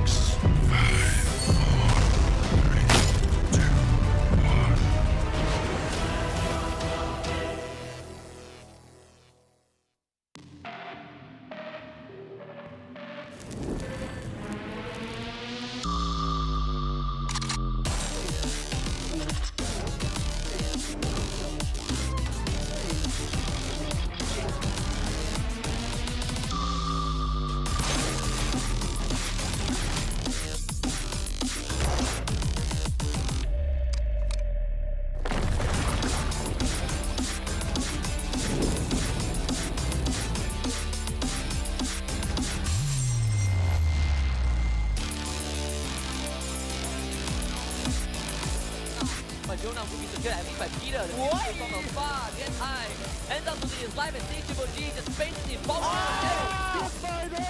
6, 5, 4, 3, 2, 1. Jonah will be secured at least by Peter. The what? From afar, get high. Ends up losing his life and sees Triple G just faintly falls to the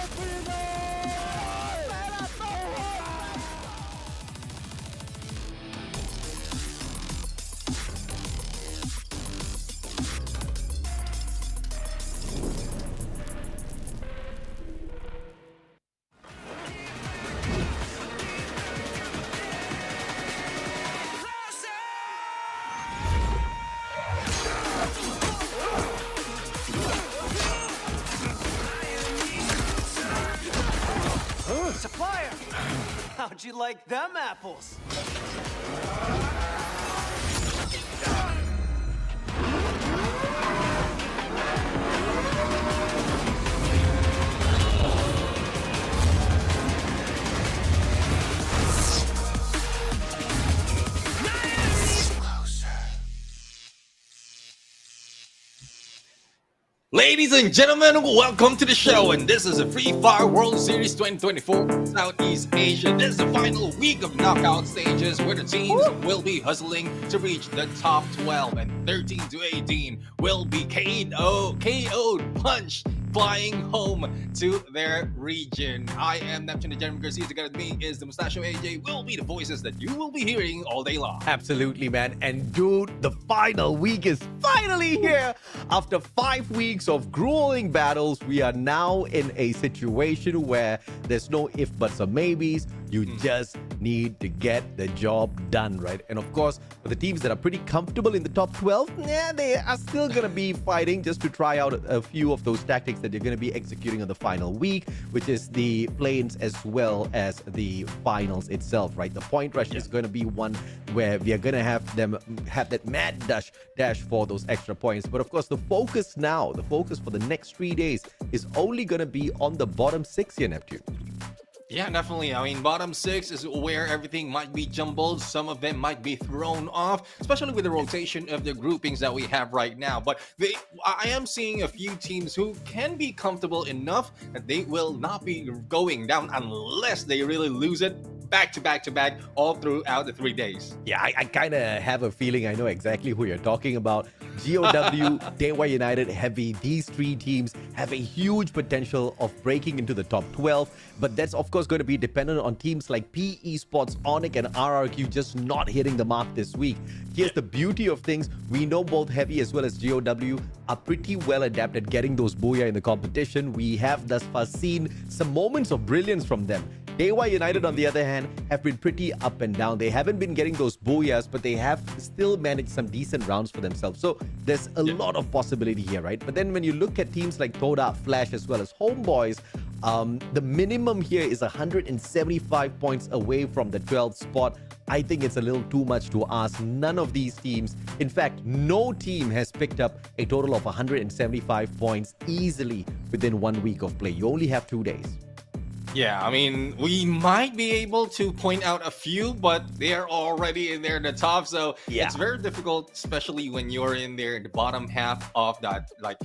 Supplier! How'd you like them apples? Ladies and gentlemen, welcome to the show, and this is the Free Fire World Series 2024 Southeast Asia. This is the final week of knockout stages where the teams will be hustling to reach the top 12, and 13 to 18 will be KO'd, punched, flying home to their region. I am Neptune the Gentleman Garcia. Together with me is the Mustachio AJ. Will be the voices that you will be hearing all day long. Absolutely, man. And dude, the final week is finally here. After 5 weeks of grueling battles, we are now in a situation where there's no if, buts, or maybes. You just need to get the job done, right? And of course, for the teams that are pretty comfortable in the top 12, they are still going to be fighting just to try out a few of those tactics that you're going to be executing on the final week, which is the planes as well as the finals itself, right? The point rush is going to be one where we are going to have them have that mad dash for those extra points. But of course, the focus for the next 3 days is only going to be on the bottom 6 here, Neptune. Yeah, definitely. I mean, bottom 6 is where everything might be jumbled. Some of them might be thrown off, especially with the rotation of the groupings that we have right now. But I am seeing a few teams who can be comfortable enough that they will not be going down unless they really lose it back to back all throughout the 3 days. Yeah, I kind of have a feeling I know exactly who you're talking about. GOW, Dewa United, Heavy, these 3 teams have a huge potential of breaking into the top 12, but that's of course going to be dependent on teams like PE Sports, Onyx, and RRQ just not hitting the mark this week. Here's the beauty of things. We know both Heavy as well as GOW are pretty well adept at getting those booyah in the competition. We have thus far seen some moments of brilliance from them. Dewa United, on the other hand, have been pretty up and down. They haven't been getting those booyahs, but they have still managed some decent rounds for themselves. So there's a lot of possibility here, right? But then when you look at teams like Toda, Flash, as well as Homeboys, the minimum here is 175 points away from the 12th spot. I think it's a little too much to ask. None of these teams, in fact, no team has picked up a total of 175 points easily within 1 week of play. You only have 2 days. Yeah, I mean, we might be able to point out a few, but they're already in there in the top, so it's very difficult, especially when you're in there in the bottom half of that, like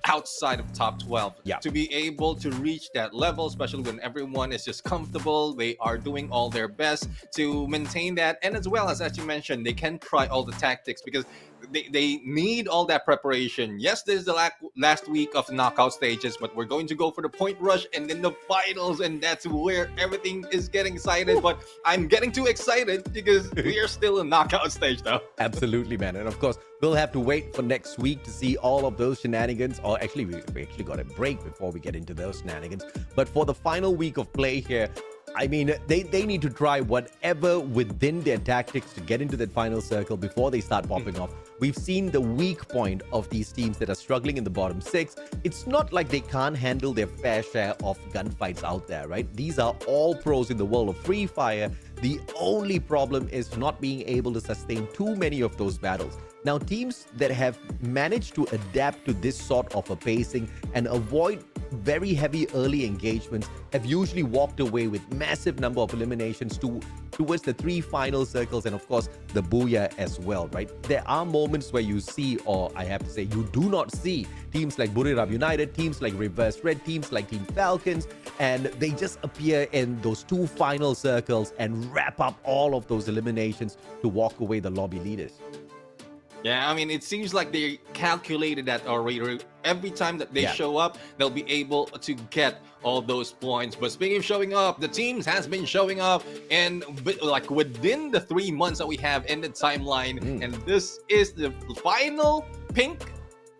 outside of top 12, to be able to reach that level, especially when everyone is just comfortable. They are doing all their best to maintain that, and as well as you mentioned, they can try all the tactics because they need all that preparation. Yes, this is the last week of knockout stages, but we're going to go for the point rush and then the finals, and that's where everything is getting excited. But I'm getting too excited because we are still in knockout stage though. Absolutely, man. And of course, we'll have to wait for next week to see all of those shenanigans. Or actually, we actually got a break before we get into those shenanigans. But for the final week of play here, I mean, they need to try whatever within their tactics to get into that final circle before they start popping off. We've seen the weak point of these teams that are struggling in the bottom 6. It's not like they can't handle their fair share of gunfights out there, right? These are all pros in the world of Free Fire. The only problem is not being able to sustain too many of those battles. Now, teams that have managed to adapt to this sort of a pacing and avoid very heavy early engagements have usually walked away with massive number of eliminations towards the 3 final circles and of course the Booyah as well, right? There are moments where you see, or I have to say you do not see, teams like Buriram United, teams like Reverse Red, teams like Team Falcons, and they just appear in those 2 final circles and wrap up all of those eliminations to walk away the lobby leaders. Yeah, I mean, it seems like they calculated that already. Every time that they show up, they'll be able to get all those points. But speaking of showing up, the teams has been showing up, and like within the 3 months that we have in the timeline, and this is the final pink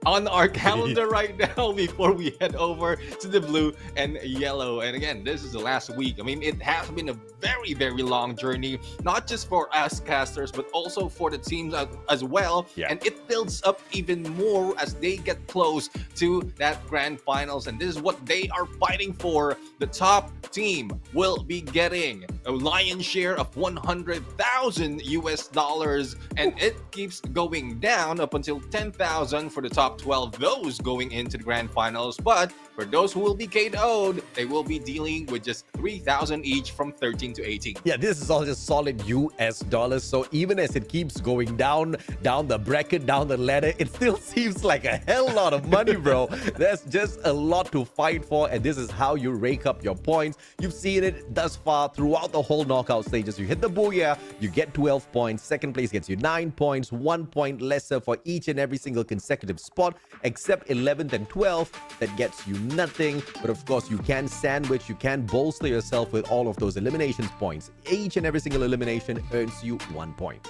on our calendar right now before we head over to the blue and yellow. And again, this is the last week. I mean, it has been a very, very long journey, not just for us casters, but also for the teams as well. And it builds up even more as they get close to that grand finals. And this is what they are fighting for. The top team will be getting a lion's share of $100,000, and it keeps going down up until 10,000 for the top 12, those going into the grand finals. But for those who will be KO'd, they will be dealing with just 3,000 each from 13 to 18. Yeah, this is all just solid US dollars. So even as it keeps going down the bracket, down the ladder, it still seems like a hell lot of money, bro. There's just a lot to fight for, and this is how you rake up your points. You've seen it thus far throughout the whole knockout stages. You hit the Booyah, you get 12 points. Second place gets you 9 points, 1 point lesser for each and every single consecutive spot, except 11th and 12th that gets you nothing. But of course, you can sandwich, you can bolster yourself with all of those eliminations points. Each and every single elimination earns you 1 point.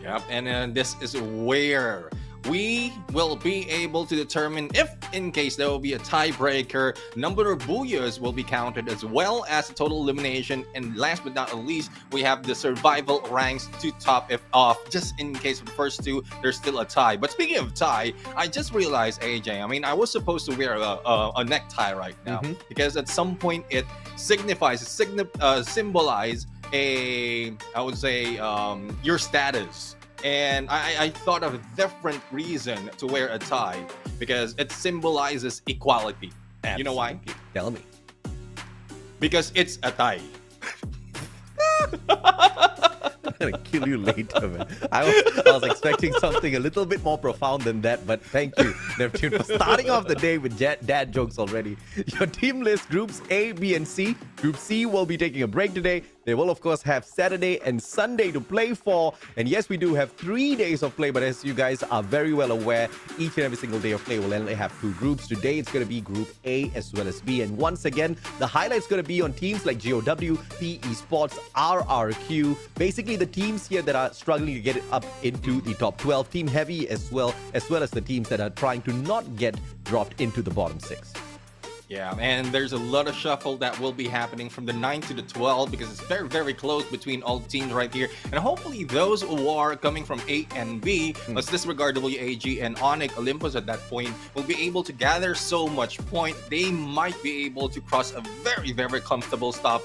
Yep, and this is where we will be able to determine if, in case there will be a tiebreaker, number of Booyahs will be counted as well as the total elimination. And last but not least, we have the survival ranks to top it off, just in case of the first 2, there's still a tie. But speaking of tie, I just realized, AJ, I mean, I was supposed to wear a necktie right now because at some point it symbolize I would say, your status. And I thought of a different reason to wear a tie because it symbolizes equality. Absolutely. You know why? Tell me. Because it's a tie. I'm gonna kill you later, man. I was expecting something a little bit more profound than that, but thank you, Neptune, for starting off the day with dad jokes already. Your team list, groups A, B, and C. Group C will be taking a break today. They will, of course, have Saturday and Sunday to play for. And yes, we do have 3 days of play, but as you guys are very well aware, each and every single day of play will only have 2 groups. Today, it's going to be Group A as well as B. And once again, the highlight's going to be on teams like GOW, PE Sports, RRQ. Basically, the teams here that are struggling to get it up into the top 12. Team Heavy as well as the teams that are trying to not get dropped into the bottom 6. Yeah, and there's a lot of shuffle that will be happening from the 9 to the 12 because it's very, very close between all the teams right here. And hopefully those who are coming from A and B, let's disregard WAG and Onyx Olympus at that point, will be able to gather so much point. They might be able to cross a very, very comfortable spot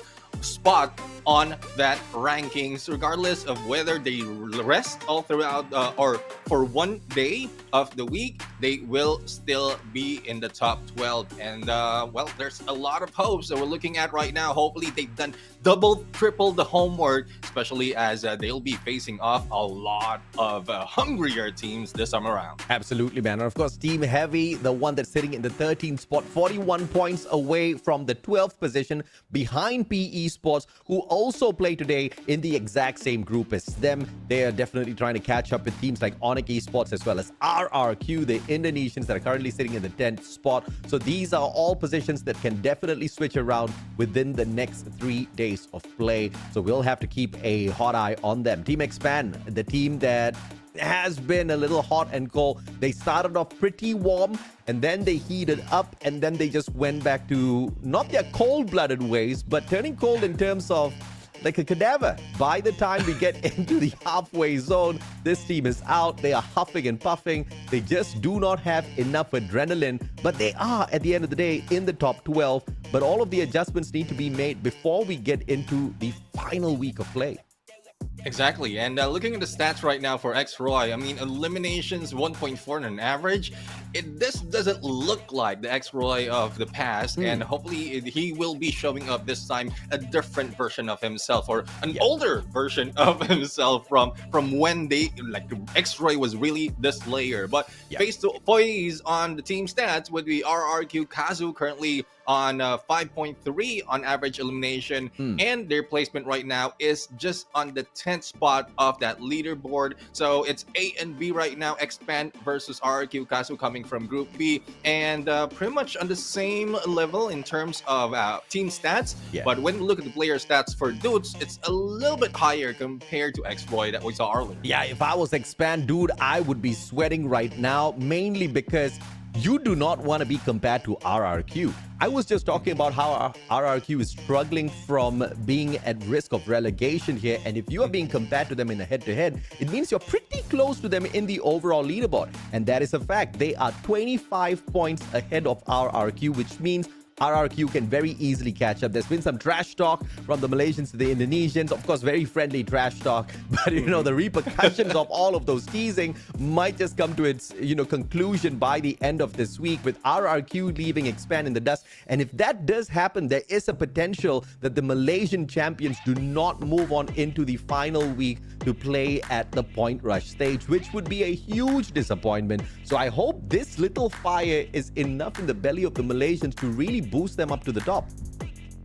on that rankings, regardless of whether they rest all throughout or for 1 day of the week, they will still be in the top 12. And well, there's a lot of hopes that we're looking at right now. Hopefully they've done double, triple the homework, especially as they'll be facing off a lot of hungrier teams this time around. Absolutely, man. And of course, Team Heavy, the one that's sitting in the 13th spot, 41 points away from the 12th position, behind PE Sports, who also play today in the exact same group as them. They are definitely trying to catch up with teams like Onyx Esports as well as RRQ, the Indonesians that are currently sitting in the 10th spot. So these are all positions that can definitely switch around within the next 3 days of play. So we'll have to keep a hot eye on them. Team Expand, the team that has been a little hot and cold. They started off pretty warm and then they heated up and then they just went back to not their cold-blooded ways, but turning cold in terms of like a cadaver. By the time we get into the halfway zone, this team is out. They are huffing and puffing. They just do not have enough adrenaline, but they are, at the end of the day, in the top 12. But all of the adjustments need to be made before we get into the final week of play. Exactly, and looking at the stats right now for X-Roy, I mean, eliminations 1.4 on an average. This doesn't look like the X-Roy of the past, and hopefully he will be showing up this time a different version of himself, or an older version of himself from when they like X-Roy was really the Slayer. But based on the team stats, with the RRQ Kazu currently on 5.3 on average elimination, and their placement right now is just on the 10th spot of that leaderboard. So it's A and B right now, Expand versus RRQ Kazu coming from Group B, and pretty much on the same level in terms of team stats. But when we look at the player stats for dudes, it's a little bit higher compared to X-Roy that we saw earlier. Yeah, if I was Expand, dude, I would be sweating right now, mainly because you do not want to be compared to RRQ. I was just talking about how RRQ is struggling from being at risk of relegation here. And if you are being compared to them in a head-to-head, it means you're pretty close to them in the overall leaderboard. And that is a fact. They are 25 points ahead of RRQ, which means RRQ can very easily catch up. There's been some trash talk from the Malaysians to the Indonesians. Of course, very friendly trash talk. But, the repercussions of all of those teasing might just come to its, conclusion by the end of this week, with RRQ leaving Expand in the dust. And if that does happen, there is a potential that the Malaysian champions do not move on into the final week to play at the Point Rush stage, which would be a huge disappointment. So I hope this little fire is enough in the belly of the Malaysians to really boost them up to the top.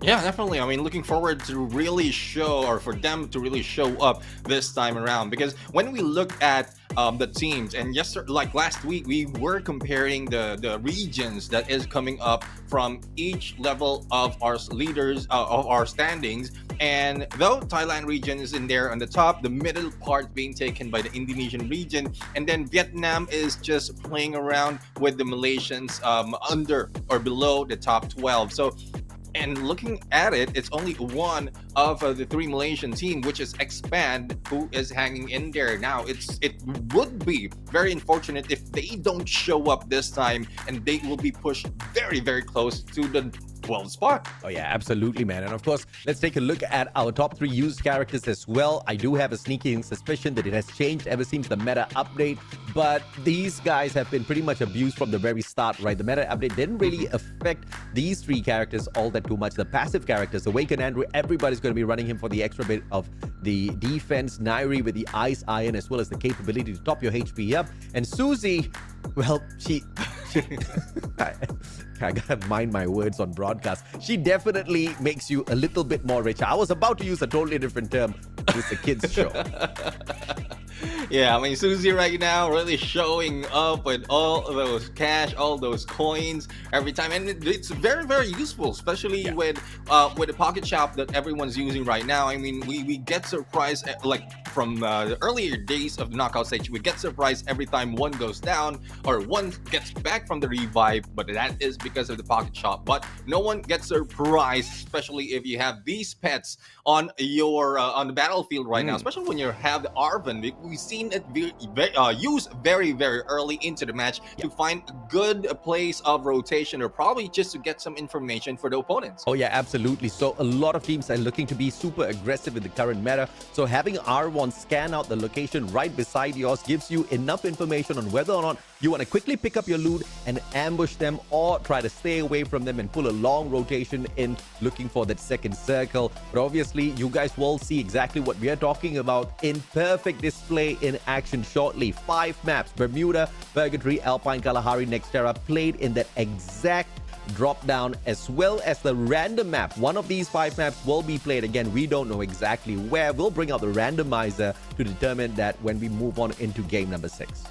Yeah, definitely. I mean, looking forward to really show, or for them to really show up this time around. Because when we look at the teams, and like last week, we were comparing the regions that is coming up from each level of our leaders, of our standings. And though Thailand region is in there on the top, the middle part being taken by the Indonesian region, and then Vietnam is just playing around with the Malaysians under or below the top 12. So, and looking at it, it's only one of the three Malaysian team, which is Expand, who is hanging in there. Now, it would be very unfortunate if they don't show up this time, and they will be pushed very, very close to the 12th spot. Oh yeah, absolutely, man. And of course, let's take a look at our top 3 used characters as well. I do have a sneaking suspicion that it has changed ever since the meta update, but these guys have been pretty much abused from the very start, right? The meta update didn't really affect these 3 characters all that too much. The passive characters, Awaken Andrew, everybody's going to be running him for the extra bit of the defense. Nairi with the Ice Iron, as well as the capability to top your HP up. And Susie, well, she I gotta mind my words on broadcast. She definitely makes you a little bit more richer. I was about to use a totally different term. It's a kids show. Yeah, I mean, Susie right now really showing up with all those cash, all those coins every time, and it's very, very useful, especially with the pocket shop that everyone's using right now. I mean, we get surprised, like from the earlier days of the knockout stage, we get surprised every time one goes down or one gets back from the revive, but that is because of the pocket shop. But no one gets surprised, especially if you have these pets on your on the battlefield right now, especially when you have the Arven. We've seen it used very, very early into the match to find a good place of rotation, or probably just to get some information for the opponents. Oh yeah, absolutely. So a lot of teams are looking to be super aggressive in the current meta. So having R1 scan out the location right beside yours gives you enough information on whether or not you want to quickly pick up your loot and ambush them, or try to stay away from them and pull a long rotation in looking for that second circle. But obviously, you guys will see exactly what we are talking about in perfect display in action shortly. 5 maps: Bermuda, Purgatory, Alpine, Kalahari, Nextera, played in that exact drop down, as well as the random map. One of these 5 maps will be played. Again, we don't know exactly where. We'll bring out the randomizer to determine that when we move on into game number 6.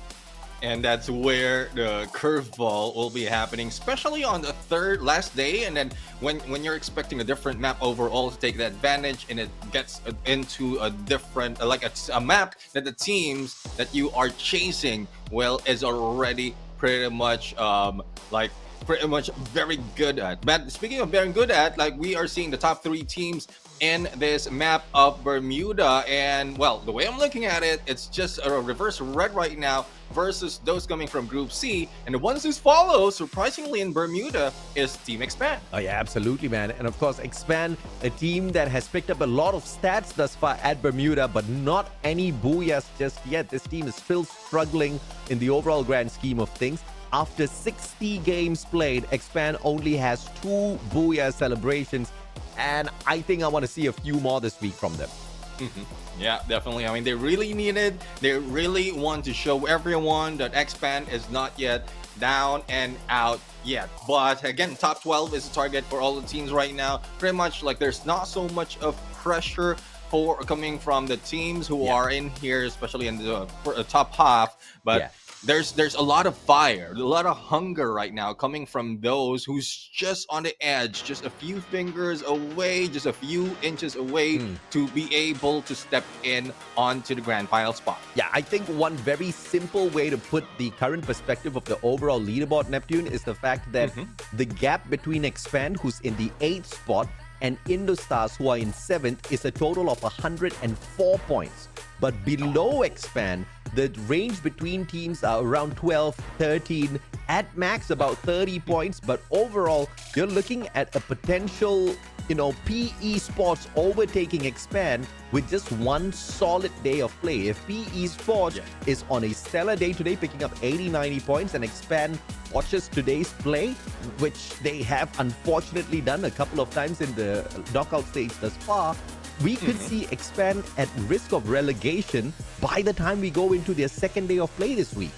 And that's where the curveball will be happening, especially on the third last day. And then when you're expecting a different map overall to take that advantage, and it gets into a different like a map that the teams that you are chasing, well, is already pretty much pretty much very good at. But speaking of very good at, like, we are seeing the top 3 teams in this map of Bermuda, and well, the way I'm looking at it, it's just a reverse red right now versus those coming from Group C, and the ones who follow, surprisingly, in Bermuda is Team Expand. Oh yeah, absolutely, man. And of course, Expand, a team that has picked up a lot of stats thus far at Bermuda, but not any booyahs just yet. This team is still struggling in the overall grand scheme of things. After 60 games played, Expand only has 2 booyah celebrations, and I think I want to see a few more this week from them. Yeah, definitely. I mean, they really need it. They really want to show everyone that Expand is not yet down and out yet. But again, top 12 is the target for all the teams right now. Pretty much like there's not so much of pressure for coming from the teams who are in here, especially in the top half. But there's a lot of fire, a lot of hunger right now coming from those who's just on the edge, just a few fingers away, just a few inches away to be able to step in onto the grand final spot. Yeah, I think one very simple way to put the current perspective of the overall leaderboard, Neptune, is the fact that the gap between Expand, who's in the 8th spot, and Indostars, who are in 7th, is a total of 104 points. But below Expand, the range between teams are around 12, 13, at max about 30 points. But overall, you're looking at a potential, PE Sports overtaking Expand with just one solid day of play. If PE Sports is on a stellar day today, picking up 80, 90 points, and Expand watches today's play, which they have unfortunately done a couple of times in the knockout stage thus far, we could see Expand at risk of relegation by the time we go into their second day of play this week.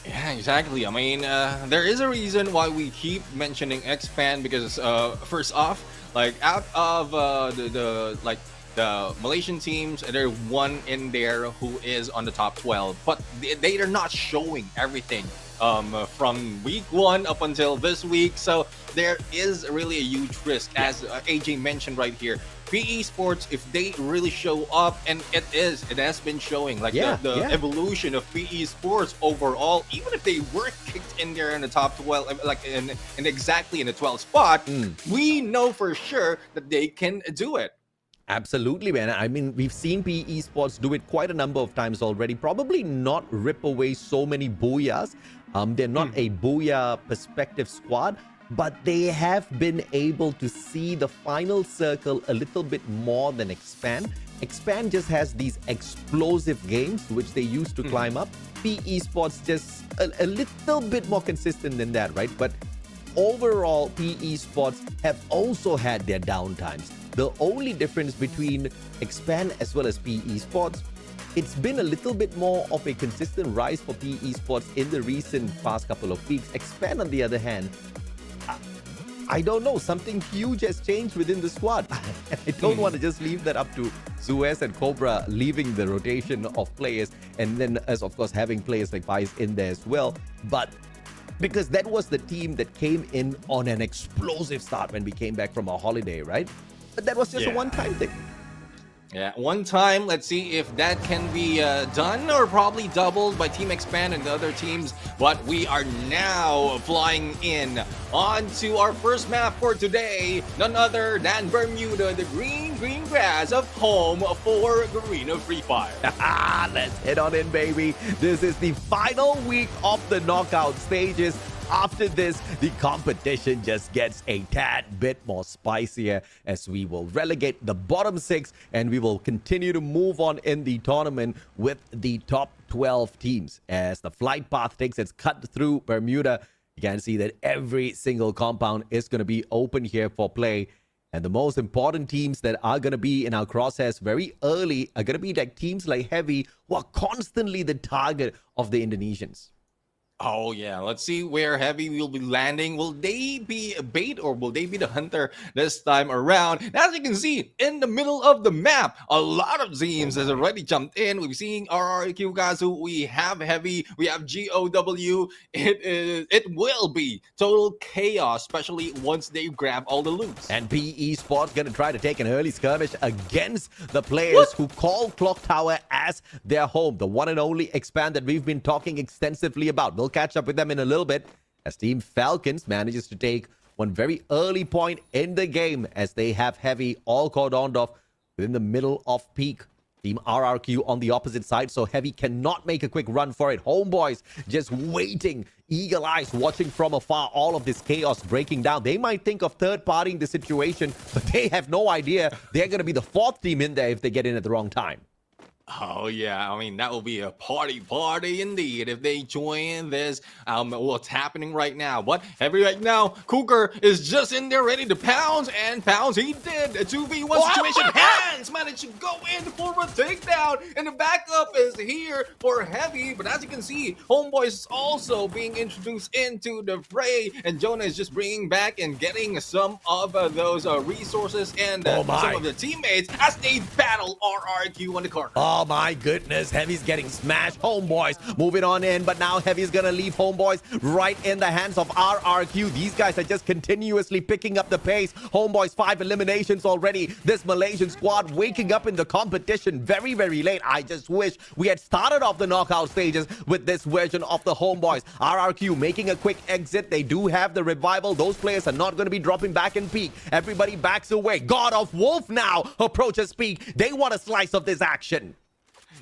Yeah, exactly. I mean, there is a reason why we keep mentioning Expand, because first off, like, out of the Malaysian teams, there's one in there who is on the top 12, but they are not showing everything from week 1 up until this week. So there is really a huge risk, as AJ mentioned right here. PE Sports, if they really show up, and it has been showing, like, the evolution of PE Sports overall, even if they were kicked in there in the top 12, like in exactly in the 12th spot, we know for sure that they can do it. Absolutely, man. I mean, we've seen PE Sports do it quite a number of times already. Probably not rip away so many booyahs. They're not a booyah perspective squad, but they have been able to see the final circle a little bit more than Expand. Expand just has these explosive games which they use to climb up. PE Sports just a little bit more consistent than that, right? But overall, PE Sports have also had their downtimes. The only difference between Expand as well as PE Sports, it's been a little bit more of a consistent rise for PE Sports in the recent past couple of weeks. Expand, on the other hand, I don't know, something huge has changed within the squad. I don't want to just leave that up to Suez and Cobra leaving the rotation of players, and then, as of course, having players like Vice in there as well. But because that was the team that came in on an explosive start when we came back from our holiday, right? But that was just a one-time thing. Yeah, one time. Let's see if that can be done, or probably doubled by Team Expand and the other teams. But we are now flying in onto our first map for today. None other than Bermuda, the green grass of home for Garena Free Fire. Let's head on in, baby. This is the final week of the knockout stages. After this, the competition just gets a tad bit more spicier, as we will relegate the bottom 6 and we will continue to move on in the tournament with the top 12 teams. As the flight path takes its cut through Bermuda, you can see that every single compound is going to be open here for play. And the most important teams that are going to be in our crosshairs very early are going to be like teams like Heavy, who are constantly the target of the Indonesians. Oh yeah, let's see where Heavy will be landing. Will they be a bait or will they be the hunter this time around? As you can see, in the middle of the map, a lot of teams has already jumped in. We've seen RRQ Kazu, we have Heavy, we have GOW. It will be total chaos, especially once they grab all the loot. And PE Sports gonna try to take an early skirmish against the players who call Clock Tower as their home. The one and only expand that we've been talking extensively about. We'll catch up with them in a little bit as Team Falcons manages to take one very early point in the game as they have Heavy all cordoned off within the middle of peak. Team RRQ on the opposite side, so Heavy cannot make a quick run for it. Homeboys just waiting, eagle eyes watching from afar, all of this chaos breaking down. They might think of third-partying the situation, but they have no idea they're going to be the fourth team in there if they get in at the wrong time. Oh yeah, I mean that will be a party indeed if they join this. What's happening right now? But Heavy right now, Cougar is just in there ready to pounce, and pounce he did. A 2v1 situation. Hands managed to go in for a takedown, and the backup is here for Heavy. But as you can see, Homeboy is also being introduced into the fray, and Jonah is just bringing back and getting some of those resources and some of the teammates as they battle RRQ on the corner. Oh my goodness, Heavy's getting smashed. Homeboys moving on in, but now Heavy's gonna leave Homeboys right in the hands of RRQ. These guys are just continuously picking up the pace. Homeboys 5 eliminations already. This Malaysian squad waking up in the competition very, very late. I just wish we had started off the knockout stages with this version of the Homeboys. RRQ making a quick exit. They do have the revival. Those players are not going to be dropping back in peak. Everybody backs away. God of Wolf now approaches peak. They want a slice of this action.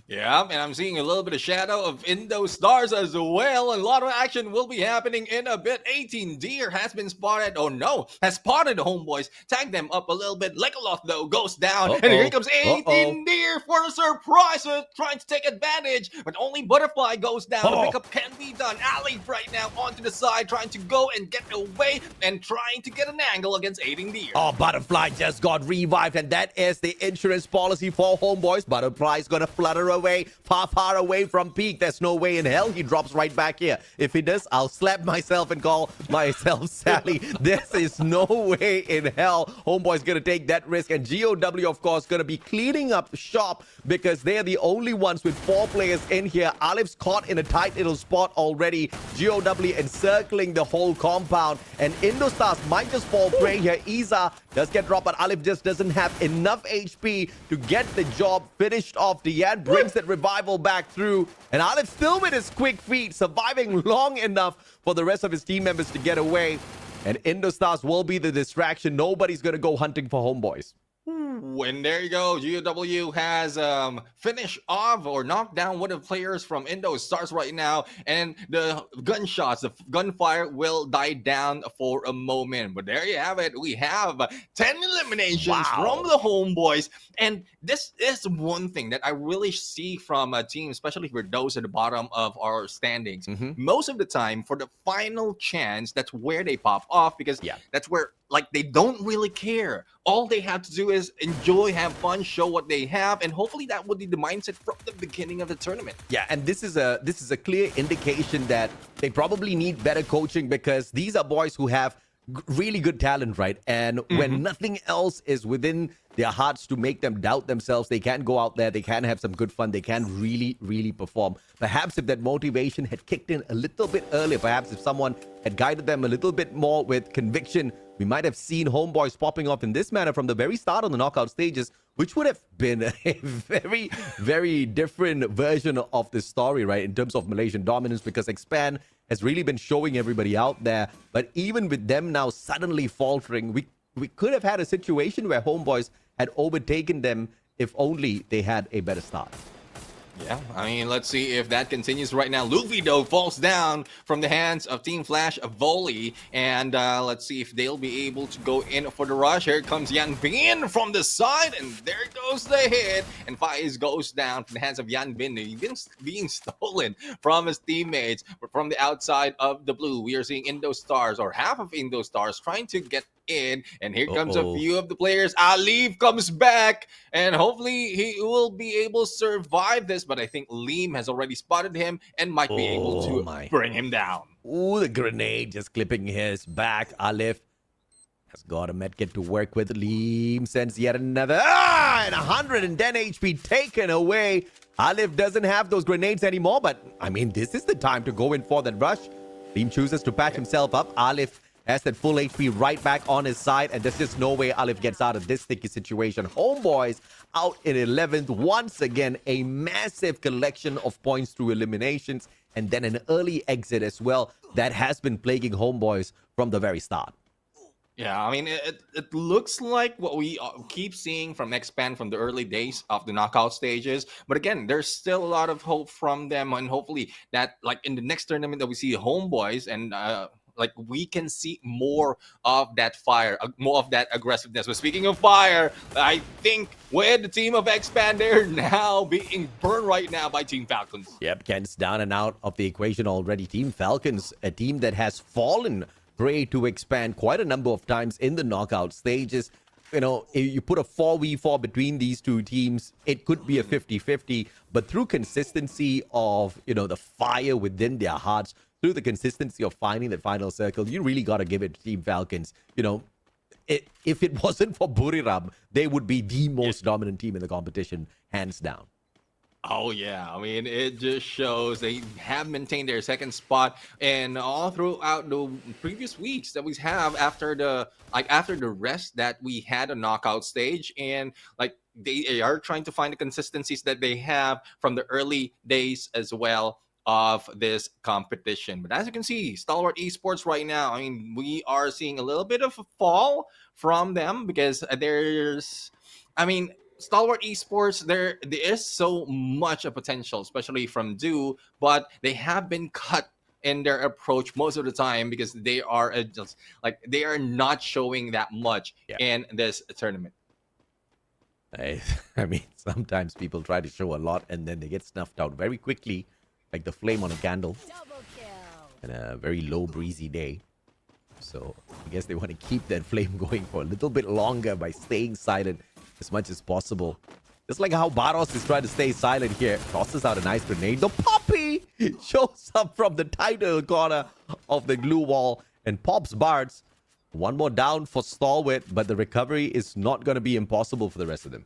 Yeah, and I'm seeing a little bit of shadow of Indo Stars as well. A lot of action will be happening in a bit. 18 Deer has been spotted. Oh no, has spotted the Homeboys. Tag them up a little bit. Legaloth though goes down. And here comes 18 Deer for a surprise. Trying to take advantage. But only Butterfly goes down. The pickup can be done. Ali right now onto the side. Trying to go and get away. And trying to get an angle against 18 Deer. Oh, Butterfly just got revived. And that is the insurance policy for Homeboys. Butterfly's gonna flutter away, far away from peak. There's no way in hell he drops right back here. If he does, I'll slap myself and call myself Sally. This is no way in hell Homeboy's gonna take that risk. And GOW, of course, gonna be cleaning up shop because they're the only ones with 4 players in here. Alif's caught in a tight little spot already. GOW encircling the whole compound, and Indostars might just fall prey here. Iza does get dropped, but Alif just doesn't have enough HP to get the job finished off. Dian brings that revival back through, and Alif still with his quick feet, surviving long enough for the rest of his team members to get away. And Indostars will be the distraction. Nobody's gonna go hunting for Homeboys. When there you go, GOW has finished off or knocked down one of the players from Indo Stars right now, and the gunshots, the gunfire will die down for a moment. But there you have it. We have 10 eliminations from the Homeboys, and this is one thing that I really see from a team, especially for those at the bottom of our standings. Most of the time, for the final chance, that's where they pop off, because that's where, like, they don't really care. All they have to do is enjoy, have fun, show what they have, and hopefully that would be the mindset from the beginning of the tournament. Yeah, and this is a clear indication that they probably need better coaching, because these are boys who have really good talent, right? And when nothing else is within their hearts to make them doubt themselves, they can go out there, they can have some good fun, they can really perform. Perhaps if that motivation had kicked in a little bit earlier, perhaps if someone had guided them a little bit more with conviction, we might have seen Homeboys popping off in this manner from the very start on the knockout stages, which would have been a very different version of this story, right, in terms of Malaysian dominance, because Expand has really been showing everybody out there. But even with them now suddenly faltering, we could have had a situation where Homeboys had overtaken them if only they had a better start. Yeah, I mean, let's see if that continues right now. Luffy, though, falls down from the hands of Team Flash, a volley. And let's see if they'll be able to go in for the rush. Here comes Yan Bin from the side, and there goes the hit. And Faiz goes down from the hands of Yan Bin. He's being stolen from his teammates. But from the outside of the blue, we are seeing Indo Stars, or half of Indo Stars, trying to get in. And here comes a few of the players. Alif comes back, and hopefully he will be able to survive this. But I think Liam has already spotted him and might be able to bring him down. Ooh, the grenade just clipping his back. Alif has got a medkit to work with. Liam sends yet another. And 110 HP taken away. Alif doesn't have those grenades anymore, but I mean, this is the time to go in for that rush. Liam chooses to patch himself up. Alif has that full HP right back on his side, and there's just no way Alif gets out of this sticky situation. Homeboys out in 11th. Once again, a massive collection of points through eliminations, and then an early exit as well that has been plaguing Homeboys from the very start. Yeah, I mean, it looks like what we keep seeing from Expand from the early days of the knockout stages. But again, there's still a lot of hope from them. And hopefully that, like, in the next tournament that we see Homeboys and, like, we can see more of that fire, more of that aggressiveness. But speaking of fire, I think with the team of Expand, they're now being burned right now by Team Falcons. Yep, Kent's down and out of the equation already. Team Falcons, a team that has fallen prey to Expand quite a number of times in the knockout stages. You know, if you put a 4v4 between these two teams, it could be a 50-50, but through consistency of, you know, the fire within their hearts, through the consistency of finding that final circle, you really got to give it to Team Falcons. You know, if it wasn't for Buriram, they would be the most dominant team in the competition, hands down. Oh, yeah. I mean, it just shows they have maintained their second spot, and all throughout the previous weeks that we have after the rest that we had a knockout stage, and like they are trying to find the consistencies that they have from the early days as well of this competition. But as you can see, Stalwart Esports right now, I mean, we are seeing a little bit of a fall from them because Stalwart Esports, there is so much of potential, especially from Do, but they have been cut in their approach most of the time because they are just like they are not showing that much in this tournament. I mean, sometimes people try to show a lot and then they get snuffed out very quickly, like the flame on a candle, in a very low breezy day. So I guess they want to keep that flame going for a little bit longer by staying silent as much as possible. Just like how Baros is trying to stay silent here. Tosses out a nice grenade. The Poppy shows up from the title corner of the glue wall and pops Bards. One more down for Stalwart, but the recovery is not going to be impossible for the rest of them.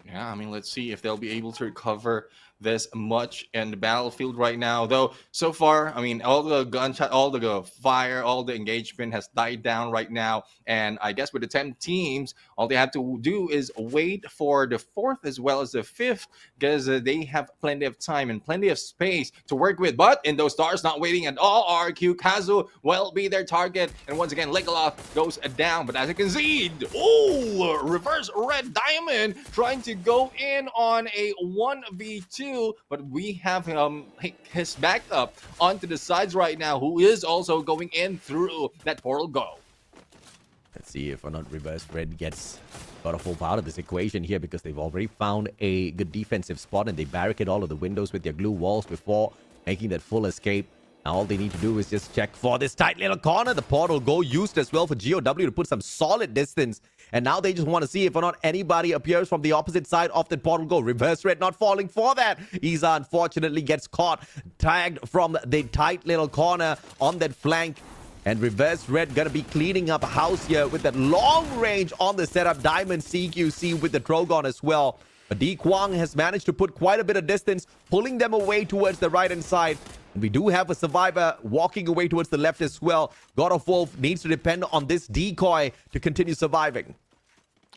Yeah, I mean, let's see if they'll be able to recover this much in the battlefield right now. Though, so far, I mean, all the gunshot, all the fire, all the engagement has died down right now. And I guess with the 10 teams, all they have to do is wait for the 4th as well as the 5th because they have plenty of time and plenty of space to work with. But in those stars, not waiting at all, RQ Kazu will be their target. And once again, Legoloth goes down. But as you can see, reverse red diamond trying to go in on a 1v2. But we have his backup onto the sides right now, who is also going in through that portal go. Let's see if or not reverse red gets got a full out of this equation here because they've already found a good defensive spot and they barricade all of the windows with their glue walls before making that full escape. Now all they need to do is just check for this tight little corner. The portal go used as well for GOW to put some solid distance. And now they just want to see if or not anybody appears from the opposite side of the portal go. Reverse red not falling for that. Isa unfortunately gets caught, tagged from the tight little corner on that flank. And reverse red gonna be cleaning up house here with that long range on the setup. Diamond CQC with the Trogon as well. But D Kwang has managed to put quite a bit of distance, pulling them away towards the right hand side. And we do have a survivor walking away towards the left as well. God of Wolf needs to depend on this decoy to continue surviving.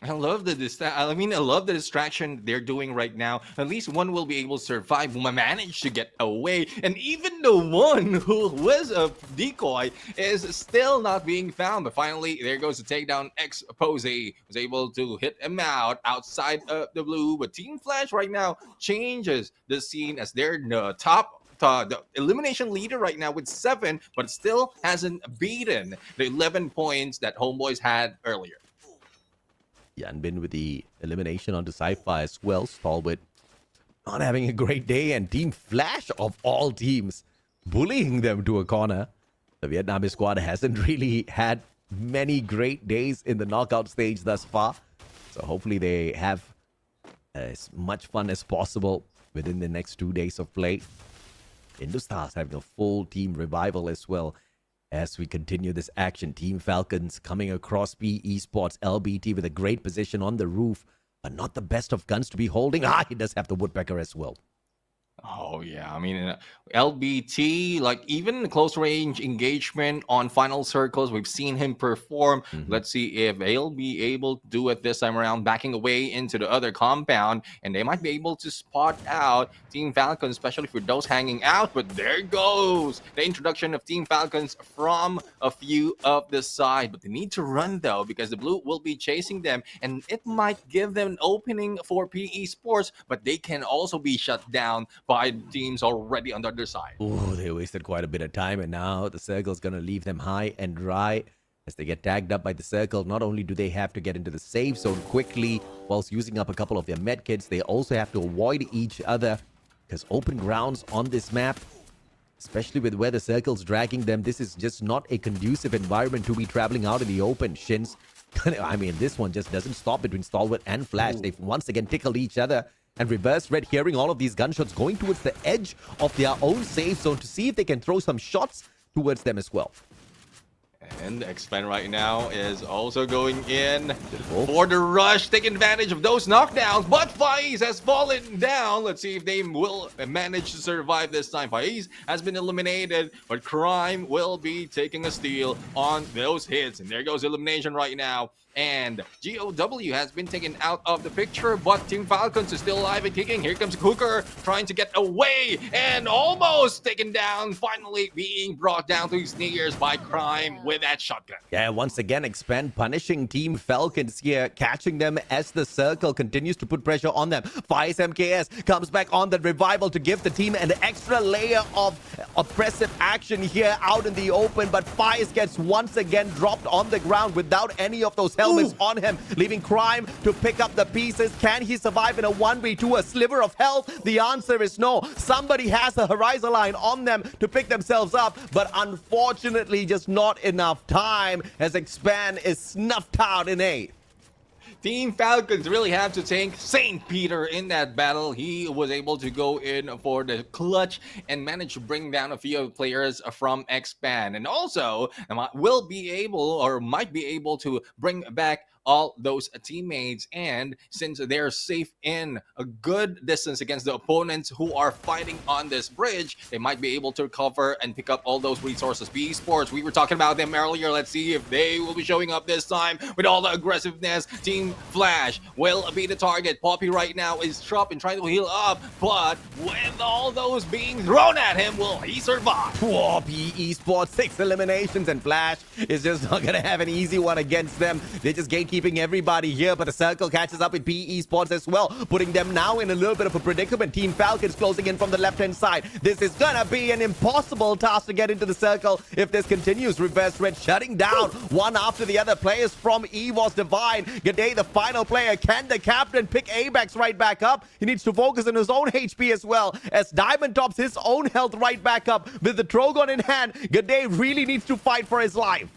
I love the distraction they're doing right now. At least one will be able to survive, manage to get away. And even the one who was a decoy is still not being found. But finally, there goes the takedown. Expose was able to hit him outside of the blue. But Team Flash right now changes the scene as they're the the elimination leader right now with 7, but still hasn't beaten the 11 points that Homeboys had earlier. Yanbin with the elimination onto Sci-Fi as well. Stalwart not having a great day, and Team Flash of all teams bullying them to a corner. The Vietnamese squad hasn't really had many great days in the knockout stage thus far. So hopefully they have as much fun as possible within the next 2 days of play. Indostars having a full team revival as well as we continue this action. Team Falcons coming across PE Sports LBT with a great position on the roof, but not the best of guns to be holding. He does have the Woodpecker as well. Oh, yeah. I mean, LBT, like even close range engagement on final circles, we've seen him perform. Let's see if they'll be able to do it this time around, backing away into the other compound, and they might be able to spot out Team Falcons, especially for those hanging out. But there goes the introduction of Team Falcons from a few of the side. But they need to run, though, because the blue will be chasing them, and it might give them an opening for PE Sports, but they can also be shut down by teams already on the other side. Oh, they wasted quite a bit of time, and now the circle's going to leave them high and dry as they get tagged up by the circle. Not only do they have to get into the safe zone quickly whilst using up a couple of their medkits, they also have to avoid each other because open grounds on this map, especially with where the circle's dragging them, this is just not a conducive environment to be traveling out in the open. Shins, I mean, this one just doesn't stop between Stalwart and Flash. They've once again tickled each other. And Reverse Red hearing all of these gunshots going towards the edge of their own safe zone to see if they can throw some shots towards them as well. And X-Fan right now is also going in for the rush, taking advantage of those knockdowns. But Faiz has fallen down. Let's see if they will manage to survive this time. Faiz has been eliminated, but Crime will be taking a steal on those hits. And there goes elimination right now. And GOW has been taken out of the picture, but Team Falcons is still alive and kicking. Here comes Hooker trying to get away and almost taken down, finally being brought down to his knees by Crime with that shotgun. Yeah, once again, Expand punishing Team Falcons here, catching them as the circle continues to put pressure on them. Faiz MKS comes back on the revival to give the team an extra layer of oppressive action here out in the open, but Faiz gets once again dropped on the ground without any of those helmets on him, leaving Crime to pick up the pieces. Can he survive in a 1v2, a sliver of health? The answer is no. Somebody has a horizon line on them to pick themselves up, but unfortunately just not enough time as Expand is snuffed out in 8. Team Falcons really have to thank St. Peter in that battle. He was able to go in for the clutch and manage to bring down a few players from Expand. And also will be able or might be able to bring back all those teammates, and since they're safe in a good distance against the opponents who are fighting on this bridge, they might be able to recover and pick up all those resources. PE Sports, we were talking about them earlier. Let's see if they will be showing up this time with all the aggressiveness. Team Flash will be the target. Poppy right now is trapped and trying to heal up, but with all those being thrown at him, will he survive? Whoa, PE Sports, 6 eliminations, and Flash is just not gonna have an easy one against them. They just keeping everybody here, but the circle catches up with PE Sports as well, putting them now in a little bit of a predicament. Team Falcons closing in from the left-hand side. This is gonna be an impossible task to get into the circle if this continues. Reverse Red shutting down one after the other. Players from EVOS Divine. G'day, the final player. Can the captain pick Abex right back up? He needs to focus on his own HP as well, as Diamond tops his own health right back up with the Trogon in hand. G'day really needs to fight for his life.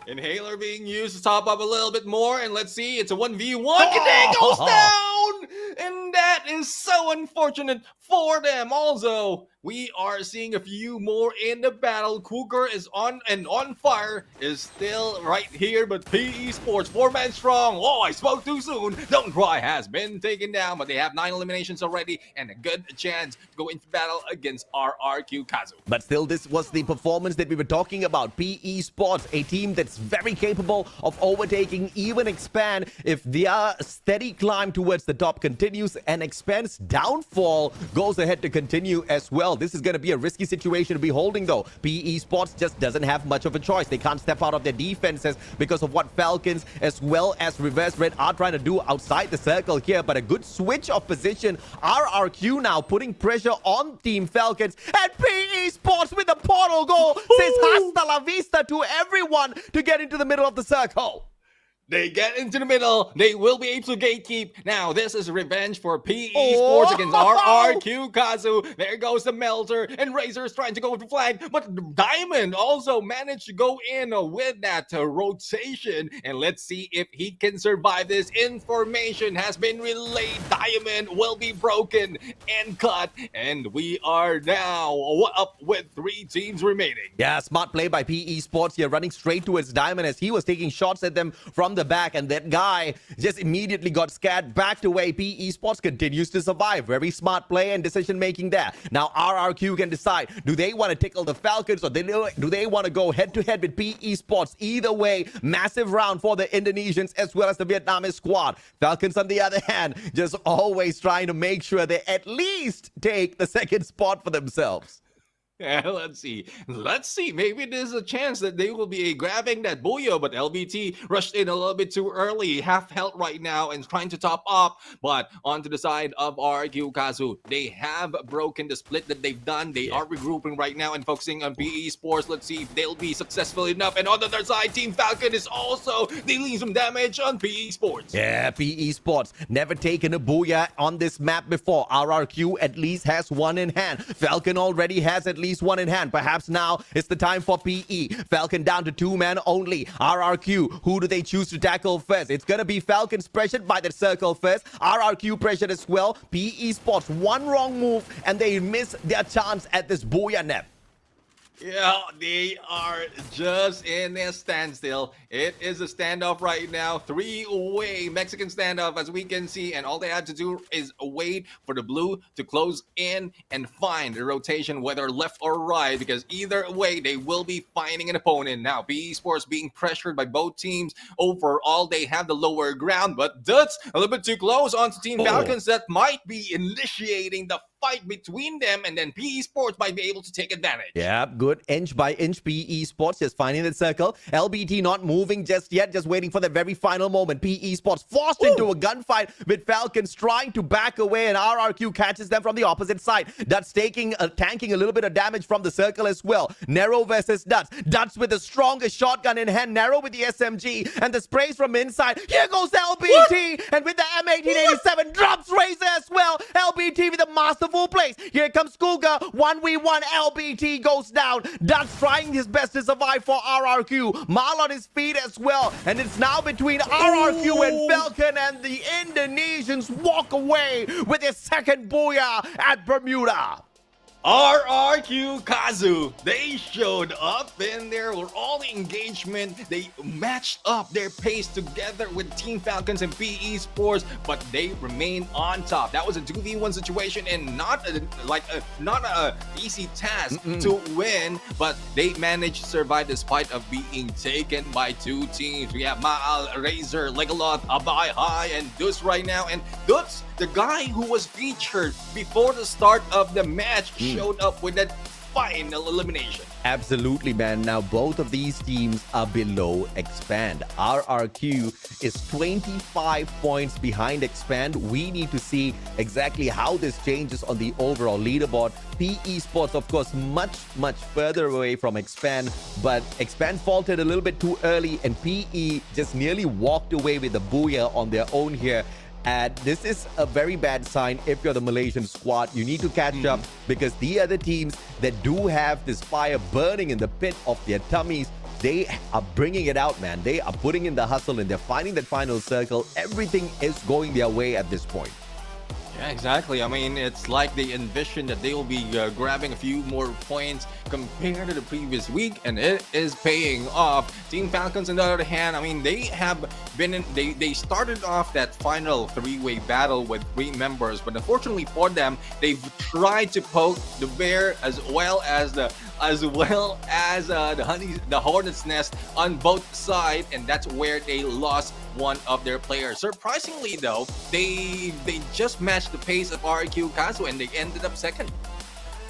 Inhaler being used to top up a little bit more, and let's see, it's a 1v1. G'day goes down! And that is so unfortunate for them. Also, we are seeing a few more in the battle. Cougar is on fire, is still right here, but PE Sports, 4-man strong. Oh, I spoke too soon. Don't Cry has been taken down, but they have 9 eliminations already and a good chance to go into battle against RRQ Kazu. But still, this was the performance that we were talking about. PE Sports, a team that's very capable of overtaking even Expand if their steady climb towards the top continues, and Expand's downfall goes ahead to continue as well. This is going to be a risky situation to be holding, though. PE Sports just doesn't have much of a choice. They can't step out of their defenses because of what Falcons as well as Reverse Red are trying to do outside the circle here. But a good switch of position. RRQ now putting pressure on Team Falcons, and PE Sports with a portal goal says hasta la vista to everyone to get into the middle of the circle. They get into the middle. They will be able to gatekeep. Now, this is revenge for PE Sports against RRQ Kazu. There goes the Melter, and Razor's trying to go with the flag, but Diamond also managed to go in with that rotation. And let's see if he can survive this. Information has been relayed. Diamond will be broken and cut, and we are now up with 3 teams remaining. Yeah, smart play by PE Sports here, running straight towards Diamond as he was taking shots at them from the back, and that guy just immediately got scared, backed away. PE Sports continues to survive. Very smart play and decision making there. Now RRQ can decide, do they want to tickle the Falcons, or do they want to go head to head with PE Sports? Either way, massive round for the Indonesians as well as the Vietnamese squad. Falcons, on the other hand, just always trying to make sure they at least take the second spot for themselves. Yeah, let's see. Let's see. Maybe there's a chance that they will be grabbing that Buyo, but LBT rushed in a little bit too early. Half health right now and trying to top up. But onto the side of RQ Kazu, they have broken the split that they've done. They are regrouping right now and focusing on PE Sports. Let's see if they'll be successful enough. And on the other side, Team Falcon is also dealing some damage on PE Sports. Yeah, PE Sports never taken a booyah on this map before. RRQ at least has one in hand. Falcon already has at least one in hand. Perhaps now it's the time for PE. Falcon down to 2-man only. RRQ, who do they choose to tackle first? It's gonna be Falcons pressured by the circle first. RRQ pressured as well. PE Sports, one wrong move and they miss their chance at this booyah nap. Yeah, they are just in a standstill. It is a standoff right now. 3-way Mexican standoff, as we can see. And all they had to do is wait for the blue to close in and find the rotation, whether left or right, because either way, they will be finding an opponent. Now, PE Sports being pressured by both teams. Overall, they have the lower ground, but that's a little bit too close onto Team Falcons. That might be initiating the fight between them, and then PE Sports might be able to take advantage. Yeah, good inch by inch. PE Sports just finding the circle. LBT not moving just yet, just waiting for the very final moment. PE Sports forced into a gunfight with Falcons trying to back away, and RRQ catches them from the opposite side. Dutz tanking a little bit of damage from the circle as well. Narrow versus Dutz. Dutz with the strongest shotgun in hand. Narrow with the SMG, and the sprays from inside. Here goes LBT, and with the M1887 drops Razor as well. LBT with a masterful place. Here comes Cougar. 1v1. LBT goes down. Dutz trying his best to survive for RRQ. Mal on his feet as well. And it's now between RRQ and Falcon, and the Indonesians walk away with their second booyah at Bermuda. RRQ Kazu, they showed up in there with all the engagement. They matched up their pace together with Team Falcons and PE Sports, but they remained on top. That was a 2v1 situation and not a easy task to win, but they managed to survive despite of being taken by 2 teams. We have Maal, Razor, Legaloth, Abai High, and Dutz right now. And Dutz, the guy who was featured before the start of the match, showed up with that final elimination. Absolutely, man. Now, both of these teams are below Expand. RRQ is 25 points behind Expand. We need to see exactly how this changes on the overall leaderboard. PE Sports, of course, much further away from Expand, but Expand faltered a little bit too early, and PE just nearly walked away with the booyah on their own here. And this is a very bad sign if you're the Malaysian squad. You need to catch up, because the other teams that do have this fire burning in the pit of their tummies, they are bringing it out, man. They are putting in the hustle and they're finding that final circle. Everything is going their way at this point. Yeah, exactly. I mean, it's like they envision that they will be grabbing a few more points compared to the previous week, and it is paying off. Team Falcons, on the other hand, I mean, they have been in, they started off that final 3-way battle with 3 members, but unfortunately for them, they've tried to poke the bear as well as the hornet's nest on both sides, and that's where they lost one of their players. Surprisingly though, they just matched the pace of RQ Kazu, and they ended up second.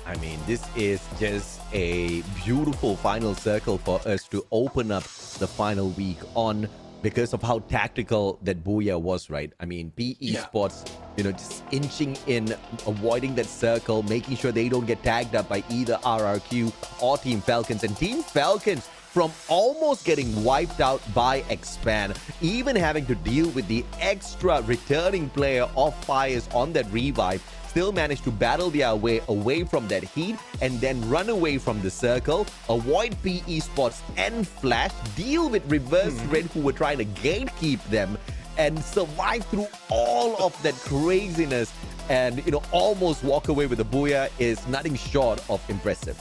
I mean, this is just a beautiful final circle for us to open up the final week on. because of how tactical that Booyah was, right? I mean, PE Sports, just inching in, avoiding that circle, making sure they don't get tagged up by either RRQ or Team Falcons. And Team Falcons, from almost getting wiped out by Expand, even having to deal with the extra returning player of Fires on that revive, still managed to battle their way away from that heat and then run away from the circle, avoid PE Sports and Flash, deal with Reverse Red who were trying to gatekeep them, and survive through all of that craziness and, almost walk away with a Booyah is nothing short of impressive.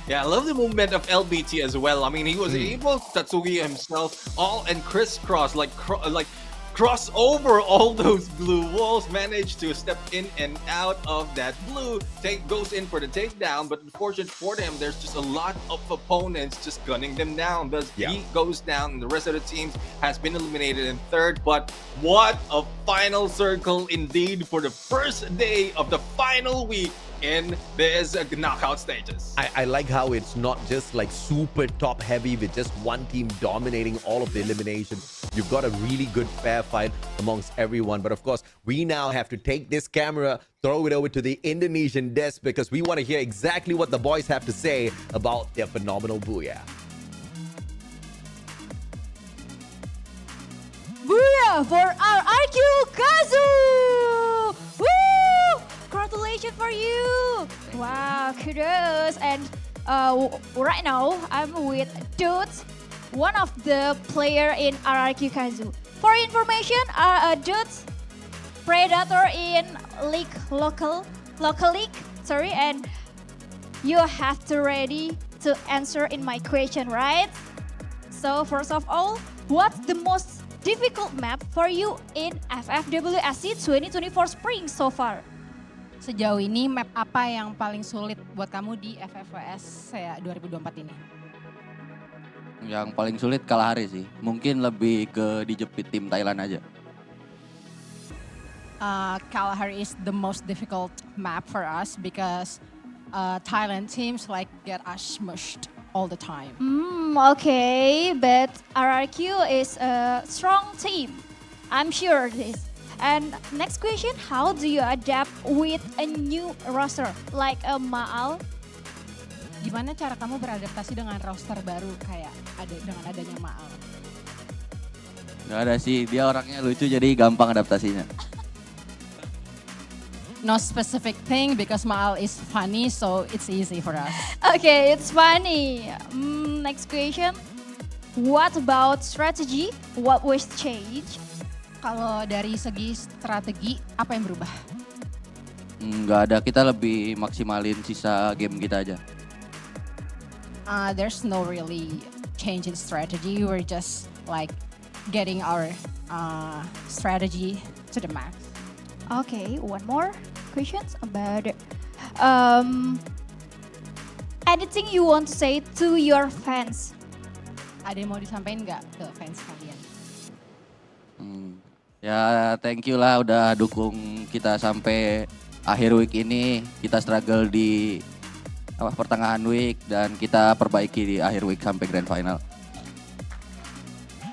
Yeah, I love the movement of LBT as well. I mean, he was able, Tatsugi himself, all and crisscross, like cross over all those blue walls, managed to step in and out of that blue, goes in for the takedown, but unfortunate for them, there's just a lot of opponents just gunning them down. Thus, he goes down, and the rest of the teams has been eliminated in third. But what a final circle indeed for the first day of the final week in this knockout stages. I like how it's not just like super top heavy with just one team dominating all of the eliminations. You've got a really good fair fight amongst everyone. But of course, we now have to take this camera, throw it over to the Indonesian desk, because we want to hear exactly what the boys have to say about their phenomenal Booyah. Booyah for RRQ Kazu! Woo! Congratulations for you! Wow, kudos. And right now, I'm with Dudes, one of the player in RRQ Kazu. For information, Dudes, Predator in local league, sorry, and you have to ready to answer in my question, right? So first of all, what's the most difficult map for you in FFWS SEA 2024 Spring so far? Sejauh ini map apa yang paling sulit buat kamu di FFWS SEA 2024 ini? Yang paling sulit Kalahari sih. Mungkin lebih ke dijepit tim Thailand aja. Kalahari is the most difficult map for us because Thailand teams get us smushed all the time. Okay, but RRQ is a strong team. I'm sure this. And next question, how do you adapt with a new roster like a Maal? Gimana cara kamu beradaptasi dengan roster baru kayak dengan adanya Maal? Gak ada sih, dia orangnya lucu jadi gampang adaptasinya. No specific thing because Maal is funny, so it's easy for us. Okay, it's funny. Next question, what about strategy? What was changed? Kalau dari segi strategi, apa yang berubah? Nggak ada, kita lebih maksimalin sisa game kita aja. There's no really change in strategy. We're just getting our strategy to the max. Okay, one more questions about anything you want to say to your fans? Ada yang mau disampaikan nggak ke fans kalian? Ya thank you lah udah dukung kita sampai akhir week ini. Kita struggle di pertengahan week dan kita perbaiki di akhir week sampai grand final.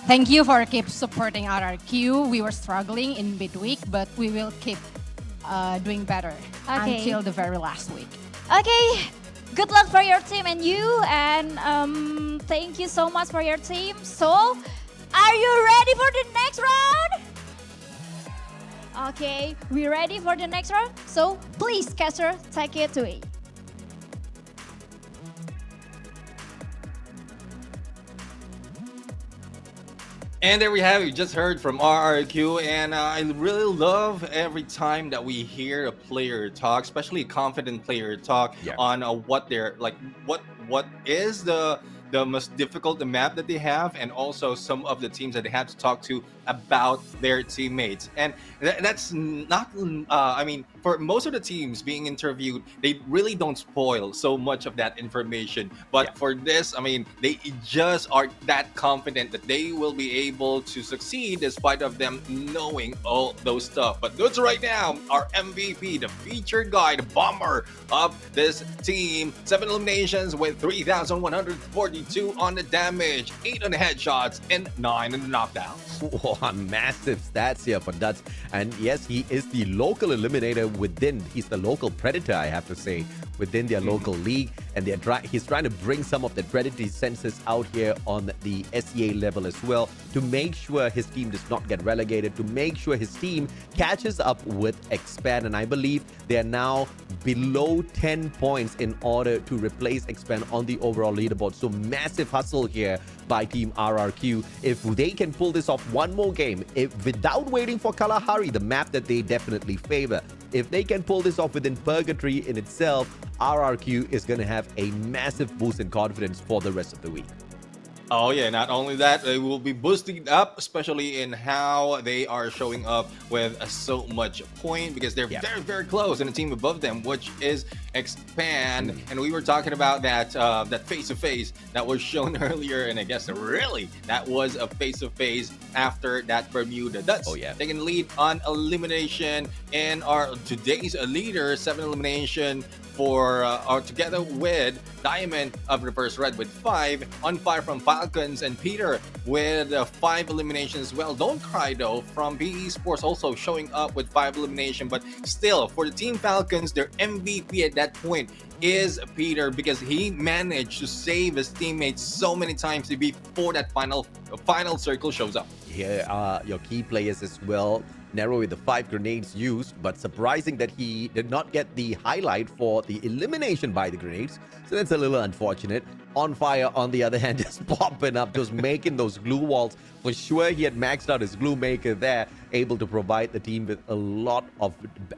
Thank you for keep supporting RRQ. We were struggling in midweek, but we will keep doing better until the very last week. Okay, good luck for your team and you, and thank you so much for your team. So, are you ready for the next round? Okay, we ready for the next round? So, please, Caster, take it away. And there we have it. You just heard from RRQ, and I really love every time that we hear a player talk, especially a confident player talk on what they're like, what is the most difficult map that they have, and also some of the teams that they have to talk to about their teammates. And that's not, I mean, for most of the teams being interviewed, they really don't spoil so much of that information. But for this, I mean, they just are that confident that they will be able to succeed despite of them knowing all those stuff. But Dudes right now, our MVP, the featured guy, the bomber of this team, 7 eliminations with 3,142 32 on the damage, 8 on the headshots, and 9 on the knockdowns. Wow, massive stats here for Duts. And yes, he is the local eliminator within, he's the local predator, I have to say, within their local league. And he's trying to bring some of the predatory senses out here on the SEA level as well to make sure his team does not get relegated, to make sure his team catches up with Expand. And I believe they're now below 10 points in order to replace Expand on the overall leaderboard. So massive hustle here by Team RRQ. If they can pull this off one more game, without waiting for Kalahari, the map that they definitely favor, if they can pull this off within Purgatory in itself, RRQ is going to have a massive boost in confidence for the rest of the week. Oh yeah, not only that, they will be boosting up, especially in how they are showing up with so much point, because they're very, very close in the team above them, which is Expand. And we were talking about that that face-to-face that was shown earlier, and I guess really that was a face-to-face after that Bermuda. That's taking lead on elimination, and our today's leader, 7 elimination for together with Diamond of Reverse Red with 5, On Fire from Falcons, and Peter with 5 eliminations as well. Don't Cry though from PE Sports also showing up with 5 elimination, but still for the Team Falcons, their MVP at that point is Peter, because he managed to save his teammates so many times before that final circle shows up. Here are your key players as well. Narrow with the 5 grenades used, but surprising that he did not get the highlight for the elimination by the grenades. So that's a little unfortunate. On Fire, on the other hand, just popping up, just making those glue walls. For sure, he had maxed out his glue maker there, able to provide the team with a lot of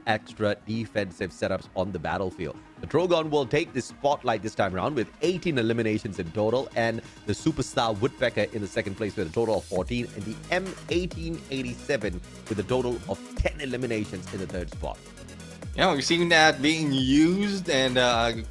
extra defensive setups on the battlefield. The Trogon will take the spotlight this time around with 18 eliminations in total, and the Superstar Woodpecker in the second place with a total of 14, and the M1887 with a total of 10 eliminations in the third spot. Yeah, we've seen that being used, and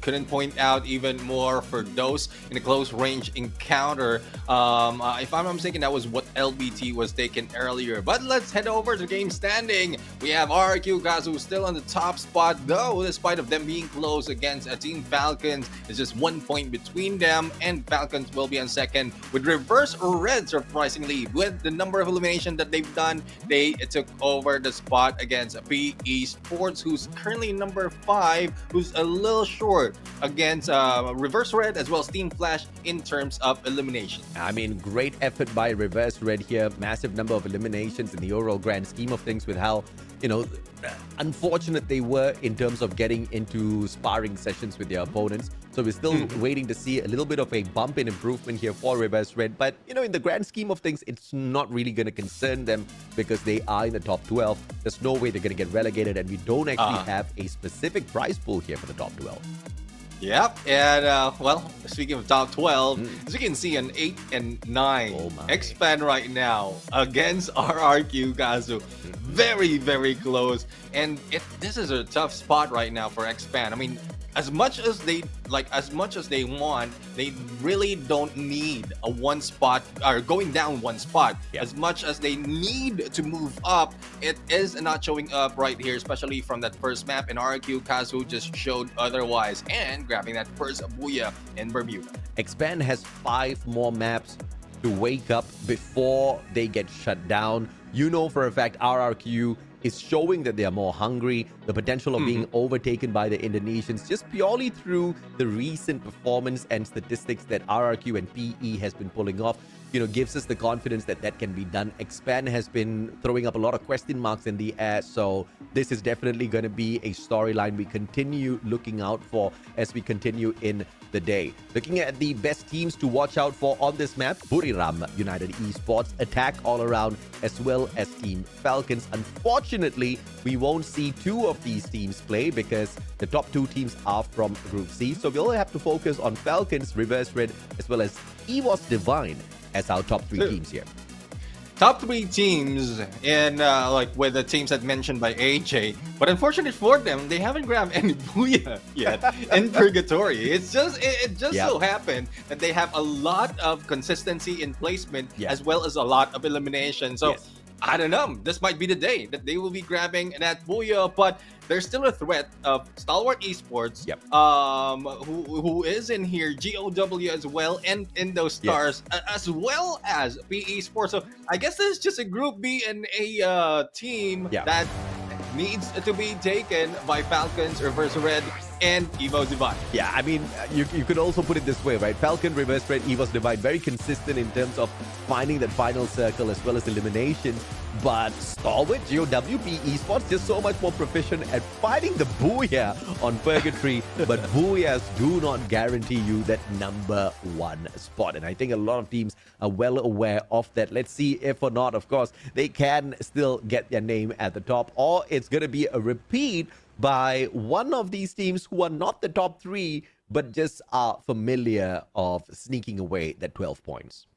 couldn't point out even more for those in a close range encounter. If I'm not mistaken, that was what LBT was taken earlier. But let's head over to game standing. We have RRQ Kazu still on the top spot, though, despite of them being close against a Team Falcons. It's just 1 point between them, and Falcons will be on second with Reverse Red, surprisingly. With the number of eliminations that they've done, they took over the spot against PE Sports, who's currently number 5, who's a little short against Reverse Red as well as Team Flash in terms of elimination. I mean, great effort by Reverse Red here. Massive number of eliminations in the overall grand scheme of things, with how, you know, unfortunate they were in terms of getting into sparring sessions with their opponents. So we're still waiting to see a little bit of a bump in improvement here for Reverse Red. But, you know, in the grand scheme of things, it's not really going to concern them because they are in the top 12. There's no way they're going to get relegated, and we don't actually have a specific prize pool here for the top 12. Yep, and well, speaking of top 12, as you can see, an 8 and 9 Expand right now against RRQ Kazu. Very, very close, and this is a tough spot right now for Expand. I mean, as much as they want, they really don't need a 1 spot or going down 1 spot. As much as they need to move up, it is not showing up right here, especially from that first map. And RRQ Kazu just showed otherwise and grabbing that first booyah in Bermuda. Expand has 5 more maps to wake up before they get shut down. You know for a fact RRQ is showing that they are more hungry, the potential of being overtaken by the Indonesians just purely through the recent performance and statistics that RRQ and PE has been pulling off, you know, gives us the confidence that that can be done. Expand has been throwing up a lot of question marks in the air, so this is definitely going to be a storyline we continue looking out for as we continue in the day. Looking at the best teams to watch out for on this map, Buriram United Esports, Attack All Around, as well as Team Falcons. Unfortunately, we won't see 2 of these teams play because the top 2 teams are from Group C, so we'll have to focus on Falcons, Reverse Red, as well as EVOS Divine as our top 3 teams here. Top 3 teams in like with the teams that mentioned by AJ, but unfortunately for them, they haven't grabbed any booyah yet in Purgatory. It just so happened that they have a lot of consistency in placement as well as a lot of elimination. So I don't know. This might be the day that they will be grabbing that booyah, but there's still a threat of Stalwart Esports, Yep. who is in here, GOW as well, and Indo Stars, as well as PE Sports. So I guess this is just a Group B and a team that needs to be taken by Falcons, Reverse Red, and Evo Divine. Yeah, I mean, you could also put it this way, right? Falcon, Reverse Red, Evo's Divine, very consistent in terms of finding that final circle as well as eliminations. But Stalwart, GOW, Esports, just so much more proficient at finding the booyah on Purgatory. But booyahs do not guarantee you that number one spot. And I think a lot of teams are well aware of that. Let's see if or not, of course, they can still get their name at the top, or it's going to be a repeat by one of these teams who are not the top three, but just are familiar of sneaking away that 12 points.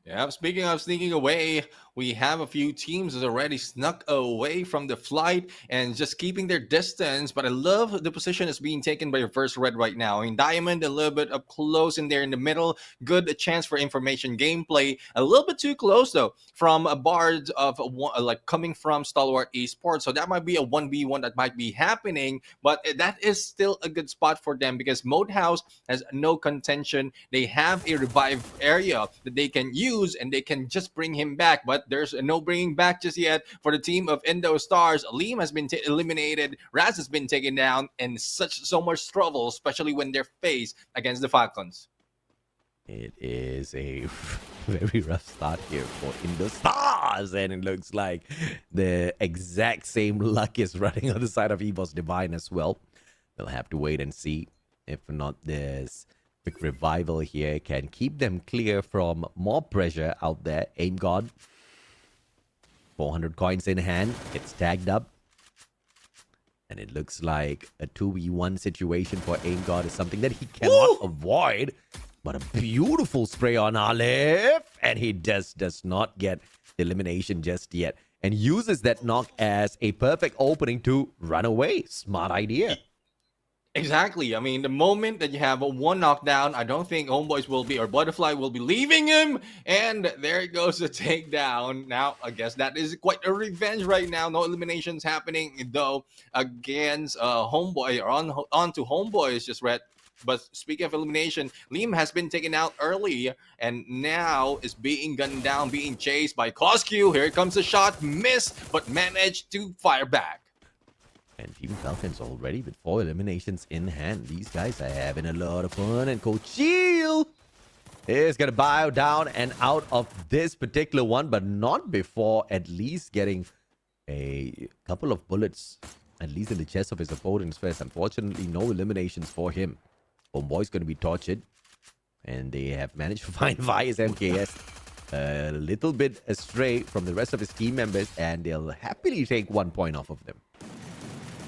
Yeah, speaking of sneaking away, we have a few teams that already snuck away from the flight and just keeping their distance. But I love the position is being taken by Reverse Red right now. I mean, Diamond a little bit up close in there in the middle. Good chance for information gameplay. A little bit too close though from a Bard of like coming from Stalwart Esports. So that might be a 1v1 that might be happening. But that is still a good spot for them because Mode House has no contention. They have a revive area that they can use and they can just bring him back, but there's no bringing back just yet for the team of Indo Stars. Liam has been eliminated, Raz has been taken down, and so much trouble, especially when they're faced against the Falcons. It is a very rough start here for Indo Stars, and it looks like the exact same luck is running on the side of Evo's Divine as well. They'll have to wait and see if not there's quick revival here can keep them clear from more pressure out there. Aim God, 400 coins in hand, it's tagged up, and it looks like a 2v1 situation for Aim God is something that he cannot avoid. But a beautiful spray on Aleph, and he does not get the elimination just yet, and uses that knock as a perfect opening to run away. Smart idea. Exactly. I mean, the moment that you have a one knockdown, I don't think Homeboys will be, or Butterfly will be leaving him. And there goes the takedown. Now, I guess that is quite a revenge right now. No eliminations happening, though, against Homeboy, or on to Homeboys, just read. But speaking of elimination, Liam has been taken out early and now is being gunned down, being chased by Cosq. Here comes the shot, missed, but managed to fire back. And Team Falcons already with 4 eliminations in hand. These guys are having a lot of fun. And Coach Shield is going to bow down and out of this particular one, but not before at least getting a couple of bullets, at least in the chest of his opponent's face. Unfortunately, no eliminations for him. Homeboy's going to be tortured. And they have managed to find Vice MKS a little bit astray from the rest of his team members. And they'll happily take 1 point off of them.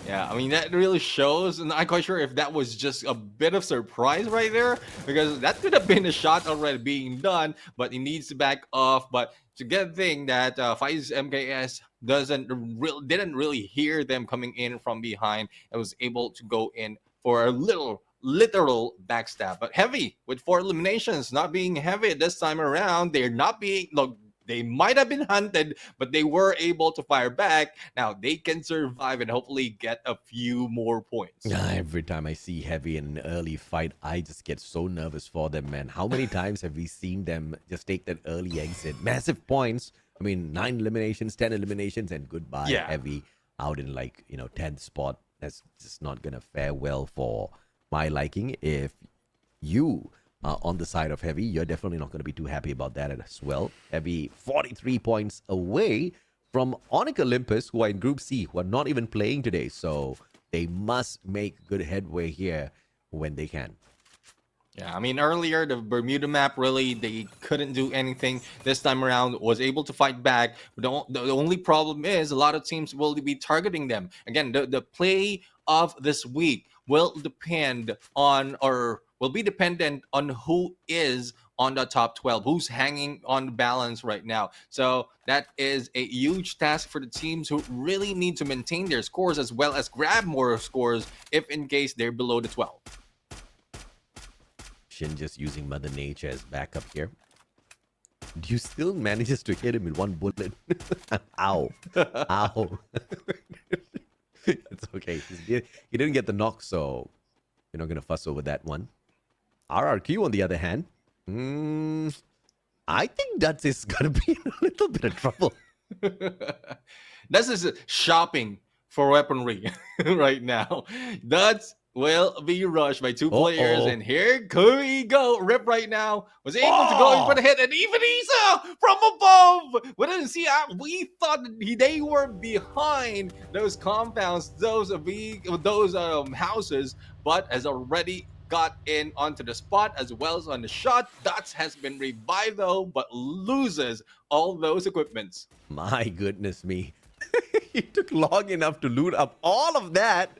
Yeah, I mean, that really shows, and I'm quite sure if that was just a bit of surprise right there, because that could have been a shot already being done, but he needs to back off. But it's a good thing that FiZe MKS didn't really hear them coming in from behind and was able to go in for a literal backstab. But Heavy, with 4 eliminations, not being Heavy this time around, they're not being... They might have been hunted, but they were able to fire back. Now they can survive and hopefully get a few more points. Every time I see Heavy in an early fight, I just get so nervous for them, man. How many times have we seen them just take that early exit? Massive points. I mean, 9 eliminations, 10 eliminations, and goodbye. Yeah. Heavy out in 10th spot. That's just not going to fare well for my liking. If you on the side of Heavy, you're definitely not going to be too happy about that as well. Heavy 43 points away from Onyx Olympus, who are in Group C, who are not even playing today. So they must make good headway here when they can. Yeah, I mean, earlier, the Bermuda map, really, they couldn't do anything. This time around, was able to fight back. The only problem is a lot of teams will be targeting them. Again, the play of this week will depend on, or will be dependent on who is on the top 12, who's hanging on the balance right now. So that is a huge task for the teams who really need to maintain their scores as well as grab more scores if in case they're below the 12. Shin just using Mother Nature as backup here. You still manages to hit him with one bullet. Ow. Ow. It's okay. He didn't get the knock, so you're not going to fuss over that one. RRQ, on the other hand, I think Duds is going to be in a little bit of trouble. This is shopping for weaponry right now. Duds will be rushed by two players, and here we go. Rip right now was able to go in for the hit, and even Isa from above. We didn't see. We thought they were behind those compounds, those houses, but has already got in onto the spot as well as on the shot. Dots has been revived though, but loses all those equipments. My goodness me. He took long enough to loot up all of that.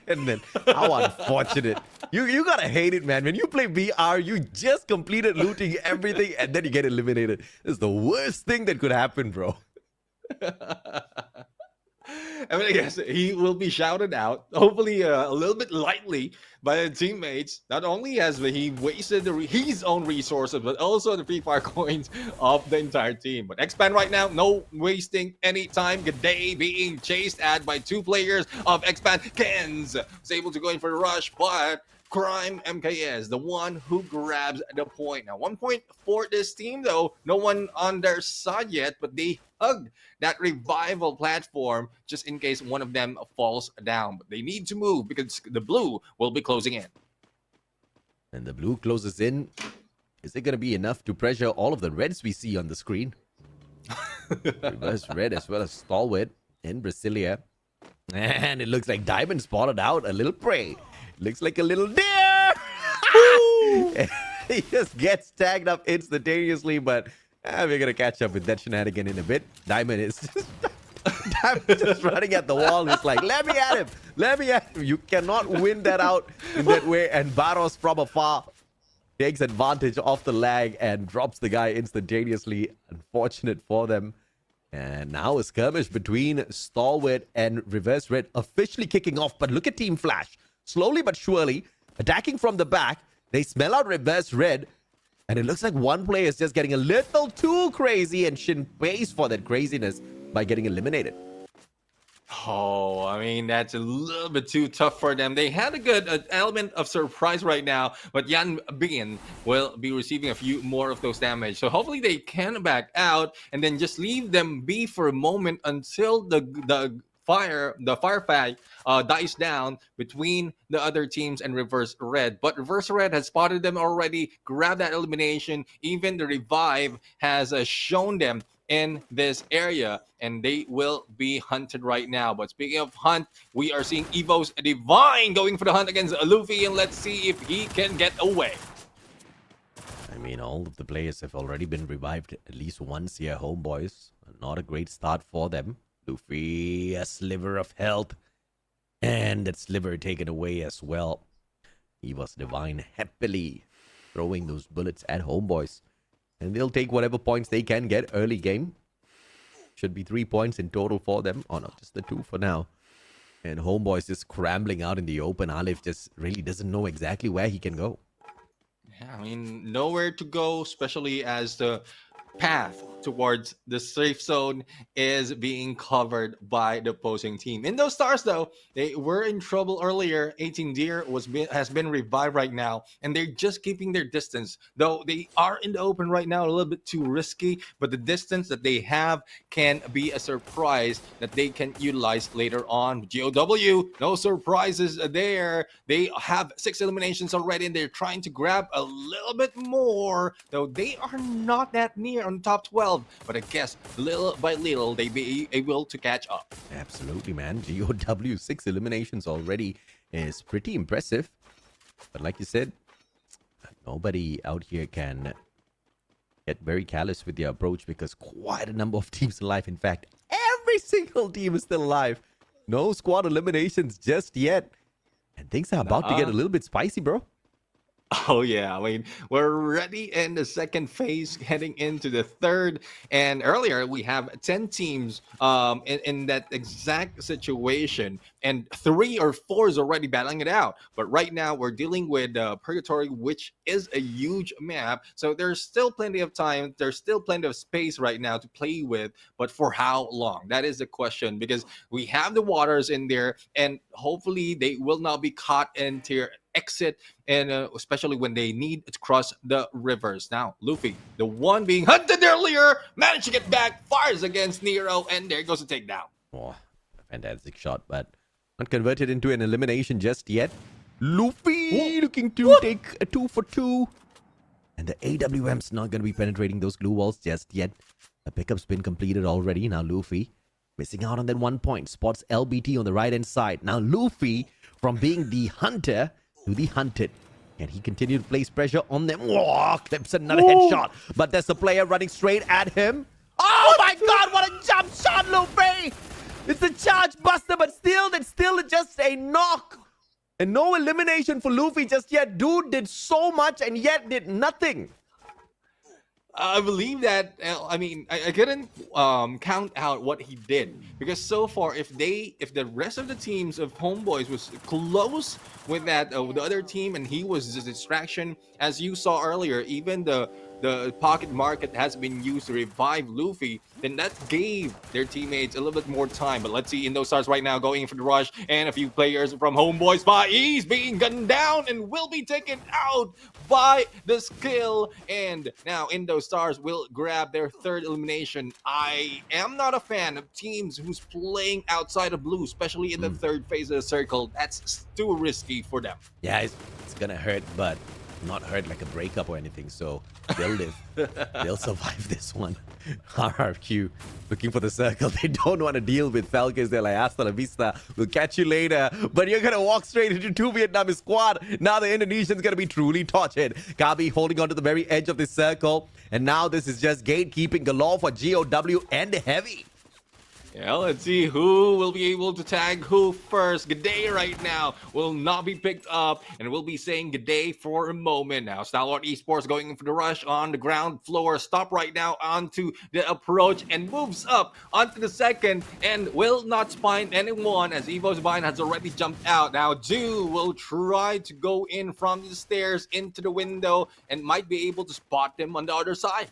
And then, how unfortunate. You gotta hate it, man. When you play VR, you just completed looting everything and then you get eliminated. It's the worst thing that could happen, bro. I mean, I guess he will be shouted out, hopefully a little bit lightly by the teammates. Not only has he wasted his own resources, but also the free fire coins of the entire team. But Expand right now, no wasting any time. G'day being chased at by two players of Expand. Kenz was able to go in for the rush, but Crime MKS, the one who grabs the point. Now, 1 point for this team, though. No one on their side yet, but they hugged that revival platform just in case one of them falls down. But they need to move because the blue will be closing in. And the blue closes in. Is it going to be enough to pressure all of the reds we see on the screen? Reverse red as well as Stalwart in Brasilia. And it looks like Diamond spotted out a little prey. Looks like a little deer. He just gets tagged up instantaneously, but we're going to catch up with that shenanigan in a bit. Diamond is just running at the wall. He's like, let me at him. Let me at him. You cannot win that out in that way. And Barros from afar takes advantage of the lag and drops the guy instantaneously. Unfortunate for them. And now a skirmish between Stalwart and Reverse Red officially kicking off. But look at Team Flash. Slowly but surely, attacking from the back. They smell out Reverse Red. And it looks like one player is just getting a little too crazy. And Shin pays for that craziness by getting eliminated. Oh, I mean, that's a little bit too tough for them. They had a good element of surprise right now, but Yan Bin will be receiving a few more of those damage. So hopefully they can back out and then just leave them be for a moment until the firefight dies down between the other teams and Reverse Red. But Reverse Red has spotted them already, grabbed that elimination. Even the revive has shown them in this area, and they will be hunted right now. But speaking of hunt, we are seeing Evo's Divine going for the hunt against Luffy, and let's see if he can get away. I mean, all of the players have already been revived at least once here, homeboys. Not a great start for them. Luffy, a sliver of health, and that sliver taken away as well. Evo's Divine happily throwing those bullets at homeboys. And they'll take whatever points they can get early game. Should be 3 points in total for them. Oh, no, just the 2 for now. And homeboys just scrambling out in the open. Alif just really doesn't know exactly where he can go. Yeah, I mean, nowhere to go, especially as the path towards the safe zone is being covered by the opposing team. In those stars, though, they were in trouble earlier. 18 Deer has been revived right now, and they're just keeping their distance. Though they are in the open right now, a little bit too risky, but the distance that they have can be a surprise that they can utilize later on. GOW, no surprises there. They have 6 eliminations already, and they're trying to grab a little bit more, though they are not that near on top 12. But I guess little by little they be able to catch up. Absolutely, man. GOW 6 eliminations already is pretty impressive. But like you said, nobody out here can get very callous with their approach because quite a number of teams alive. In fact, every single team is still alive. No squad eliminations just yet. And things are about to get a little bit spicy, bro. Oh yeah, I mean we're ready in the second phase, heading into the third. And earlier we have 10 teams in that exact situation, and 3 or 4 is already battling it out. But right now we're dealing with Purgatory, which is a huge map. So there's still plenty of time. There's still plenty of space right now to play with. But for how long? That is the question, because we have the waters in there, and hopefully they will not be caught into exit, and especially when they need to cross the rivers. Now, Luffy, the one being hunted earlier, managed to get back, fires against Nero, and there goes the takedown. Oh, fantastic shot, but not converted into an elimination just yet. Luffy looking to take a 2 for 2. And the AWM's not going to be penetrating those glue walls just yet. The pickup's been completed already. Now Luffy missing out on that 1 point. Spots LBT on the right-hand side. Now Luffy, from being the hunter to the hunted. Can he continue to place pressure on them? Whoa, clips another headshot. But there's a player running straight at him. Oh my God, what a jump shot, Luffy! It's a charge buster, but still, that's still just a knock. And no elimination for Luffy just yet. Dude did so much and yet did nothing. I believe that, I mean, I couldn't count out what he did, because so far, if the rest of the teams of Homeboys was close with that the other team, and he was a distraction, as you saw earlier, even the pocket market has been used to revive Luffy, then that gave their teammates a little bit more time. But let's see, Indostars right now going in for the rush, and a few players from Homeboys spot. He's being gunned down and will be taken out by the skill. And now Indostars will grab their third elimination. I am not a fan of teams who's playing outside of blue, especially in the third phase of the circle. That's too risky for them. Yeah, it's gonna hurt, but not hurt like a breakup or anything, so they'll live. They'll survive this one. RRQ looking for the circle. They don't want to deal with Falcons. They're like, hasta la vista, we'll catch you later. But you're gonna walk straight into 2 Vietnamese squad. Now the Indonesian's gonna be truly tortured. Kabi holding on to the very edge of the circle, and now this is just gatekeeping galore for GOW and Heavy. Yeah, let's see who will be able to tag who first. G'day right now will not be picked up, and we'll be saying G'day for a moment now. Stalwart Esports going in for the rush on the ground floor. Stop right now onto the approach and moves up onto the second, and will not find anyone as Evo's Vine has already jumped out. Now Ju will try to go in from the stairs into the window and might be able to spot them on the other side.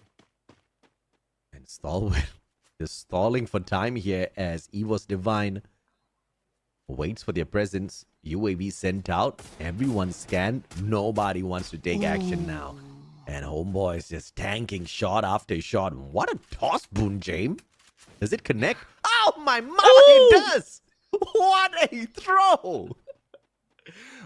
And Stalwart just stalling for time here as Evo's Divine waits for their presence. UAV sent out. Everyone scanned. Nobody wants to take action now. And Homeboy's just tanking shot after shot. What a toss, Boon James. Does it connect? Oh, my mama, it does! What a throw!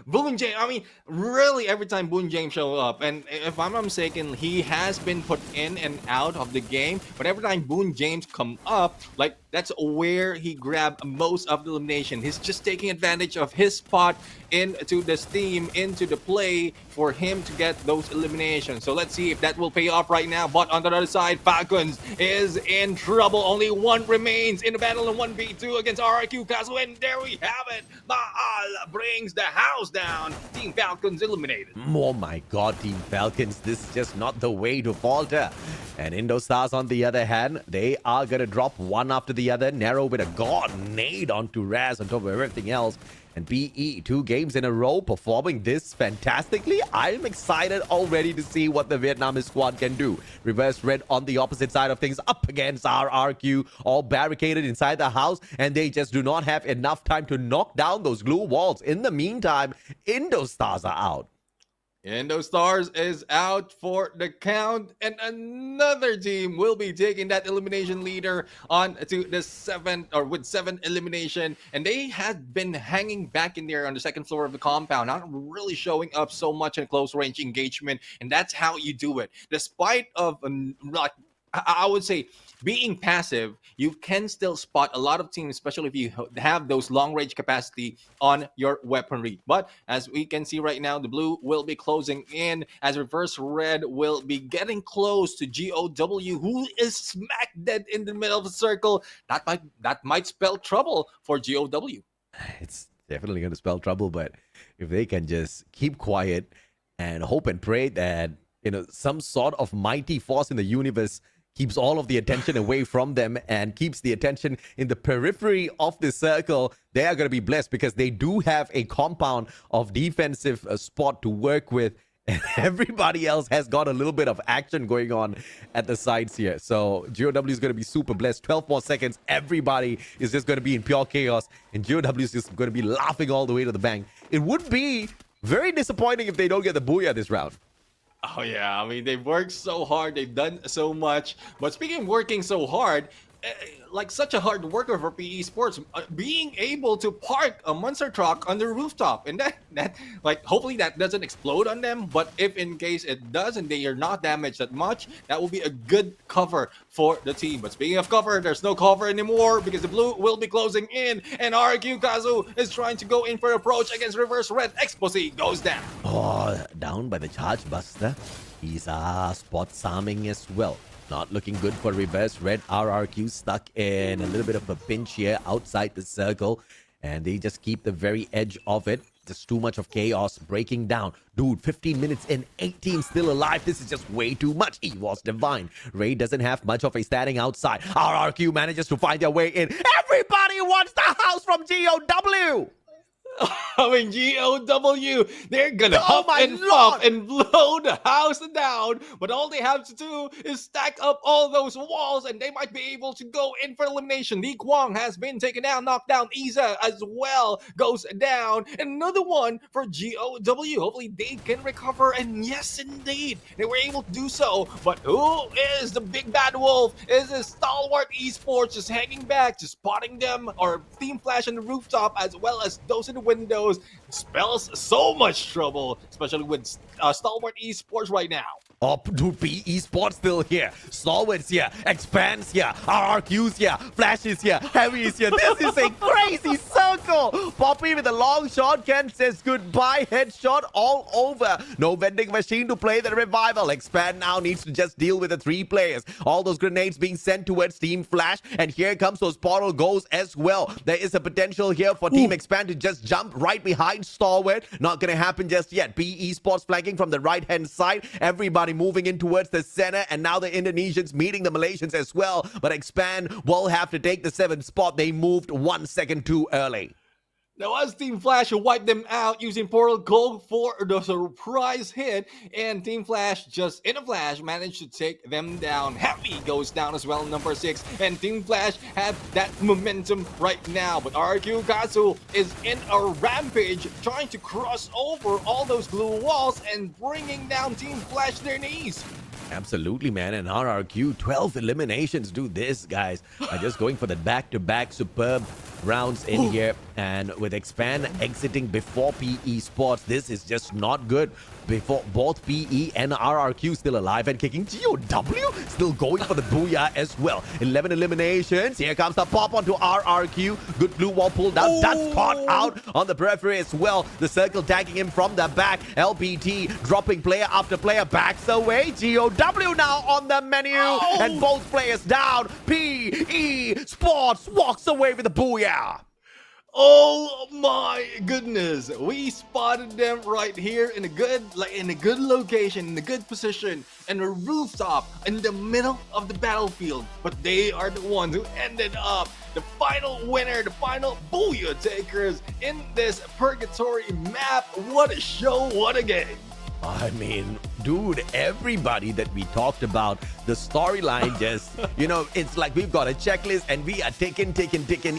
Boon James, I mean, really every time Boon James show up, and if I'm not mistaken, he has been put in and out of the game, but every time Boon James come up, like, that's where he grabbed most of the elimination. He's just taking advantage of his spot into the steam, into the play for him to get those eliminations. So let's see if that will pay off right now. But on the other side, Falcons is in trouble. Only one remains in the battle in 1v2 against RRQ Castle, and there we have it. Baal brings the house down. Team Falcons eliminated. Oh my God, Team Falcons, this is just not the way to falter. And Indostars, on the other hand, they are going to drop one after the other. Narrow with a god nade onto Raz on top of everything else. And PE, 2 games in a row, performing this fantastically. I'm excited already to see what the Vietnamese squad can do. Reverse Red on the opposite side of things, up against RRQ, all barricaded inside the house, and they just do not have enough time to knock down those glue walls. In the meantime, Indostars are out. Indostars is out for the count, and another team will be taking that elimination leader on to the 7th, or with 7 elimination, and they had been hanging back in there on the 2nd floor of the compound, not really showing up so much in close range engagement, and that's how you do it. Despite of like, I would say, being passive, you can still spot a lot of teams, especially if you have those long range capacity on your weaponry. But as we can see right now, the blue will be closing in as Reverse Red will be getting close to GOW, who is smack dead in the middle of the circle. That might spell trouble for GOW. It's definitely going to spell trouble, but if they can just keep quiet and hope and pray that, some sort of mighty force in the universe keeps all of the attention away from them and keeps the attention in the periphery of the circle. They are going to be blessed because they do have a compound of defensive spot to work with. And everybody else has got a little bit of action going on at the sides here. So GOW is going to be super blessed. 12 more seconds. Everybody is just going to be in pure chaos. And GOW is just going to be laughing all the way to the bank. It would be very disappointing if they don't get the booyah this round. Oh yeah, I mean, they've worked so hard, they've done so much. But speaking of working so hard, like such a hard worker for PE Sports, being able to park a monster truck on the rooftop, and that like hopefully that doesn't explode on them. But if in case it does and they are not damaged that much, that will be a good cover for the team. But speaking of cover, there's no cover anymore because the blue will be closing in, and RQ Kazu is trying to go in for approach against reverse red. Explosive goes down. Oh, down by the charge buster. He's spot farming as well. Not looking good for reverse red. RRQ stuck in a little bit of a pinch here outside the circle, and they just keep the very edge of it. Just too much of chaos breaking down. Dude, 15 minutes in, 8 teams still alive. This is just way too much. He was divine. Ray doesn't have much of a standing outside. RRQ manages to find their way in. Everybody wants the house from GOW. I mean, GOW, they're gonna huff and puff and blow the house down, but all they have to do is stack up all those walls and they might be able to go in for elimination. Lee Kwang has been taken down, knocked down. Isa as well goes down. And another one for GOW. Hopefully they can recover, and yes, indeed, they were able to do so. But who is the big bad wolf? Is it Stalwart Esports just hanging back, just spotting them, or Team Flash on the rooftop as well as those in the windows? Spells so much trouble, especially with Stalwart Esports right now. Oh, dude, PE Sports still here. Stalwart's here. Expands here. RRQ's here. Flash is here. Heavy is here. This is a crazy circle. Poppy with a long shot. Ken says goodbye. Headshot all over. No vending machine to play the revival. Expand now needs to just deal with the 3 players. All those grenades being sent towards Team Flash. And here comes those portal goals as well. There is a potential here for Team Expand to just jump right behind Stalwart. Not going to happen just yet. PE Sports flanking from the right-hand side. Everybody moving in towards the center, and now the Indonesians meeting the Malaysians as well. But Expand will have to take the 7th spot. They moved 1 second too early. Now, as Team Flash wiped them out using Portal Gold for the surprise hit, and Team Flash, just in a flash, managed to take them down. Heavy goes down as well, number 6, and Team Flash have that momentum right now. But RQ Kazu is in a rampage, trying to cross over all those blue walls and bringing down Team Flash to their knees. Absolutely, man. And RRQ, 12 eliminations. Do this, guys. Are just going for the back-to-back superb rounds in here. And with Expand exiting before PE Sports, this is just not good. Before both PE and RRQ still alive and kicking. GOW still going for the booyah as well. 11 eliminations. Here comes the pop onto RRQ. Good blue wall pulled down. That's caught out on the periphery as well. The circle tagging him from the back. LPT dropping player after player. Backs away. GOW now on the menu. And both players down. PE Sports walks away with the booyah. Oh my goodness, we spotted them right here in a good location, in a good position, in a rooftop in the middle of the battlefield. But they are the ones who ended up the final winner, the final booyah takers in this Purgatory map. What a show, what a game. I mean, dude, everybody that we talked about, the storyline just, it's like we've got a checklist and we are ticking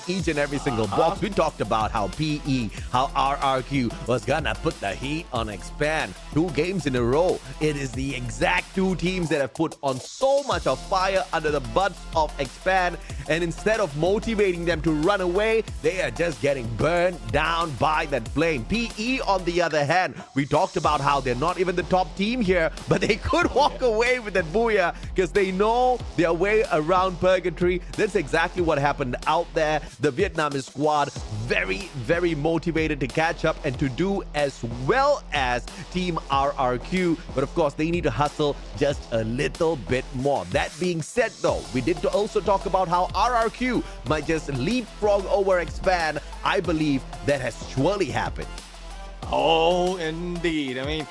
each and every single box. We talked about how PE, how RRQ was gonna put the heat on Expand 2 games in a row. It is the exact 2 teams that have put on so much of fire under the butts of Expand, and instead of motivating them to run away, they are just getting burned down by that flame. PE, on the other hand, we talked about how they're not even the top team here, but they could walk away with that booyah because they know their way around Purgatory. That's exactly what happened out there. The Vietnamese squad very, very motivated to catch up and to do as well as Team RRQ. But of course, they need to hustle just a little bit more. That being said, though, we did also talk about how RRQ might just leapfrog over Expand. I believe that has surely happened. Oh, indeed. I mean,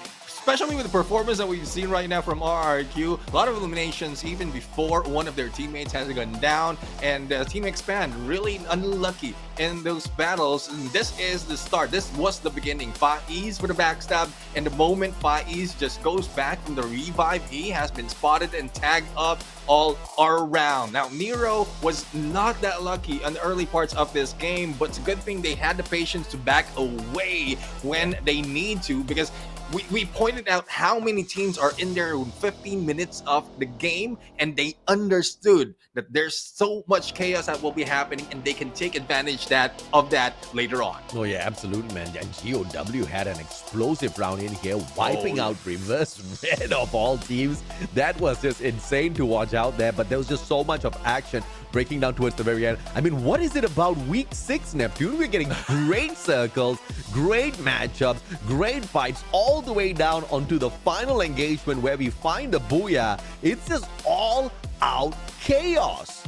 especially with the performance that we've seen right now from RRQ. A lot of eliminations even before one of their teammates has gone down, and Team Expand really unlucky in those battles. And this is the start. This was the beginning. Faiz for the backstab, and the moment Faiz just goes back from the revive, he has been spotted and tagged up all around. Now, Nero was not that lucky in the early parts of this game, but it's a good thing they had the patience to back away when they need to, because we pointed out how many teams are in there in 15 minutes of the game, and they understood that there's so much chaos that will be happening, and they can take advantage of that later on. Oh yeah, absolutely, man. And GOW had an explosive round in here, wiping out Reverse Red of all teams. That was just insane to watch out there, but there was just so much of action breaking down towards the very end. I mean, what is it about week 6, Neptune? We're getting great circles, great matchups, great fights, all the way down onto the final engagement where we find the Booyah. It's just all out chaos.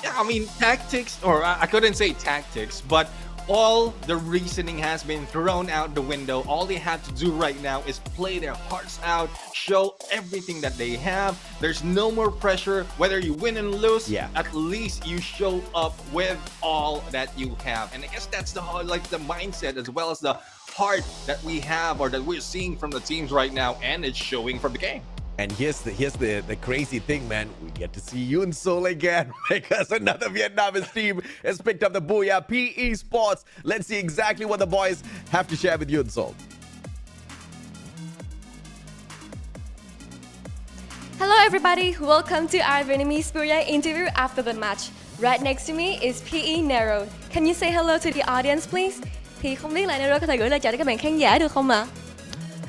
Yeah, I mean, tactics, or I couldn't say tactics, but all the reasoning has been thrown out the window. All they have to do right now is play their hearts out, show everything that they have. There's no more pressure. Whether you win and lose, at least you show up with all that you have. And I guess that's the mindset as well as the heart that we have, or that we're seeing from the teams right now, and it's showing from the game. And here's the crazy thing, man. We get to see Yoon Sol again because another Vietnamese team has picked up the Booyah PE Sports. Let's see exactly what the boys have to share with Yoon Sol. Hello everybody, welcome to our Vietnamese Booyah interview after the match. Right next to me is PE Nero. Can you say hello to the audience please? Thì không biết là Nero có thể gửi lời chào đến các bạn khán giả được không ạ?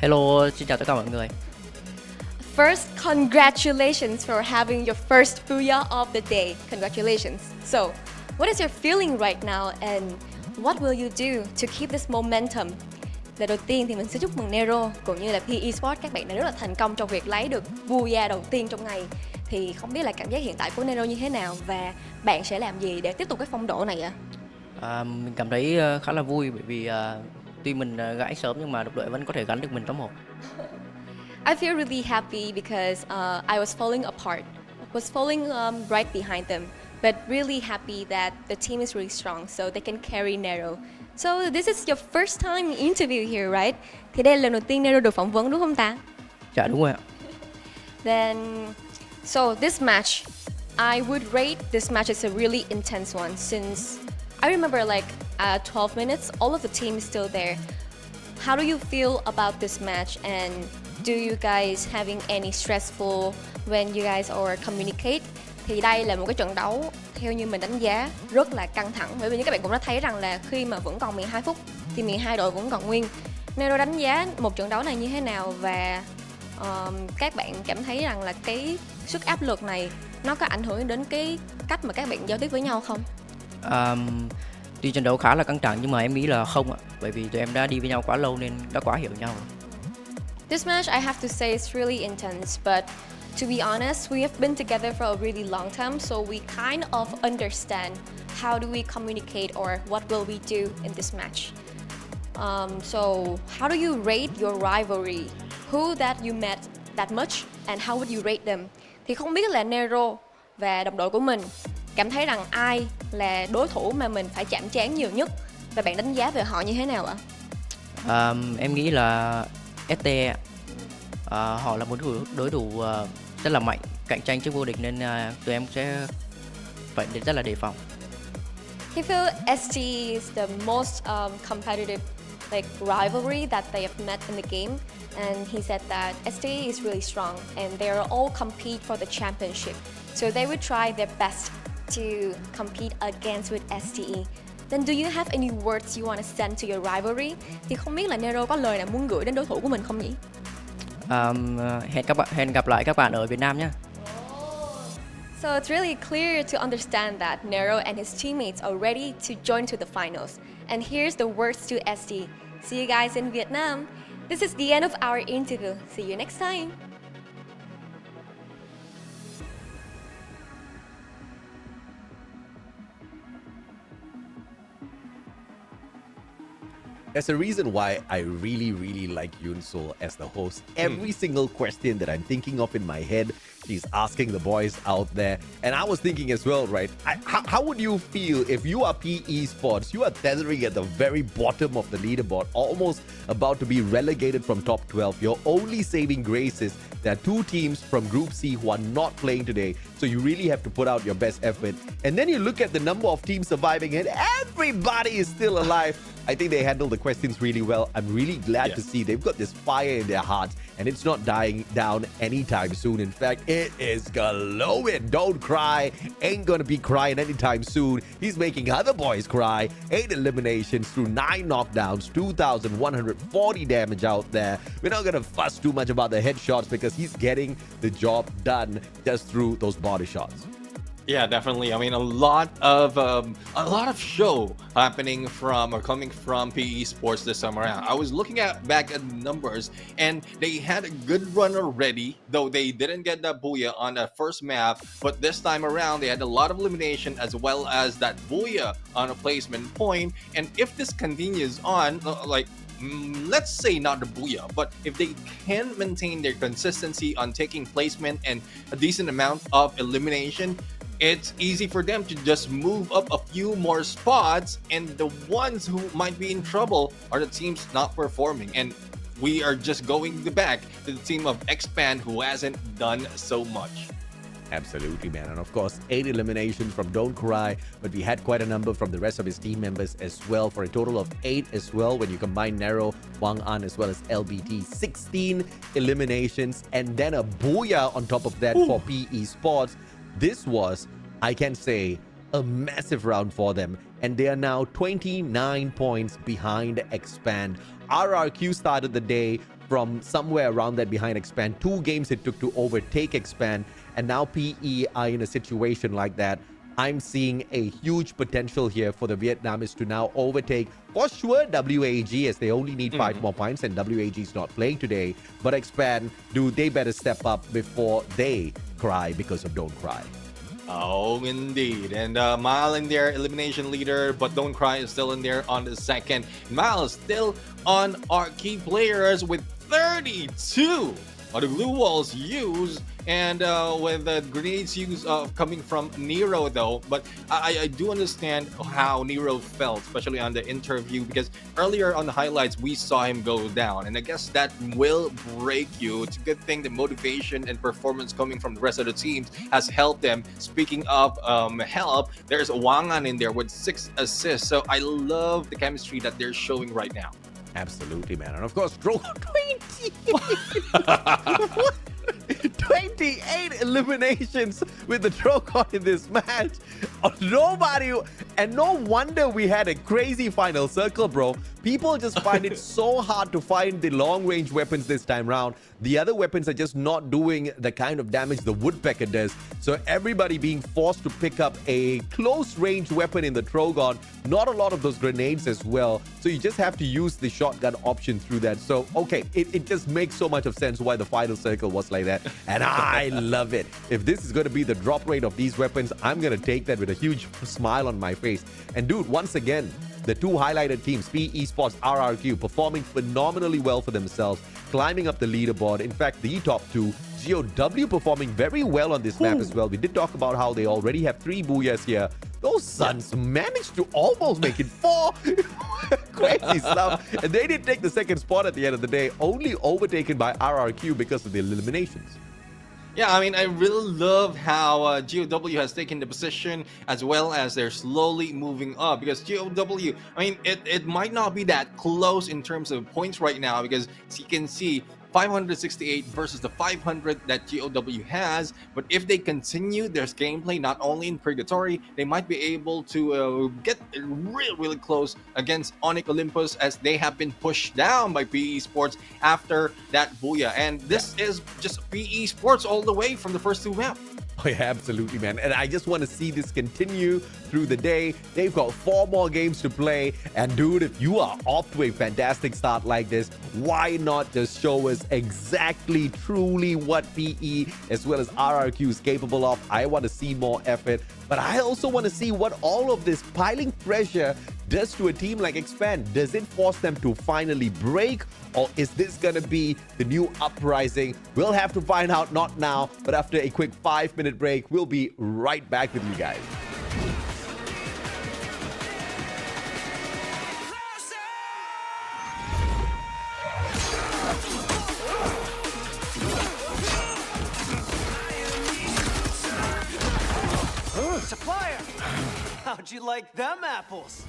Hello, xin chào tất cả mọi người. First, congratulations for having your first Booyah of the day. Congratulations. So, what is your feeling right now and what will you do to keep this momentum? Lời đầu tiên thì mình sẽ chúc mừng Nero cũng như là PE Sports, các bạn đã rất là thành công trong việc lấy được Booyah đầu tiên trong ngày. Thì không biết là cảm giác hiện tại của Nero như thế nào và bạn sẽ làm gì để tiếp tục cái phong độ này ạ? Mình cảm thấy khá là vui bởi vì tuy mình gãi sớm nhưng mà đồng đội vẫn có thể gắn được mình top 1. I feel really happy because I was falling apart, was falling right behind them, but really happy that the team is really strong, so they can carry Nero. So this is your first time interview here, right? Thì đây là lần đầu tiên Nero được phỏng vấn đúng không ta? Dạ đúng rồi ạ. Then, so this match, I would rate this match as a really intense one since I remember like 12 minutes, all of the team is still there. How do you feel about this match, and do you guys having any stressful when you guys are communicate? Thì đây là một cái trận đấu theo như mình đánh giá rất là căng thẳng, bởi vì như các bạn cũng đã thấy rằng là khi mà vẫn còn 12 phút thì 12 đội vẫn còn nguyên. Nero đánh giá một trận đấu này như thế nào, và các bạn cảm thấy rằng là cái sức áp lực này nó có ảnh hưởng đến cái cách mà các bạn giao tiếp với nhau không? Tuy trận đấu khá là căng thẳng nhưng mà em nghĩ là không ạ, bởi vì tụi em đã đi với nhau quá lâu nên đã quá hiểu nhau. This match, I have to say, is really intense, but to be honest, we have been together for a really long time, so we kind of understand how do we communicate or what will we do in this match. So how do you rate your rivalry? Who that you met that much and how would you rate them? Thì không biết là Nero và đồng đội của mình cảm thấy rằng ai là đối thủ mà mình phải chạm trán nhiều nhất, và bạn đánh giá về họ như thế nào ạ? Em nghĩ là ST, họ là một đối thủ rất là mạnh, cạnh tranh trước vô địch nên tụi em sẽ phải rất là đề phòng. He feel ST is the most competitive rivalry that they have met in the game, and he said that ST is really strong and they all compete for the championship, so they would try their best to compete against with STE. Then do you have any words you want to send to your rivalry? Thì không biết là Nero có lời nào muốn gửi đến đối thủ của mình không nhỉ? Hẹn gặp lại các bạn ở Việt Nam nhé. So it's really clear to understand that Nero and his teammates are ready to join to the finals. And here's the words to ST. See you guys in Vietnam. This is the end of our interview. See you next time. There's a reason why I really, really like Yoon Sol as the host. Every single question that I'm thinking of in my head, she's asking the boys out there. And I was thinking as well, right? How would you feel if you are PE Sports? You are tethering at the very bottom of the leaderboard, almost about to be relegated from top 12. Your only saving grace is there are two teams from Group C who are not playing today. So you really have to put out your best effort. And then you look at the number of teams surviving and everybody is still alive. I think they handled the questions really well. I'm really glad to see they've got this fire in their hearts and it's not dying down anytime soon. In fact, it is glowing. Don't cry. Ain't gonna be crying anytime soon. He's making other boys cry. 8 eliminations through 9 knockdowns, 2,140 damage out there. We're not gonna fuss too much about the headshots because he's getting the job done just through those body shots. Yeah, definitely. I mean, a lot of show happening from or coming from PE Sports this time around. I was looking back at the numbers, and they had a good run already, though they didn't get that booyah on the first map. But this time around, they had a lot of elimination as well as that booyah on a placement point. And if this continues on, let's say not the booyah, but if they can maintain their consistency on taking placement and a decent amount of elimination, it's easy for them to just move up a few more spots, and the ones who might be in trouble are the teams not performing. And we are just going back to the team of Expand, who hasn't done so much. Absolutely, man. And of course, 8 eliminations from Don't Cry, but we had quite a number from the rest of his team members as well, for a total of 8 as well when you combine Nero, Wang An, as well as LBT. 16 eliminations, and then a booyah on top of that for PE Sports. This was, I can say, a massive round for them, and they are now 29 points behind Expand. RRQ started the day from somewhere around that behind Expand. 2 games it took to overtake Expand, and now PE are in a situation like that. I'm seeing a huge potential here for the Vietnamese to now overtake, for sure, WAG, as they only need 5 more points, and WAG is not playing today. But Expand, they better step up before they cry because of Don't Cry. Oh, indeed. And Mal in there, elimination leader, but Don't Cry is still in there on the second. Mal is still on our key players with 32 of the glue walls used, and with the grenades used coming from Nero, though. But I do understand how Nero felt, especially on the interview, because earlier on the highlights we saw him go down, and I guess that will break you. It's a good thing the motivation and performance coming from the rest of the teams has helped them. Speaking of help, there's Wang An in there with 6 assists, so I love the chemistry that they're showing right now. Absolutely, man. And of course, 28 eliminations with the Trocon in this match. Nobody, and no wonder we had a crazy final circle, bro. People just find it so hard to find the long-range weapons this time round. The other weapons are just not doing the kind of damage the Woodpecker does. So everybody being forced to pick up a close-range weapon in the Trogon. Not a lot of those grenades as well. So you just have to use the shotgun option through that. So, okay, it just makes so much of sense why the final circle was like that. And I love it. If this is going to be the drop rate of these weapons, I'm going to take that with a huge smile on my face. And dude, once again, the 2 highlighted teams, PE Sports, RRQ, performing phenomenally well for themselves, climbing up the leaderboard. In fact, the top 2, GOW performing very well on this map as well. We did talk about how they already have 3 booyahs here. Those Suns managed to almost make it 4. Crazy stuff. And they did take the second spot at the end of the day, only overtaken by RRQ because of the eliminations. Yeah, I mean, I really love how GOW has taken the position, as well as they're slowly moving up, because GOW, I mean, it might not be that close in terms of points right now, because as you can see, 568 versus the 500 that GOW has. But if they continue their gameplay, not only in Purgatory, they might be able to get really close against Onyx Olympus, as they have been pushed down by PE Sports after that booyah. And this is just PE Sports all the way from the first 2 maps. Oh, yeah, absolutely, man. And I just want to see this continue through the day. They've got 4 more games to play. And dude, if you are off to a fantastic start like this, why not just show us exactly, truly what PE as well as RRQ is capable of? I want to see more effort, but I also want to see what all of this piling pressure does to a team like Expand. Does it force them to finally break, or is this gonna be the new uprising? We'll have to find out, not now, but after a quick 5-minute break. We'll be right back with you guys. Supplier! How'd you like them apples?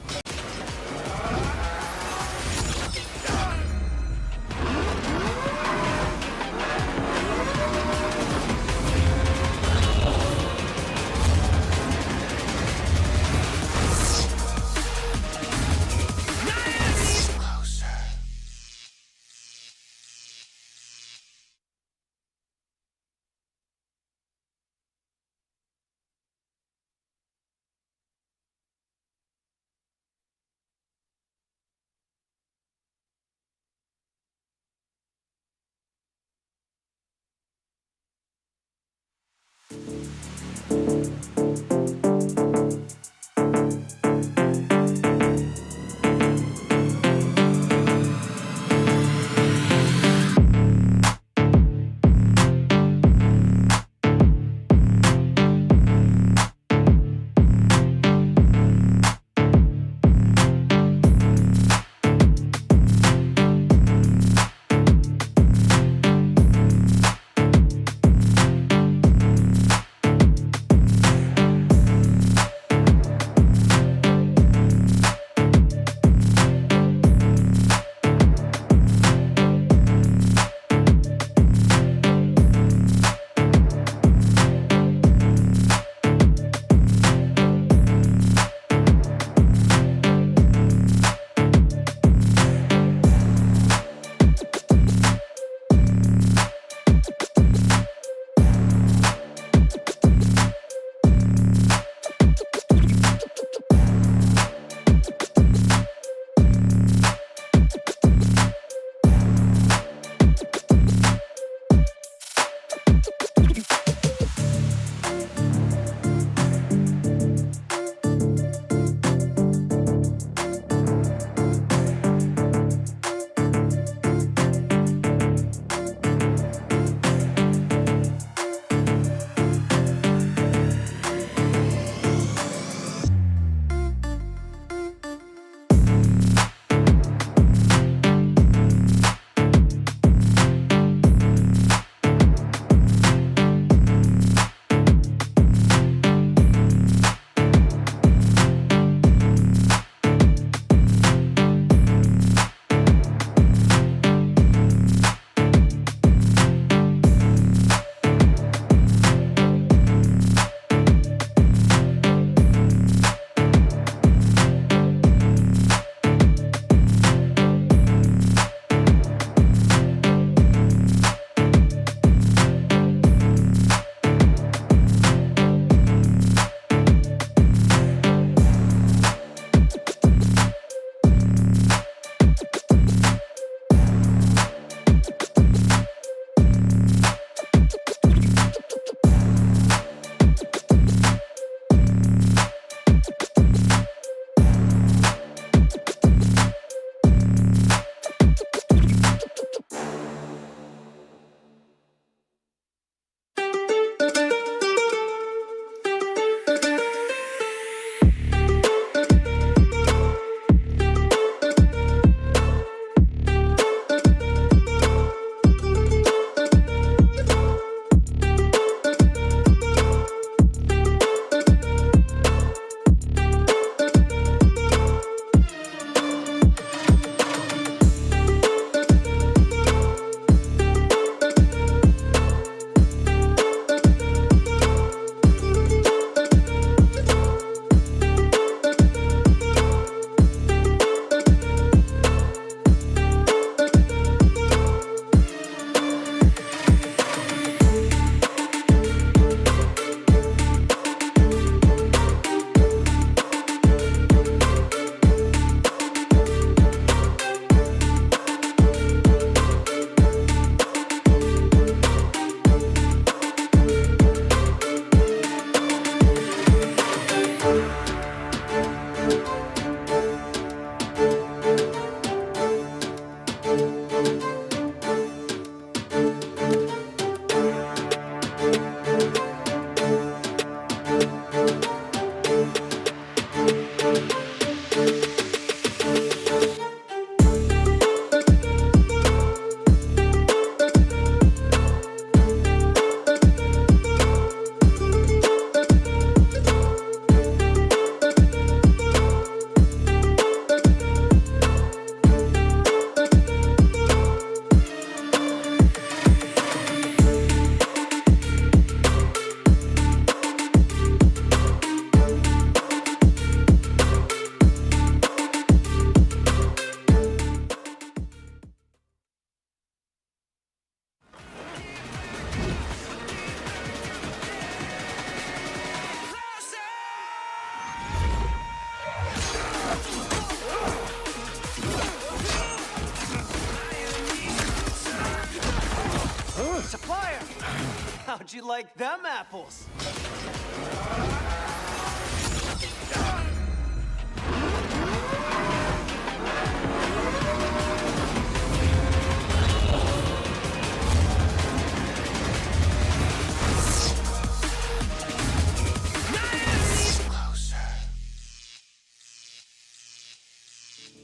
How'd you like them apples?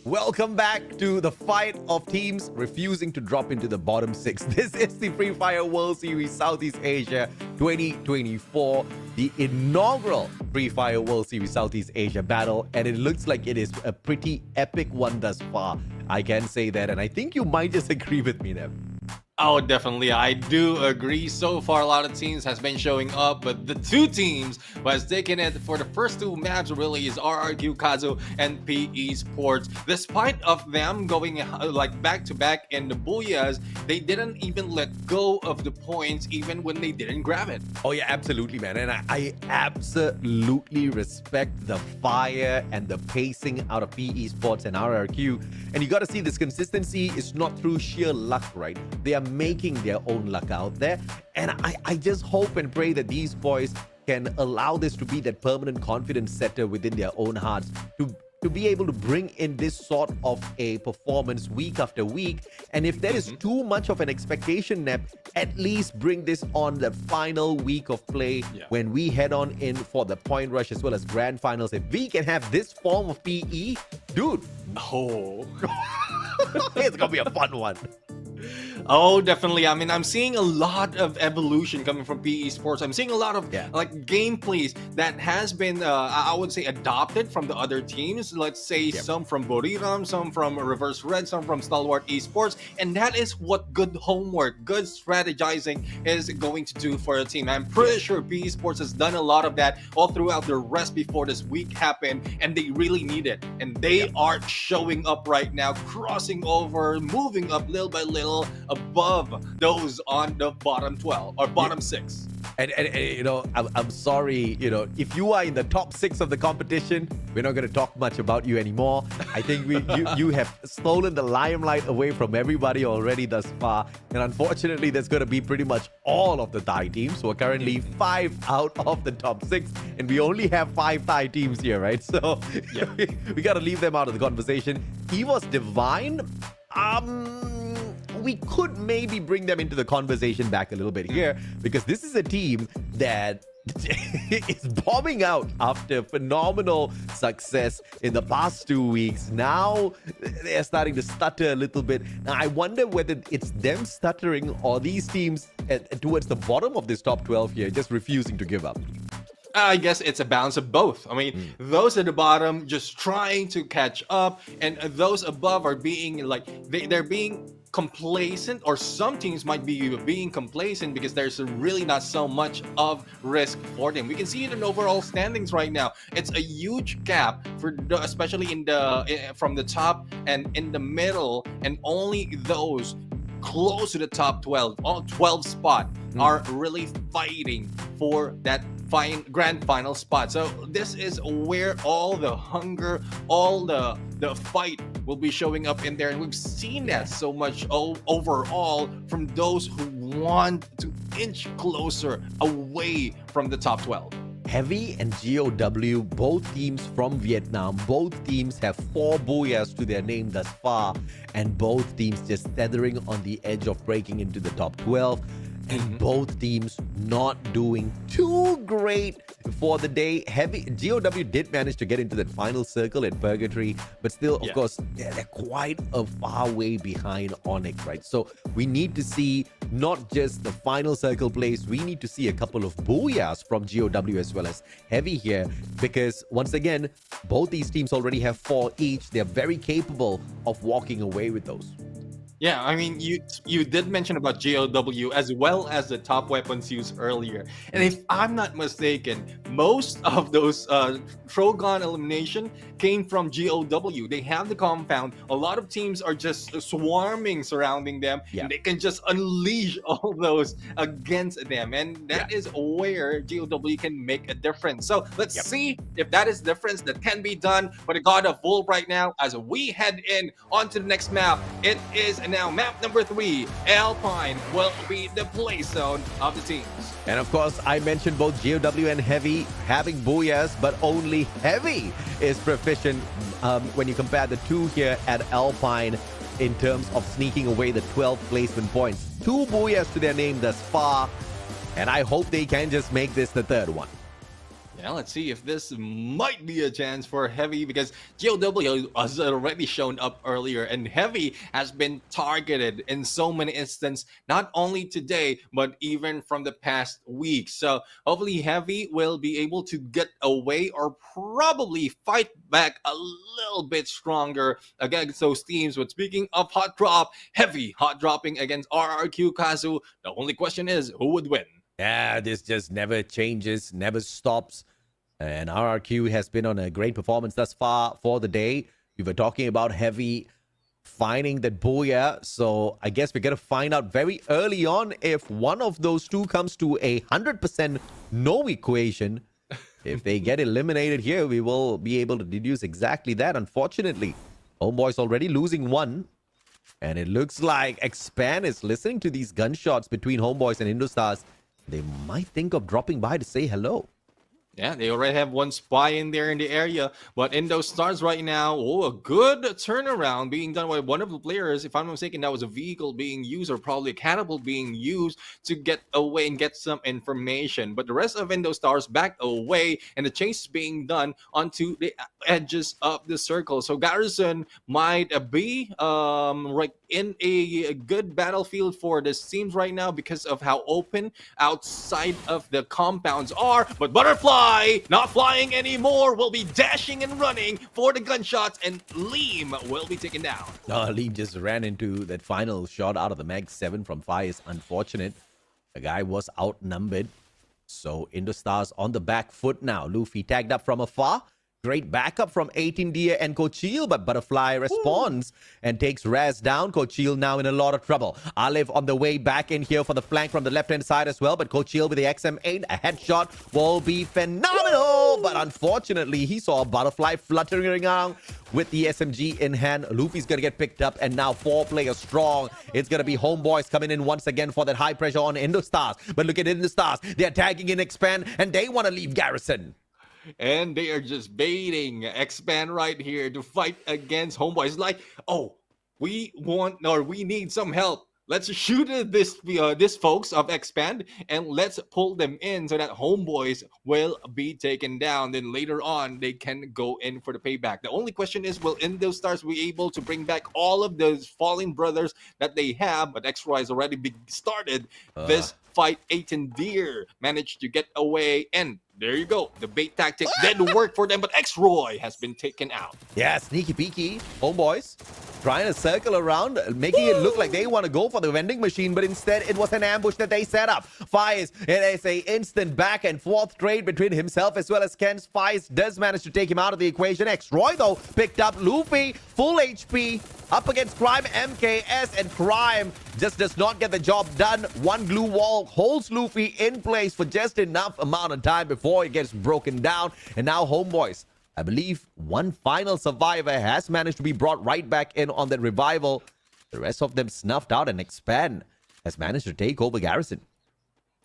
Welcome back to the fight of teams refusing to drop into the bottom 6. This is the Free Fire World Series Southeast Asia 2024, the inaugural Free Fire World Series Southeast Asia battle, and it looks like it is a pretty epic one thus far. I can say that, and I think you might just agree with me there. Oh, definitely. I do agree. So far, a lot of teams has been showing up, but the two teams who has taken it for the first two maps really is RRQ Kazu and PE Sports. Despite of them going like back to back in the Booyahs, they didn't even let go of the points even when they didn't grab it. Oh yeah, absolutely, man. And I absolutely respect the fire and the pacing out of PE Sports and RRQ. And you got to see this consistency is not through sheer luck, right? They are making their own luck out there. And I just hope and pray that these boys can allow this to be that permanent confidence setter within their own hearts to be able to bring in this sort of a performance week after week. And if there is too much of an expectation, Nep, at least bring this on the final week of play when we head on in for the point rush as well as grand finals. If we can have this form of PE, dude, it's gonna be a fun one. Oh, definitely. I mean, I'm seeing a lot of evolution coming from PE Sports. I'm seeing a lot of like gameplays that has been, I would say, adopted from the other teams. Let's say some from Boriram, some from Reverse Red, some from Stalwart Esports. And that is what good homework, good strategizing is going to do for a team. I'm pretty sure PE Sports has done a lot of that all throughout the rest before this week happened. And they really need it. And they are showing up right now, crossing over, moving up little by little, above those on the bottom 12 or bottom 6. And you know, I'm sorry, you know, if you are in the top 6 of the competition, we're not going to talk much about you anymore. I think you have stolen the limelight away from everybody already thus far. And unfortunately, that's going to be pretty much all of the Thai teams who are currently 5 out of the top 6. And we only have 5 Thai teams here, right? So we got to leave them out of the conversation. EVOS Divine, we could maybe bring them into the conversation back a little bit here, because this is a team that is bombing out after phenomenal success in the past 2 weeks. Now they're starting to stutter a little bit. Now I wonder whether it's them stuttering or these teams towards the bottom of this top 12 here just refusing to give up. I guess it's a balance of both. I mean, those at the bottom just trying to catch up, and those above are being like, they're being complacent, or some teams might be being complacent because there's really not so much of risk for them. We can see it in overall standings right now. It's a huge gap for especially in the from the top and in the middle, and only those close to the top 12, all 12 spot are really fighting for that grand final spot. So this is where all the hunger, all the fight will be showing up in there, and we've seen that so much overall from those who want to inch closer away from the top 12. Heavy and GOW, both teams from Vietnam, both teams have 4 Booyahs to their name thus far, and both teams just tethering on the edge of breaking into the top 12. And both teams not doing too great for the day. Heavy GOW did manage to get into that final circle at Purgatory, but still, of course, they're quite a far way behind Onyx, right? So we need to see not just the final circle place, we need to see a couple of Booyahs from GOW as well as Heavy here, because once again, both these teams already have 4 each. They're very capable of walking away with those. Yeah, I mean, you did mention about GOW as well as the top weapons used earlier. And if I'm not mistaken, most of those Trogon elimination came from GOW. They have the compound. A lot of teams are just swarming surrounding them. And they can just unleash all those against them. And that is where GOW can make a difference. So let's see if that is difference that can be done for the God of Wolf right now as we head in onto the next map. It is And now map number 3, Alpine, will be the play zone of the teams. And of course, I mentioned both GOW and Heavy having booyahs, but only Heavy is proficient when you compare the two here at Alpine in terms of sneaking away the 12 placement points. 2 booyahs to their name thus far, and I hope they can just make this the third one. Yeah, let's see if this might be a chance for Heavy, because GOW has already shown up earlier, and Heavy has been targeted in so many instances, not only today, but even from the past week. So hopefully Heavy will be able to get away or probably fight back a little bit stronger against those teams. But speaking of hot drop, Heavy hot dropping against RRQ Kazu. The only question is, who would win? Yeah, this just never changes, never stops. And RRQ has been on a great performance thus far for the day. We were talking about Heavy finding that booyah. So I guess we're going to find out very early on if one of those two comes to a 100% no equation. If they get eliminated here, we will be able to deduce exactly that, unfortunately. Homeboy's already losing one. And it looks like Expand is listening to these gunshots between Homeboys and Indostars. They might think of dropping by to say hello. Yeah, they already have one spy in there in the area. But in those stars right now, a good turnaround being done by one of the players. If I'm not mistaken, that was a vehicle being used, or probably a catapult being used to get away and get some information. But the rest of Indo stars back away, and the chase is being done onto the edges of the circle. So Garrison might be right in a good battlefield for this teams right now because of how open outside of the compounds are. But Butterfly, not flying anymore, will be dashing and running for the gunshots, and Liam will be taken down. Liam just ran into that final shot out of the Mag 7 from Fire. Is unfortunate. The guy was outnumbered. So Indostars on the back foot now. Luffy tagged up from afar. Great backup from 18 Deer and Cochil, but Butterfly responds and takes Raz down. Cochil now in a lot of trouble. Olive on the way back in here for the flank from the left-hand side as well, but Cochil with the XM8, a headshot will be phenomenal, but unfortunately, he saw a Butterfly fluttering around with the SMG in hand. Luffy's gonna get picked up, and now 4 players strong. It's gonna be Homeboys coming in once again for that high pressure on Indostars, but look at Indostars. They're tagging in Expand, and they want to leave Garrison. And they are just baiting Expand right here to fight against Homeboys. Like, we need some help. Let's shoot at this folks of Expand, and let's pull them in so that Homeboys will be taken down. Then later on, they can go in for the payback. The only question is, will Indostars be able to bring back all of those fallen brothers that they have? But X-Roy has already started this fight. 18 Deer managed to get away, and there you go. The bait tactic didn't work for them, but X-Roy has been taken out. Yeah, sneaky peeky. Homeboys trying to circle around, making it look like they want to go for the vending machine, but instead it was an ambush that they set up. Faiz, it is a instant back and forth trade between himself as well as Ken's. Faiz does manage to take him out of the equation. X-Roy, though, picked up Luffy, full HP, up against Crime MKS, and Crime just does not get the job done. One glue wall holds Luffy in place for just enough amount of time before it gets broken down. And now Homeboys, I believe one final survivor has managed to be brought right back in on that revival. The rest of them snuffed out, and Expand has managed to take over Garrison.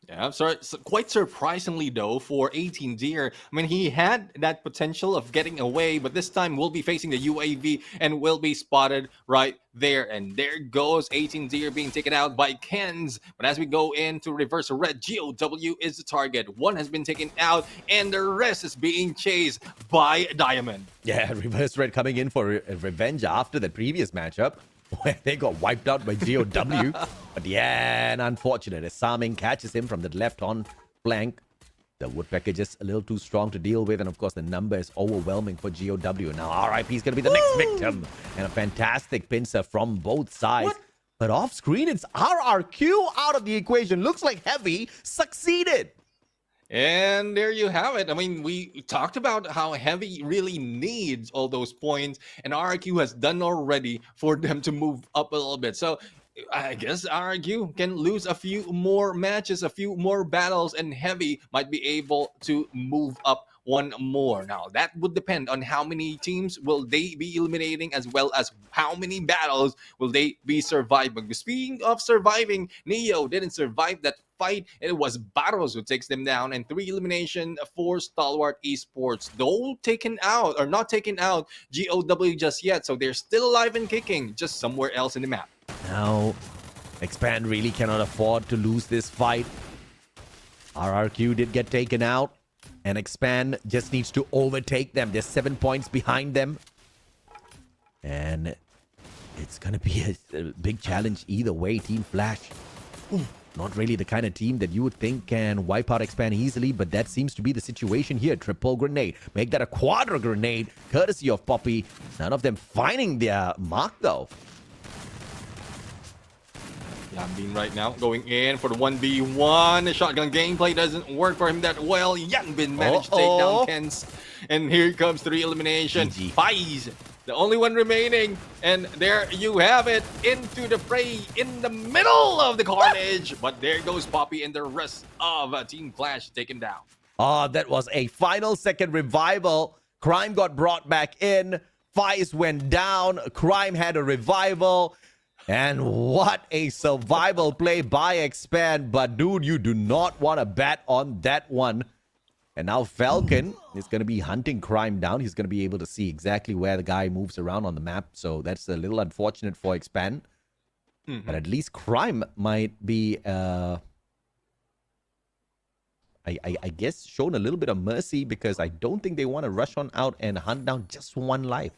Yeah, I'm sorry. Quite surprisingly, though, for 18 Deer. I mean, he had that potential of getting away, but this time will be facing the UAV and will be spotted right there. And there goes 18 Deer being taken out by Kens. But as we go into reverse red, GOW is the target. One has been taken out, and the rest is being chased by Diamond. Yeah, reverse red coming in for revenge after the previous matchup, where they got wiped out by GOW. But yeah, and unfortunate as Saming catches him from the left-on flank. The Woodpecker just a little too strong to deal with, and of course the number is overwhelming for GOW. Now RIP is going to be the next victim, and a fantastic pincer from both sides. But off-screen, it's RRQ out of the equation. Looks like Heavy succeeded. And there you have it. I mean, we talked about how Heavy really needs all those points, and RRQ has done already for them to move up a little bit. So I guess RRQ can lose a few more matches, a few more battles, and Heavy might be able to move up one more. Now, that would depend on how many teams will they be eliminating, as well as how many battles will they be surviving. Speaking of surviving, Neo didn't survive that fight. It was Barros who takes them down, and 3 elimination for Stalwart Esports. Though taken out, or not taken out, GOW just yet, so they're still alive and kicking, just somewhere else in the map. Now, Expand really cannot afford to lose this fight. RRQ did get taken out, and Expand just needs to overtake them. They're 7 points behind them. And it's going to be a big challenge either way. Team Flash, not really the kind of team that you would think can wipe out Expand easily, but that seems to be the situation here. Triple grenade. Make that a quadra grenade, courtesy of Poppy. None of them finding their mark, though. Yanbin right now going in for the 1v1. The shotgun gameplay doesn't work for him that well. Yanbin managed to take down Kens. And here comes 3 elimination. Faiz, the only one remaining. And there you have it. Into the fray in the middle of the carnage. But there goes Poppy, and the rest of Team Flash taken down. Oh, that was a final second revival. Crime got brought back in. Faiz went down. Crime had a revival. And what a survival play by Expand. But dude, you do not want to bet on that one. And now Falcon is going to be hunting Crime down. He's going to be able to see exactly where the guy moves around on the map. So that's a little unfortunate for Expand. But at least Crime might be, I guess, shown a little bit of mercy, because I don't think they want to rush on out and hunt down just one life.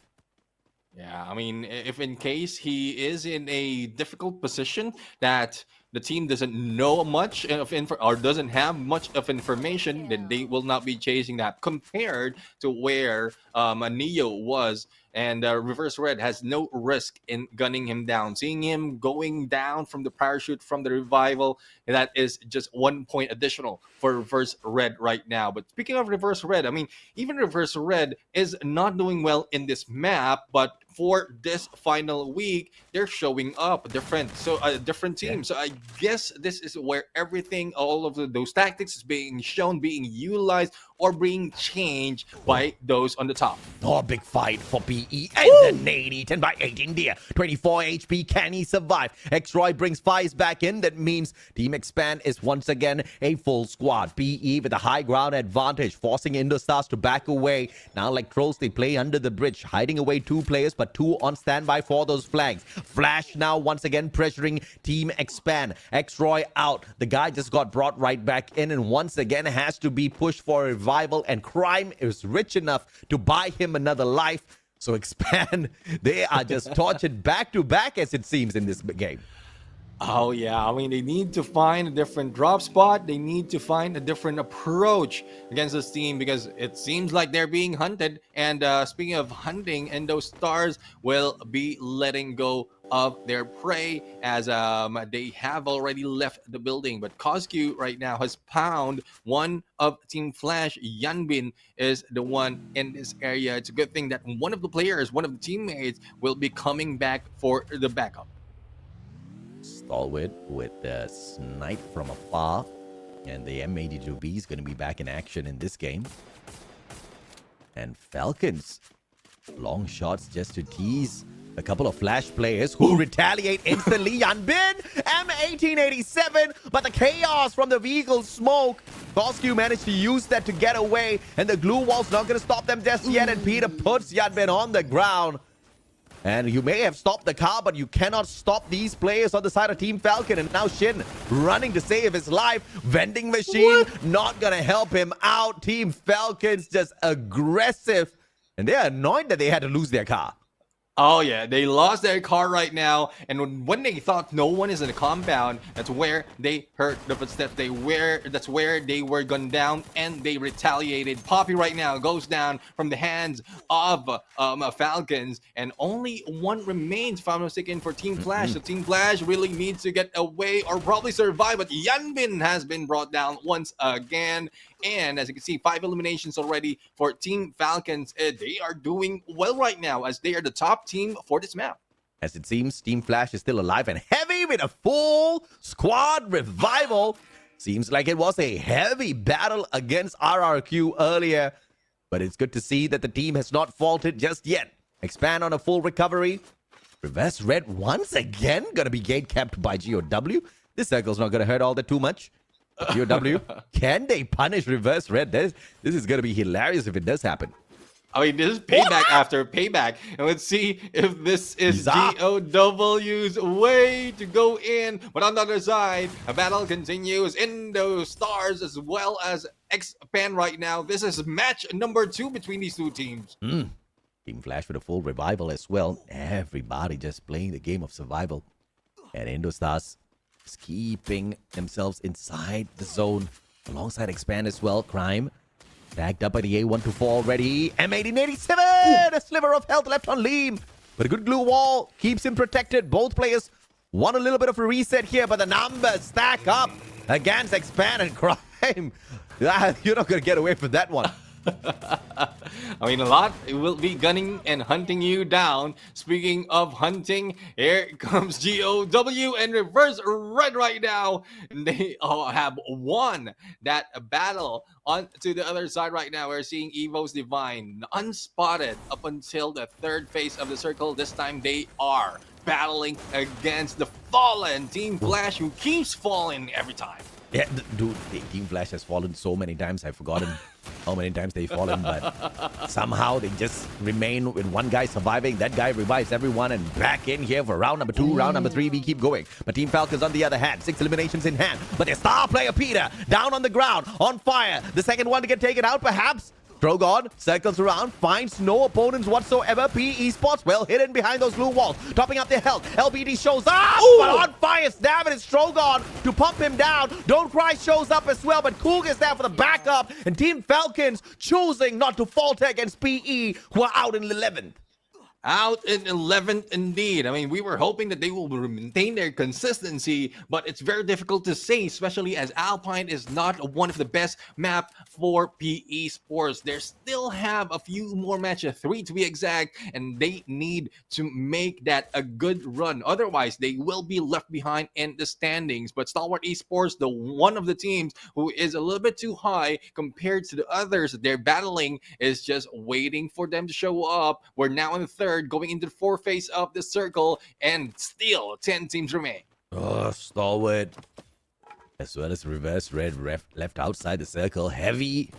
Yeah, I mean, if in case he is in a difficult position that the team doesn't know much of or doesn't have much of information, then they will not be chasing that, compared to where Neo was. And Reverse Red has no risk in gunning him down. Seeing him going down from the parachute from the revival, that is just 1 point additional for Reverse Red right now. But speaking of Reverse Red, I mean, even Reverse Red is not doing well in this map, but for this final week, they're showing up different teams. So I guess this is where everything, all of those tactics is being shown, being utilized, or being changed by those on the top. Oh, big fight for PE, and the nade 10 by 8 India. 24 HP, can he survive? X-Roy brings Faiz back in. That means Team Expand is once again a full squad. PE with a high ground advantage, forcing Indostars to back away. Now, like trolls, they play under the bridge, hiding away 2 players, but 2 on standby for those flags. Flash now once again pressuring Team Expand. X-Roy out. The guy just got brought right back in, and once again has to be pushed for a revival, and Crime is rich enough to buy him another life. So Expand, they are just tortured back to back, as it seems, in this game. Oh, yeah. I mean, they need to find a different drop spot. They need to find a different approach against this team, because it seems like they're being hunted. And speaking of hunting, Indostars will be letting go of their prey, as they have already left the building. But Cosq right now has found one of Team Flash. Yanbin is the one in this area. It's a good thing that one of the players, one of the teammates, will be coming back for the backup. Stalwart with the snipe from afar, and the M82B is going to be back in action in this game. And Falcons, long shots just to tease a couple of Flash players who retaliate instantly. Yanbin, M1887, but the chaos from the vehicle smoke. Cosq managed to use that to get away, and the glue wall's not going to stop them just yet, and Peter puts Yanbin on the ground. And you may have stopped the car, but you cannot stop these players on the side of Team Falcon. And now Shin running to save his life. Vending machine not going to help him out. Team Falcon's just aggressive. And they're annoyed that they had to lose their car. Oh, yeah. They lost their car right now. And when they thought no one is in the compound, that's where they heard the footsteps. That's where they were gunned down, and they retaliated. Poppy right now goes down from the hands of Falcons, and only one remains, if I'm not mistaken, for Team Flash. So Team Flash really needs to get away or probably survive, but Yanbin has been brought down once again. And as you can see, 5 eliminations already for Team Falcons. They are doing well right now, as they are the top team for this map. As it seems, Team Flash is still alive and heavy with a full squad revival. Seems like it was a heavy battle against RRQ earlier. But it's good to see that the team has not faltered just yet. Expand on a full recovery. Reverse red once again. Going to be gate capped by GOW. This circle's not going to hurt all that too much. GOW, can they punish reverse red? This is going to be hilarious if it does happen. I mean, this is payback after payback. And let's see if this is GOW's way to go in. But on the other side, a battle continues. Indo Stars as well as X-Pan right now. This is match number 2 between these two teams. Team Flash with a full revival as well. Everybody just playing the game of survival. And Indo Stars is keeping themselves inside the zone. Alongside Expand as well. Crime tagged up by the A124 already. M1887! A sliver of health left on Liam. But a good glue wall keeps him protected. Both players want a little bit of a reset here, but the numbers stack up against Expand and Crime. You're not going to get away from that one. I mean, a lot will be gunning and hunting you down. Speaking of hunting, here comes GOW and reverse red right now. They all have won that battle. On to the other side right now, we're seeing Evo's Divine unspotted up until the third phase of the circle. This time they are battling against the fallen Team Flash, who keeps falling every time. Yeah, dude, the Team Flash has fallen so many times. I've forgotten how many times they've fallen, but somehow they just remain with one guy surviving. That guy revives everyone and back in here for round number 2, round number 3. We keep going. But Team Falcons on the other hand, 6 eliminations in hand. But their star player, Peter, down on the ground, on fire. The second one to get taken out, perhaps. Drogon circles around, finds no opponents whatsoever. PE Sports well hidden behind those blue walls, topping up their health. LBD shows up, but on fire. Stab it is Drogon to pump him down. Don't Cry shows up as well, but Coog is there for the backup. And Team Falcons choosing not to falter against PE, who are out in 11th. Out in 11th indeed. I mean, we were hoping that they will maintain their consistency, but it's very difficult to say, especially as Alpine is not one of the best map for PE Sports. They still have a few more matches, 3 to be exact, and they need to make that a good run. Otherwise, they will be left behind in the standings. But Stalwart Esports, the one of the teams who is a little bit too high compared to the others they're battling, is just waiting for them to show up. We're now in the third, going into the 4th phase of the circle, and still 10 teams remain. Oh, Stalwart, as well as reverse red left outside the circle. Heavy.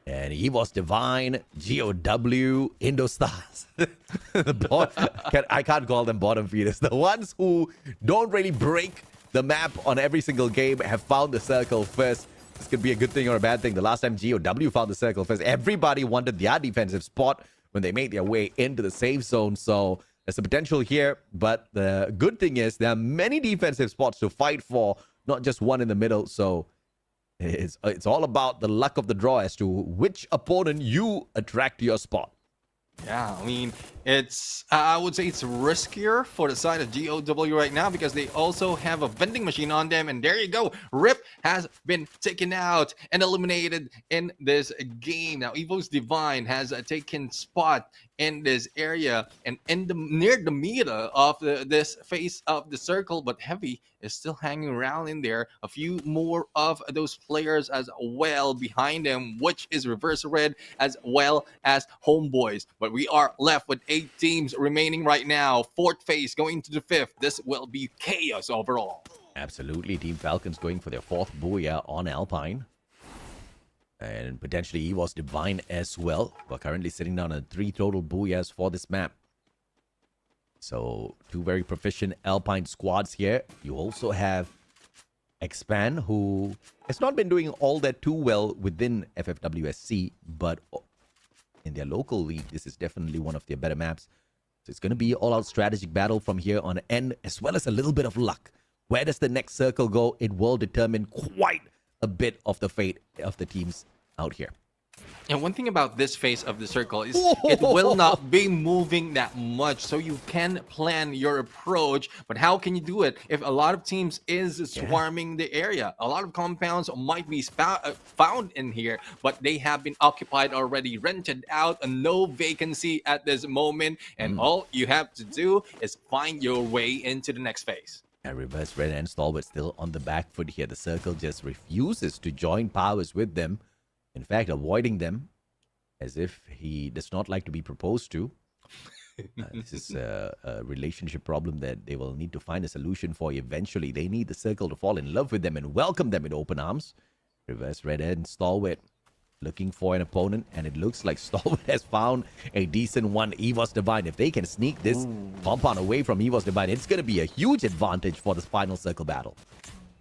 And he was Divine, GOW, Indo Stars. I can't call them bottom feeders. The ones who don't really break the map on every single game have found the circle first. This could be a good thing or a bad thing. The last time GOW found the circle first, everybody wanted their defensive spot when they made their way into the safe zone. So there's a potential here. But the good thing is there are many defensive spots to fight for, not just one in the middle. So it's all about the luck of the draw as to which opponent you attract to your spot. Yeah, I mean, I would say it's riskier for the side of GOW right now because they also have a vending machine on them. And there you go. Rip has been taken out and eliminated in this game. Now, Evo's Divine has taken spot in this area and near the middle of this face of the circle, but Heavy is still hanging around in there. A few more of those players as well behind them, which is Reverse Red as well as Homeboys. But we are left with 8 teams remaining right now. 4th phase going to the 5th. This will be chaos overall. Absolutely. Team Falcons going for their 4th booyah on Alpine. And potentially EVOS Divine as well. We're currently sitting down at 3 total booyahs for this map. So 2 very proficient Alpine squads here. You also have Expand, who has not been doing all that too well within FFWS SEA, but in their local league, this is definitely one of their better maps. So it's going to be all-out strategic battle from here on end, as well as a little bit of luck. Where does the next circle go? It will determine quite a bit of the fate of the teams out here. And one thing about this phase of the circle is it will not be moving that much, so you can plan your approach. But how can you do it if a lot of teams is swarming the area? A lot of compounds might be found in here, but they have been occupied already, rented out, and no vacancy at this moment. And all you have to do is find your way into the next phase. And Reverse Red and Stalwart still on the back foot here. The circle just refuses to join powers with them. In fact, avoiding them. as if he does not like to be proposed to. This is a relationship problem that they will need to find a solution for eventually. They need the circle to fall in love with them and welcome them in open arms. Reverse red and Stalwart looking for an opponent, and it looks like Stalwart has found a decent one. EVOS Divine, if they can sneak this compound away from EVOS Divine, it's going to be a huge advantage for this final circle battle.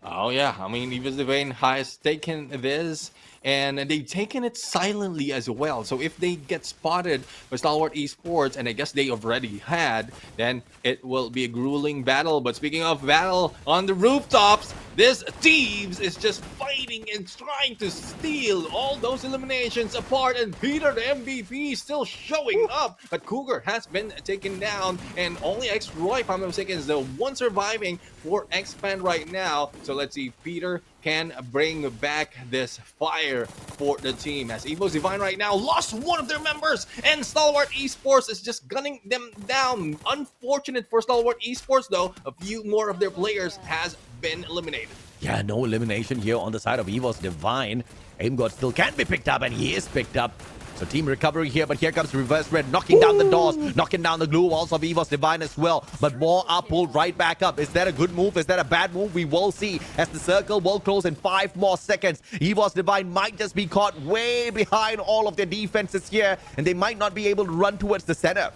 Oh yeah, I mean, EVOS Divine has taken this and they've taken it silently as well. So if they get spotted by Stalwart Esports, and I guess they already had, then it will be a grueling battle. But speaking of battle on the rooftops, this Thieves is just fighting and trying to steal all those eliminations apart, and Peter, the MVP, still showing up. But Cougar has been taken down, and only X-Roy, if I'm not mistaken, is the one surviving for Expand right now. So let's see if Peter can bring back this fire for the team, as EVOS Divine right now lost one of their members, and Stalwart Esports is just gunning them down. Unfortunate for Stalwart Esports though, a few more of their players has been eliminated. Yeah, no elimination here on the side of EVOS Divine. AimGod still can be picked up, and he is picked up. So team recovery here, but here comes Reverse Red, knocking down the doors, knocking down the glue walls of EVOS Divine as well. But more are pulled right back up. Is that a good move? Is that a bad move? We will see, as the circle will close in 5 more seconds. EVOS Divine might just be caught way behind all of their defenses here, and they might not be able to run towards the center.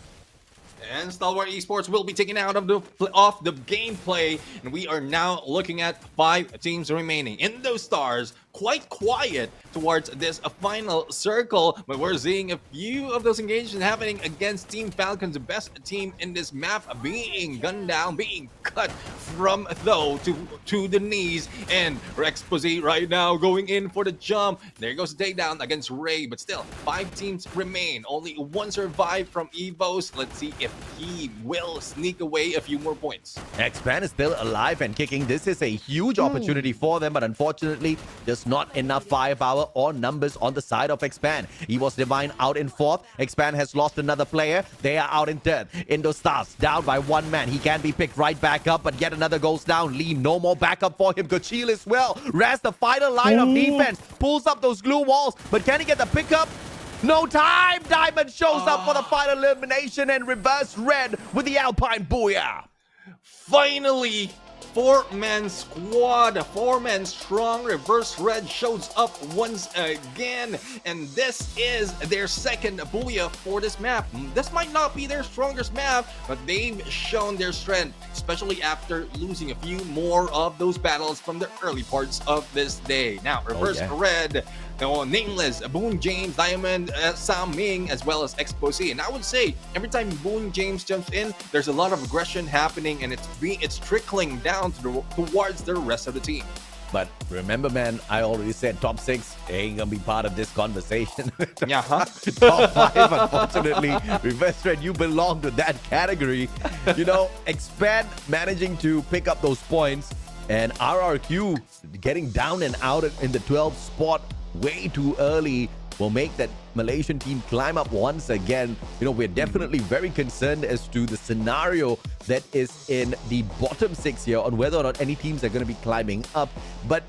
And Stalwart Esports will be taken out of the gameplay, and we are now looking at 5 teams remaining. Indostars quite quiet towards this final circle, but we're seeing a few of those engagements happening against Team Falcons, the best team in this map, being gunned down, being cut from though to the knees. And Rexposy right now going in for the jump. There goes the takedown against Ray, but still 5 teams remain. Only 1 survived from EVOS. Let's see if he will sneak away a few more points. Expand is still alive and kicking. This is a huge opportunity for them, but unfortunately, there's not enough firepower or numbers on the side of Expand. EVOS Divine out in 4th. Expand has lost another player. They are out in 3rd. Indostars down by 1 man. He can be picked right back up, but yet another goes down. Lee, no more backup for him. Gachil as well. Raz, the final line of defense, pulls up those glue walls, but can he get the pickup? No time! Diamond shows up for the final elimination, and Reverse Red with the Alpine Booyah. Finally, 4-man squad, 4-man strong. Reverse Red shows up once again, and this is their second booyah for this map. This might not be their strongest map, but they've shown their strength, especially after losing a few more of those battles from the early parts of this day. Now, Reverse Red, Nameless, Boone James, Diamond, Sam Ming, as well as Exposé. And I would say every time Boone James jumps in, there's a lot of aggression happening, and it's trickling down towards the rest of the team. But remember, man, I already said top 6 ain't gonna be part of this conversation. Top 5, unfortunately. Reverse Red, you belong to that category. You know, Expand managing to pick up those points, and RRQ getting down and out in the 12th spot way too early will make that Malaysian team climb up once again. You know, we're definitely very concerned as to the scenario that is in the bottom 6 here on whether or not any teams are going to be climbing up. But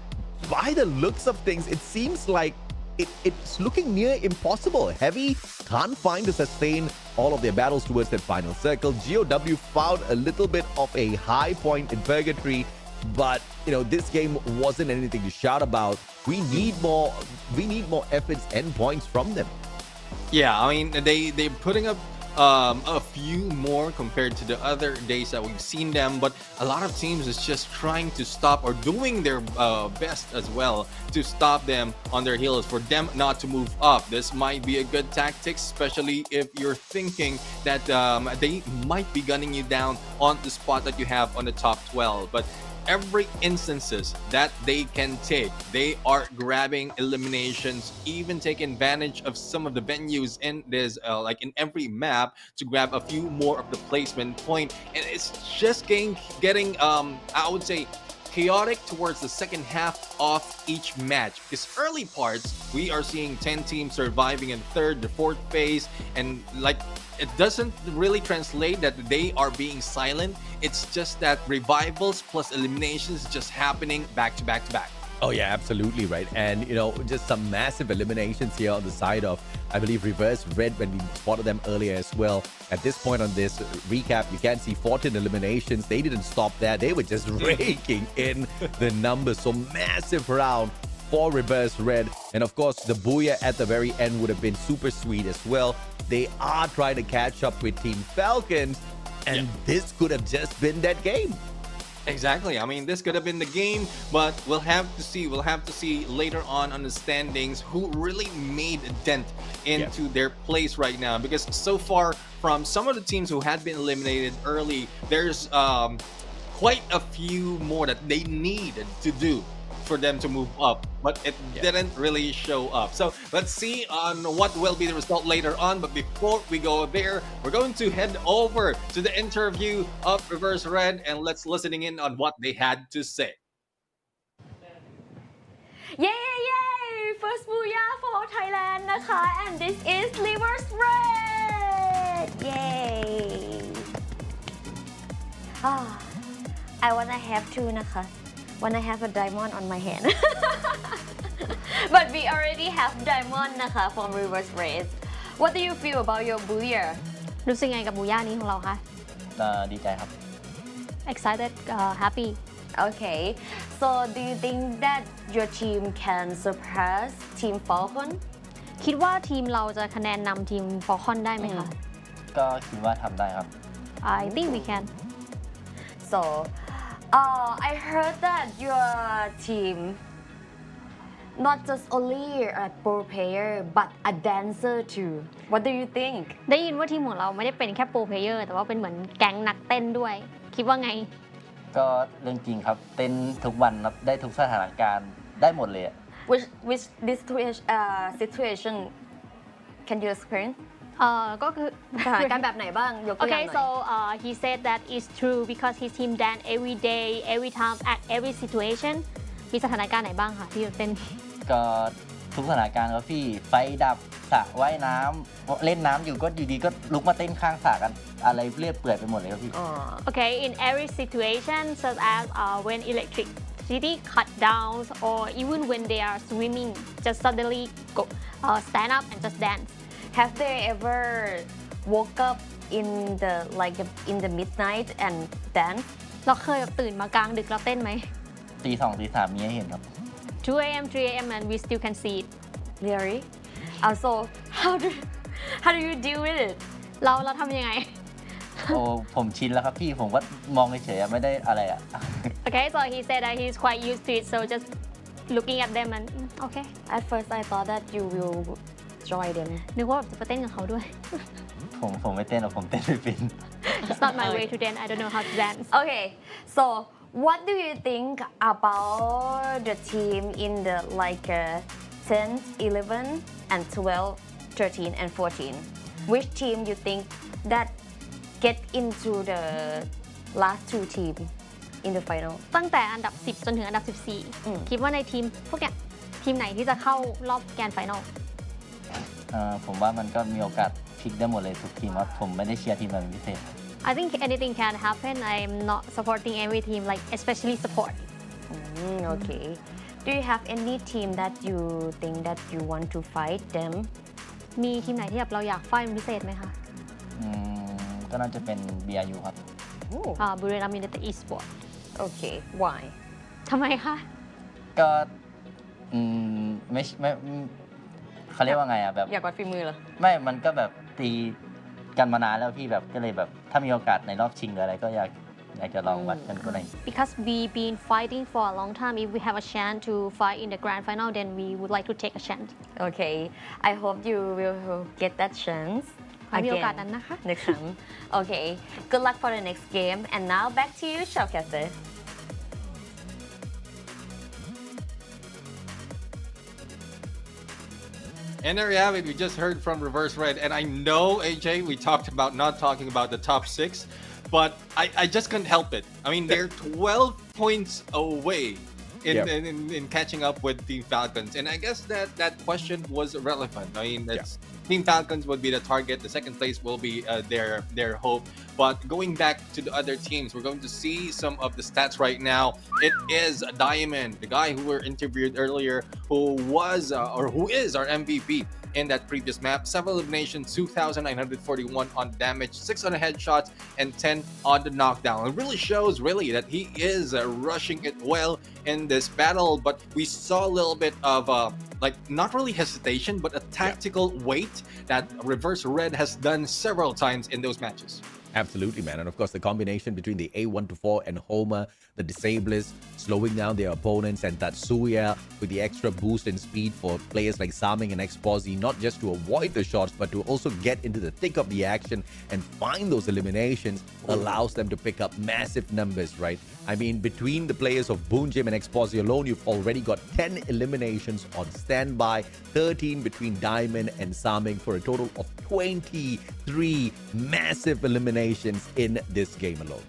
by the looks of things, it seems like it's looking near impossible. Heavy can't find to sustain all of their battles towards that final circle. GOW found a little bit of a high point in Purgatory, but you know, this game wasn't anything to shout about. We need more efforts and points from them. Yeah, I mean, they're putting up a few more compared to the other days that we've seen them, but a lot of teams is just trying to stop, or doing their best as well to stop them on their heels, for them not to move up. This might be a good tactic, especially if you're thinking that they might be gunning you down on the spot that you have on the top 12. But every instances that they can take, they are grabbing eliminations, even taking advantage of some of the venues in this like in every map to grab a few more of the placement point. And it's just getting I would say chaotic towards the second half of each match, because early parts we are seeing 10 teams surviving in 3rd to 4th phase, and like it doesn't really translate that they are being silent. It's just that revivals plus eliminations just happening back to back to back. Oh yeah, absolutely right. And just some massive eliminations here on the side of, I believe, Reverse Red when we spotted them earlier as well. At this point on this recap, you can see 14 eliminations. They didn't stop there. They were just raking in the numbers. So massive round for Reverse Red. And of course, the booyah at the very end would have been super sweet as well. They are trying to catch up with Team Falcons, and this could have just been that game. Exactly. I mean, this could have been the game, but we'll have to see. We'll have to see later on the standings who really made a dent into their place right now. Because so far, from some of the teams who had been eliminated early, there's quite a few more that they needed to do for them to move up, but it didn't really show up. So let's see on what will be the result later on. But before we go there, we're going to head over to the interview of Reverse Red, and let's listening in on what they had to say. Yay! First booyah for Thailand นะคะ and this is Reverse Red! Yay! I wanna have two นะคะ wanna have a diamond on my hand but we already have diamond นะคะ from Reverse Red. What do you feel about your booyah? รู้สึกไงกับบูย่านี้ของเราคะ ดีใจครับ excited happy Okay, so do you think that your team can surpass Team Falcon? คิดว่าทีมเราจะคะแนนนำทีมฟอลคอนได้ไหมคะ ก็คิดว่าทำได้ครับ I think we can So, I heard that your team not just only a pro player but a dancer too. What do you think? ได้ยินว่าทีมของเราไม่ได้เป็นแค่โปรเพลเยอร์แต่ว่าเป็นเหมือนแก๊งนักเต้นด้วย คิดว่าไง ก็เรื่องจริงครับ เต้นทุกวันครับได้ทุกสถานการณ์ได้หมดเลย Which this situation can you explain? ก็คือ สถานการณ์แบบไหนบ้างยกตัวอย่าง Okay, หน่ so อย he said that is true because his team dance every day, every time, at every situation. มีสถานการณ์ไหนบ้างคะที่เต้น ก็ทุกสถานการณ์ครับพี่ไฟดับสระว่ายน้ำเล่นน้ำอยู่ก็อยู่ดีก็ลุกมาเต้นข้างสระกันอะไรเรื่อยเปื่อยไปหมดเลยครับพี่ Okay, in every situation, such as when electricity cut down, or even when they are swimming, just suddenly go stand up and just dance. Have they ever woke up in the midnight and dance? เราเคยแบบตื่นมากลางดึกแล้วเต้นไหม ตีสองตีสามมีให้เห็นครับ 2 a.m. 3 a.m. and we still can see it. Really? So how do you deal with it? เราทำยังไง โอ้ผมชินแล้วครับพี่ผมก็มองเฉยๆไม่ได้อะไรอ่ะ Okay, so he said that he's quite used to it, so just looking at them and okay. At first I thought that you will join them. นึกว่าแบบจะไปเต้นกับเขาด้วย ผมไม่เต้นหรอกผมเต้นไม่เป็น It's not my way to dance. I don't know how to dance. Okay, so what do you think about the team in the 10, 11, and 12, 13, and 14? Which team you think that get into the last two team in the final? ตั้งแต่อันดับ 10 จนถึงอันดับ 14 คิดว่าในทีมพวกเนี้ยทีมไหนที่จะเข้ารอบแกรนด์ไฟนอล ผมว่ามันก็มีโอกาสพลิกได้หมดเลยทุกทีมครับผมไม่ได้เชียร์ทีมไหนเป็นพิเศษ I think anything can happen. I'm not supporting every team, like especially support. Okay. Do you have any team that you think that you want to fight them? มีทีมไหนที่แบบเราอยากไฟท์เป็นพิเศษไหมคะ ก็น่าจะเป็น BRU ครับ บุรีรัมย์ยูไนเต็ดอีสปอร์ต Okay. Why? ทำไมคะ ก็ไม่เขาเรียกว่าไงอ่ะแบบ อยากวัดฝีมือเหรอ ไม่มันก็แบบตีกันมานานแล้วพี่แบบก็เลยแบบถ้ามีโอกาสในรอบชิงหรืออะไรก็อยากจะลองวัดกันก็ได้ Because we've been fighting for a long time. If we have a chance to fight in the grand final, then we would like to take a chance. Okay. I hope you will get that chance มีโอกาส again นั้นนะคะ next time. Okay. Good luck for the next game. And now back to you, Showcaster. And there you have it. We just heard from Reverse Red. And I know, AJ, we talked about not talking about the top 6, but I just couldn't help it. I mean, they're 12 points away in catching up with Team Falcons. And I guess that question was relevant. I mean, Team Falcons would be the target. The second place will be their hope. But going back to the other teams, we're going to see some of the stats right now. It is Diamond, the guy who were interviewed earlier, who was or who is our MVP in that previous map. 7 eliminations, 2,941 on damage, 6 on the headshots, and 10 on the knockdown. It really shows really that he is rushing it well in this battle, but we saw a little bit of like not really hesitation, but a tactical wait that Reverse Red has done several times in those matches. Absolutely, man. And of course, the combination between the A124 and Homer, the Disablers, slowing down their opponents, and Tatsuya with the extra boost in speed for players like Saming and Exposi, not just to avoid the shots, but to also get into the thick of the action and find those eliminations, allows them to pick up massive numbers, right? I mean, between the players of Boonjim and Exposi alone, you've already got 10 eliminations on standby, 13 between Diamond and Saming, for a total of 23 massive eliminations in this game alone.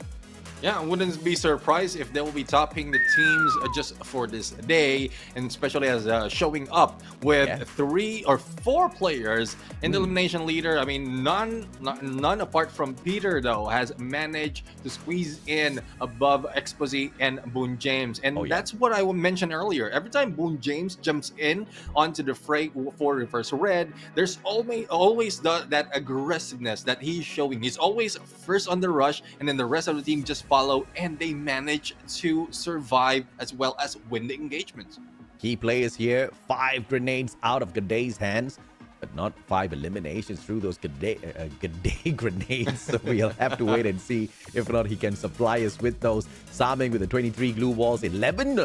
Yeah, I wouldn't be surprised if they will be topping the teams just for this day, and especially as showing up with 3 or 4 players in the elimination leader. I mean, none apart from Peter though has managed to squeeze in above Exposi and Boon James, and that's what I mentioned earlier. Every time Boon James jumps in onto the fray for Reverse Red, there's always that aggressiveness that he's showing. He's always first on the rush, and then the rest of the team just follow, and they manage to survive as well as win the engagements. Key players here, 5 grenades out of Gaday's hands, but not 5 eliminations through those Gaday grenades. So we'll have to wait and see if or not he can supply us with those. Saming with the 23 glue walls, 11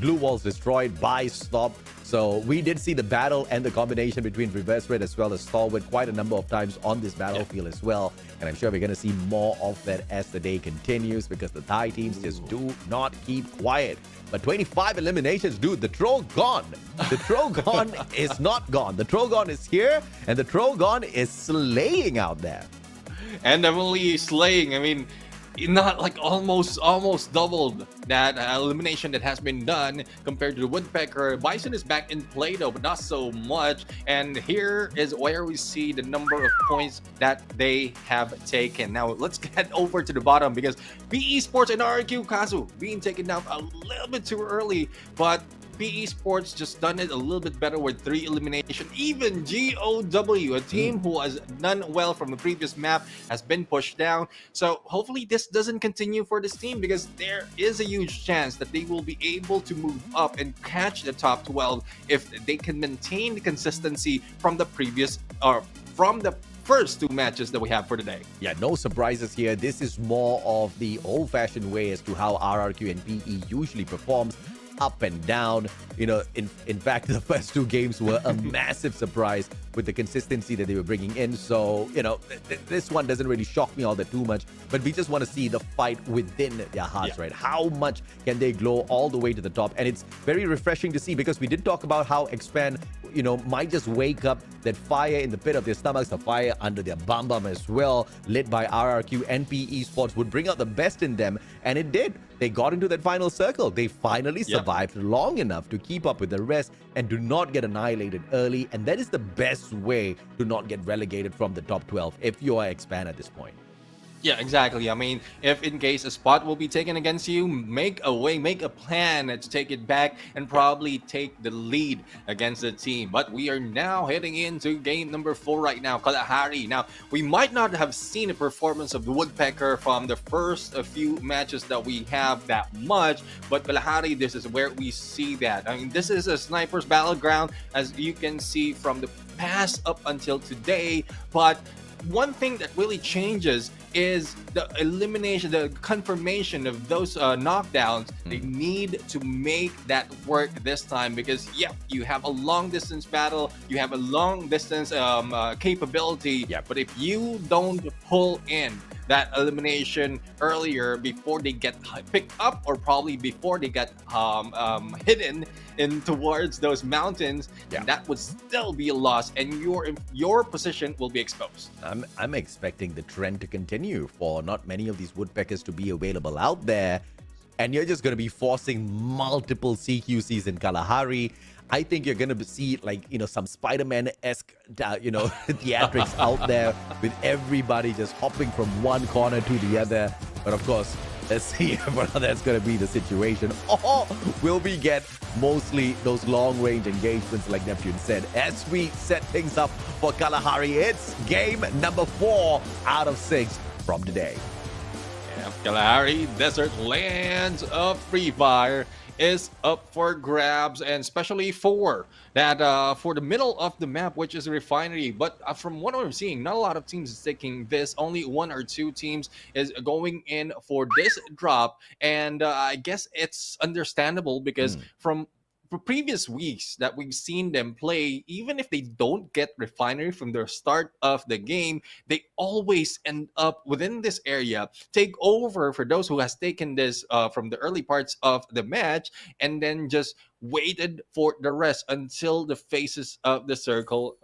glue walls destroyed by Stop. So we did see the battle and the combination between Reverse Red as well as Stalwart quite a number of times on this battlefield as well. And I'm sure we're going to see more of that as the day continues, because the Thai teams just do not keep quiet. But 25 eliminations, dude, the Trogon. The Trogon is not gone. The Trogon is here, and the Trogon is slaying out there. And definitely slaying. I mean, not like almost doubled that elimination that has been done compared to the Woodpecker. Bison is back in play though, but not so much. And here is where we see the number of points that they have taken. Now let's get over to the bottom, because PE Sports and RQ Kazu being taken down a little bit too early, but PE Sports just done it a little bit better with 3 elimination. Even GOW, a team who has done well from the previous map, has been pushed down. So hopefully this doesn't continue for this team, because there is a huge chance that they will be able to move up and catch the top 12 if they can maintain the consistency from the previous or from the first 2 matches that we have for today. Yeah, no surprises here. This is more of the old-fashioned way as to how RRQ and PE usually performs. Up and down. You know, in fact, the first 2 games were a massive surprise with the consistency that they were bringing in. So, you know, this one doesn't really shock me all that too much, but we just want to see the fight within their hearts, right? How much can they glow all the way to the top? And it's very refreshing to see, because we did talk about how Expand, you know, might just wake up that fire in the pit of their stomachs, the fire under their bum as well, lit by RRQ and PE Sports, would bring out the best in them, and it did. They got into that final circle. They finally survived long enough to keep up with the rest and do not get annihilated early, and that is the best way to not get relegated from the top 12 if you are Expand at this point. Yeah, exactly. I mean, if in case a spot will be taken against you, make a plan to take it back and probably take the lead against the team. But we are now heading into game number 4 right now, Kalahari. Now, we might not have seen a performance of the Woodpecker from the first few matches that we have that much, but Kalahari, this is where we see that. I mean, this is a sniper's battleground, as you can see from the past up until today, but one thing that really changes is the elimination, the confirmation of those knockdowns. They need to make that work this time, because you have a long distance battle, you have a long distance capability, but if you don't pull in that elimination earlier before they get picked up, or probably before they get hidden in towards those mountains, that would still be a loss, and your position will be exposed. I'm expecting the trend to continue for not many of these Woodpeckers to be available out there. and you're just going to be forcing multiple CQCs in Kalahari. I think you're going to see like, some Spider-Man-esque, theatrics out there with everybody just hopping from one corner to the other. But of course, let's see whether that's going to be the situation. Or will we get mostly those long-range engagements like Neptune said? As we set things up for Kalahari, it's game number 4 out of 6 from today. Yeah, Kalahari, Desert Lands of Free Fire is up for grabs, and especially for that for the middle of the map, which is Refinery. But from what I'm seeing, not a lot of teams is taking this. Only 1 or 2 teams is going in for this drop, and I guess it's understandable because from previous weeks that we've seen them play, even if they don't get Refinery from the start of the game, they always end up within this area, take over for those who has taken this from the early parts of the match, and then just waited for the rest until the faces of the circle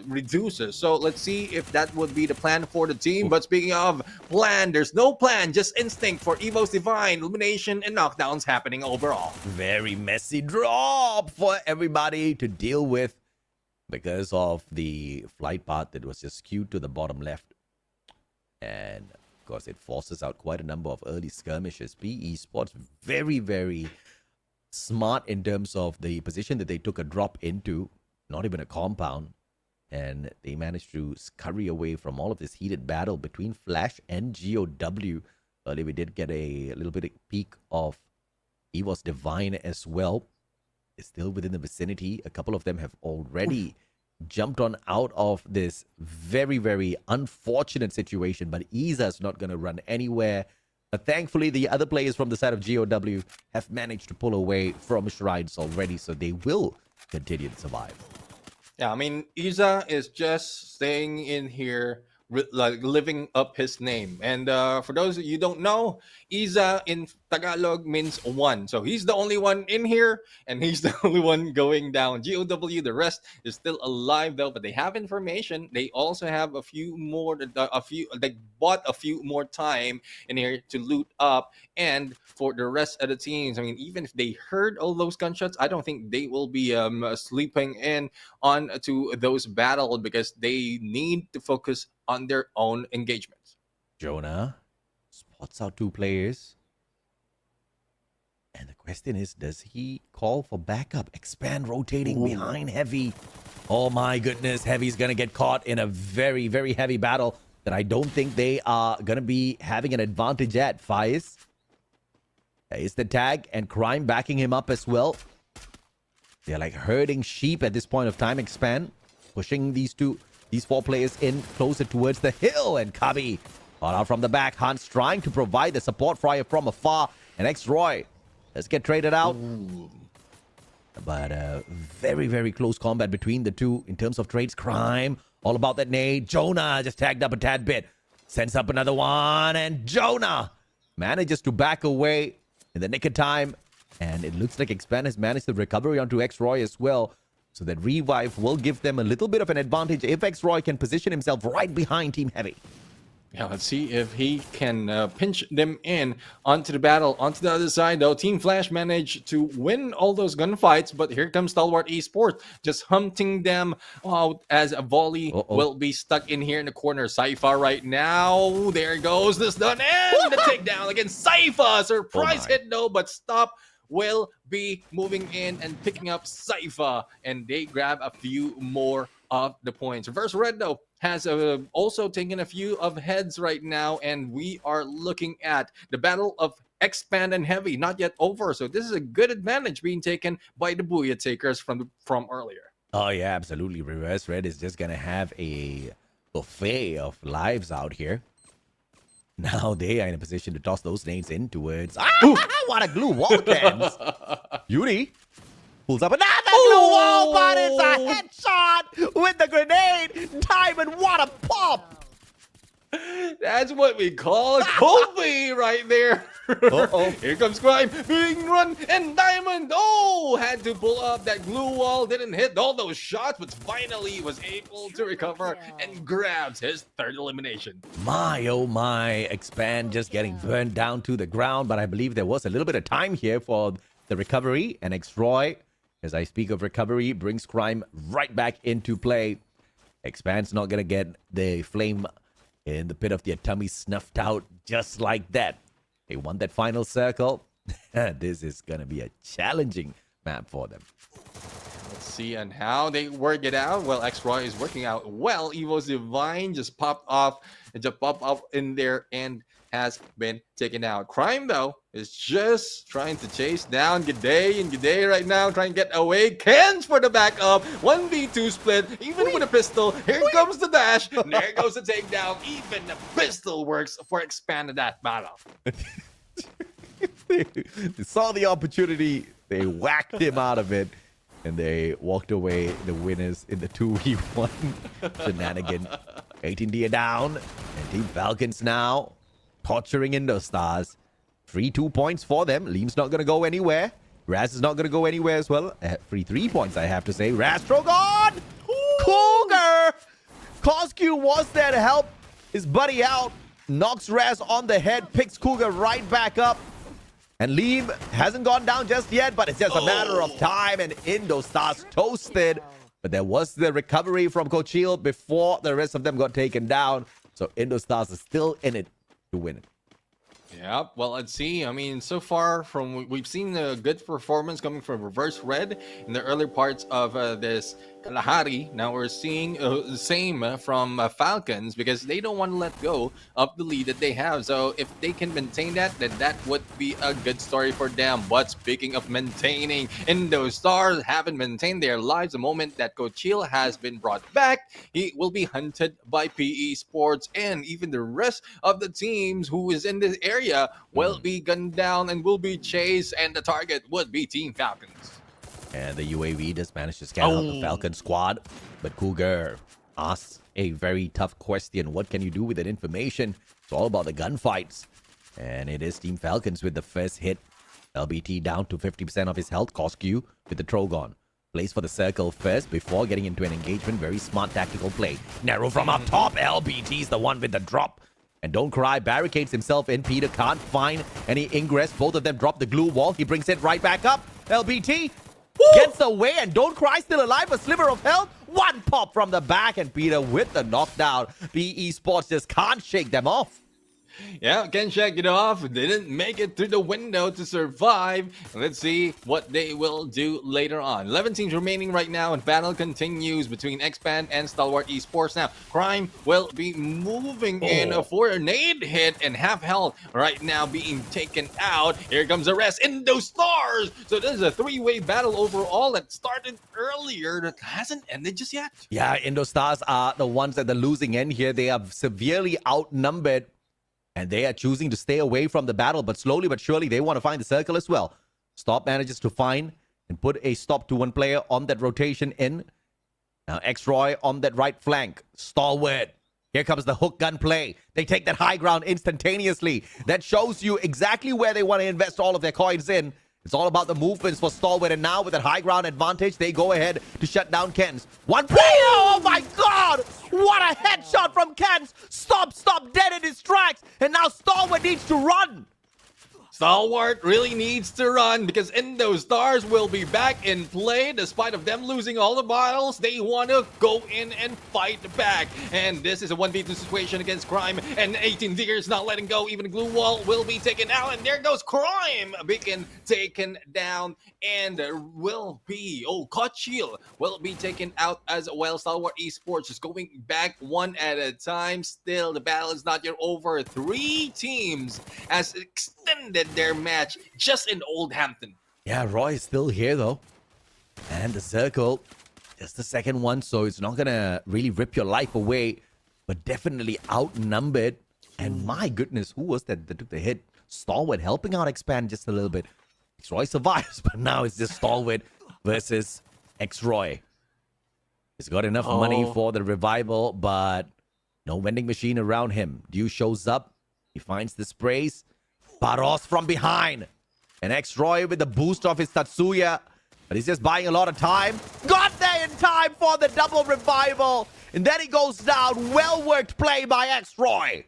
reduces. So let's see if that would be the plan for the team. But speaking of plan, there's no plan, just instinct for Evo's Divine, Illumination, and knockdowns happening overall. Very messy drop for everybody to deal with because of the flight path that was just skewed to the bottom left. And of course, it forces out quite a number of early skirmishes. PE Sports very, very smart in terms of the position that they took a drop into, not even a compound, and they managed to scurry away from all of this heated battle between Flash and GOW. Earlier we did get a little bit of peek of Evo's Divine as well. It's still within the vicinity. A couple of them have already jumped on out of this very, very unfortunate situation, but Isa's not going to run anywhere. But thankfully, the other players from the side of GOW have managed to pull away from Shrines already, so they will continue to survive. Yeah, I mean, Isa is just staying in here, like living up his name. And for those of you who don't know, Isa in Tagalog means one. So he's the only one in here, and he's the only one going down. GOW, the rest is still alive though, but they have information. They also have a few more, they bought a few more time in here to loot up. And for the rest of the teams, I mean, even if they heard all those gunshots, I don't think they will be sleeping in on to those battles because they need to focus on their own engagements. Jonah spots out 2 players. And the question is, does he call for backup? Expand rotating behind Heavy. Oh my goodness, Heavy's going to get caught in a very, very heavy battle that I don't think they are going to be having an advantage at. Faiz. There is the tag, and Crime backing him up as well. They're like herding sheep at this point of time. Expand, pushing these 4 players in closer towards the hill, and Kabi caught out from the back. Hans trying to provide the support fire from afar, and X-Roy, let's get traded out. But very, very close combat between the two in terms of trades. Crime, all about that nade. Jonah just tagged up a tad bit, sends up another one, and Jonah manages to back away in the nick of time. And it looks like Expand has managed the recovery onto X-Roy as well. So that revive will give them a little bit of an advantage if X-Roy can position himself right behind Team Heavy. Yeah, let's see if he can pinch them in onto the battle. Onto the other side, though, Team Flash managed to win all those gunfights, but here comes Stalwart Esports, just hunting them out as a volley will be stuck in here in the corner. Saifa right now, there goes the stun and the takedown against Saifa. Surprise hit, though, but stop will be moving in and picking up Saifa, and they grab a few more of the points. Reverse Red, though, has also taken a few of heads right now, and we are looking at the battle of Expand and Heavy, not yet over. So this is a good advantage being taken by the Booyah Takers from earlier. Oh yeah, absolutely. Reverse Red is just gonna have a buffet of lives out here. Now they are in a position to toss those nades in towards... what a glue wall cans! Yuri pulls up another glue wall, but it's a headshot with the grenade! Diamond, what a pop! That's what we call a Kobe right there. Uh-oh. Here comes Crime being run, and Diamond, had to pull up that glue wall, didn't hit all those shots, but finally was able to recover and grabs his third elimination. My, oh my, Expand just getting burned down to the ground, but I believe there was a little bit of time here for the recovery, and X-Roy, as I speak of recovery, brings Crime right back into play. Expand's not going to get the flame in the pit of their tummy snuffed out just like that. They won that final circle. This is going to be a challenging map for them. Let's see on how they work it out. Well, X-Roy is working out well. Evo's Divine just popped off and just popped up in there and has been taken out. Crime, though, is just trying to chase down G'day, and G'day right now trying to get away. Kens for the backup. 1v2 split, even with a pistol. Here comes the dash. And there goes the takedown. Even the pistol works for expanded that battle. They saw the opportunity. They whacked him out of it. And they walked away the winners in the 2v1 shenanigan. 18D are down. And Team Falcons now torturing Indostars. 3-2 points for them. Liam's not going to go anywhere. Raz is not going to go anywhere as well. Free 3 points, I have to say. Rastrogon! Cougar! Cosq was there to help his buddy out. Knocks Raz on the head. Picks Cougar right back up. And Liam hasn't gone down just yet, but it's just a matter of time. And Indostars toasted. But there was the recovery from Cochil before the rest of them got taken down. So Indostars is still in it to win it. Yeah, well, let's see. I mean, so far we've seen a good performance coming from Reverse Red in the early parts of this Kalahari. Now we're seeing the same from Falcons because they don't want to let go of the lead that they have. So if they can maintain that, then that would be a good story for them. But speaking of maintaining, Indostars haven't maintained their lives. The moment that Cochil has been brought back, he will be hunted by PE Sports, and even the rest of the teams who is in this area will be gunned down and will be chased, and the target would be Team Falcons. And the UAV does manage to scan out the Falcon squad. But Cougar asks a very tough question. What can you do with that information? It's all about the gunfights. And it is Team Falcons with the first hit. LBT down to 50% of his health. Cosq with the Trogon. Plays for the circle first before getting into an engagement. Very smart tactical play. Narrow from up top. LBT's the one with the drop. And Don't Cry barricades himself in. Peter can't find any ingress. Both of them drop the glue wall. He brings it right back up. LBT gets away, and Don't Cry still alive. A sliver of health. One pop from the back, and Peter with the knockdown. PE Sports just can't shake them off. Yeah, can shake it off. Didn't make it through the window to survive. Let's see what they will do later on. 11 teams remaining right now, and battle continues between Expand and Stalwart Esports. Now, Crime will be moving in for a nade hit and half health right now being taken out. Here comes the rest. Indostars. So this is a three-way battle overall that started earlier that hasn't ended just yet. Yeah, Indostars are the ones at the losing end here. They are severely outnumbered. And they are choosing to stay away from the battle, but slowly but surely they want to find the circle as well. Stop manages to find and put a stop to one player on that rotation in. Now X-Roy on that right flank. Stalwart. Here comes the hook gun play. They take that high ground instantaneously. That shows you exactly where they want to invest all of their coins in. It's all about the movements for Stalwart, and now with that high ground advantage, they go ahead to shut down Kens. One player! Oh my God! What a headshot from Kens! Stop, dead in his tracks, and now Stalwart needs to run. Stalwart really needs to run because Indostars will be back in play. Despite of them losing all the battles, they want to go in and fight back. And this is a 1v2 situation against Crime. And 18 Vigors not letting go. Even the glue wall will be taken out. And there goes Crime being taken down. And will be, Cochil will be taken out as well. Stalwart Esports just going back one at a time. Still, the battle is not yet over. 3 teams has extended their match just in Old Hampton. Yeah, Roy is still here though. And the circle, just the second one, so it's not gonna really rip your life away, but definitely outnumbered. And my goodness, who was that took the hit? Stalwart helping out Expand just a little bit. X-Roy survives, but now it's just Stalwart versus X-Roy. He's got enough money for the revival, but no vending machine around him. Dew shows up. He finds the sprays. Barros from behind. And X-Roy with the boost of his Tatsuya. But he's just buying a lot of time. Got there in time for the double revival. And then he goes down. Well-worked play by X-Roy.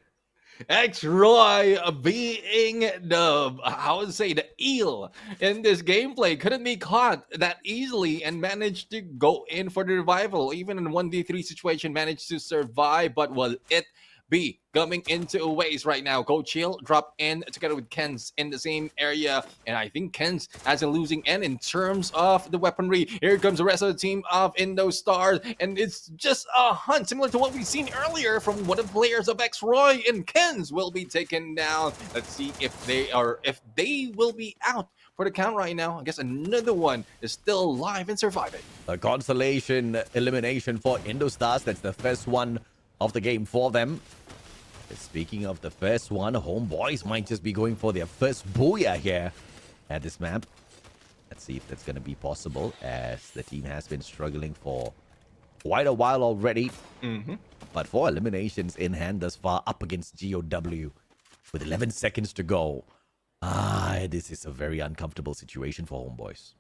X-Roy being the eel in this gameplay, couldn't be caught that easily and managed to go in for the revival. Even in 1v3 situation, managed to survive, but will it be coming into a ways right now? Go Chill drop in together with Ken's in the same area, and I think Ken's has a losing end in terms of the weaponry. Here comes the rest of the team of Indo Stars, and it's just a hunt similar to what we've seen earlier from one of the players of X-Roy, and Ken's will be taken down. Let's see if they will be out for the count right now. I guess another one is still alive and surviving. A consolation elimination for Indo Stars. That's the first one of the game for them. Speaking of the first one, Homeboys might just be going for their first booyah here at this map. Let's see if that's going to be possible, as the team has been struggling for quite a while already. But 4 eliminations in hand thus far, up against GOW with 11 seconds to go. This is a very uncomfortable situation for Homeboys.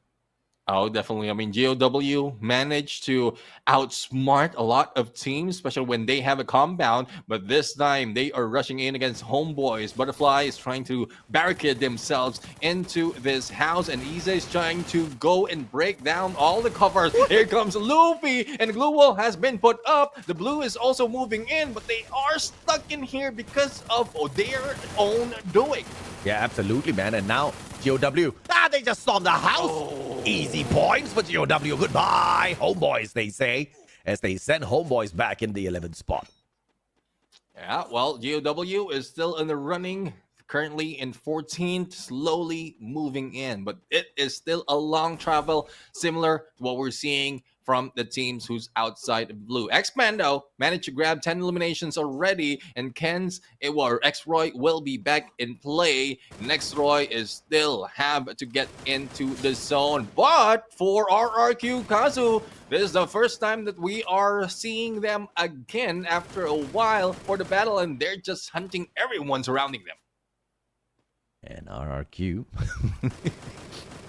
Oh, definitely. I mean, GOW managed to outsmart a lot of teams, especially when they have a compound. But this time, they are rushing in against Homeboys. Butterfly is trying to barricade themselves into this house, and Ize is trying to go and break down all the covers. Here comes Luffy, and Glue Wall has been put up. The blue is also moving in, but they are stuck in here because of their own doing. Yeah, absolutely, man. And now GOW, they just stormed the house. Easy points for GOW. Goodbye, Homeboys, they say, as they send Homeboys back in the 11th spot. Yeah, well, GOW is still in the running, currently in 14th, slowly moving in, but it is still a long travel, similar to what we're seeing from the teams who's outside of blue. Xpando managed to grab 10 eliminations already, and X-Roy will be back in play. And X-Roy is still have to get into the zone. But for RRQ Kazu, this is the first time that we are seeing them again after a while for the battle, and they're just hunting everyone surrounding them. And RRQ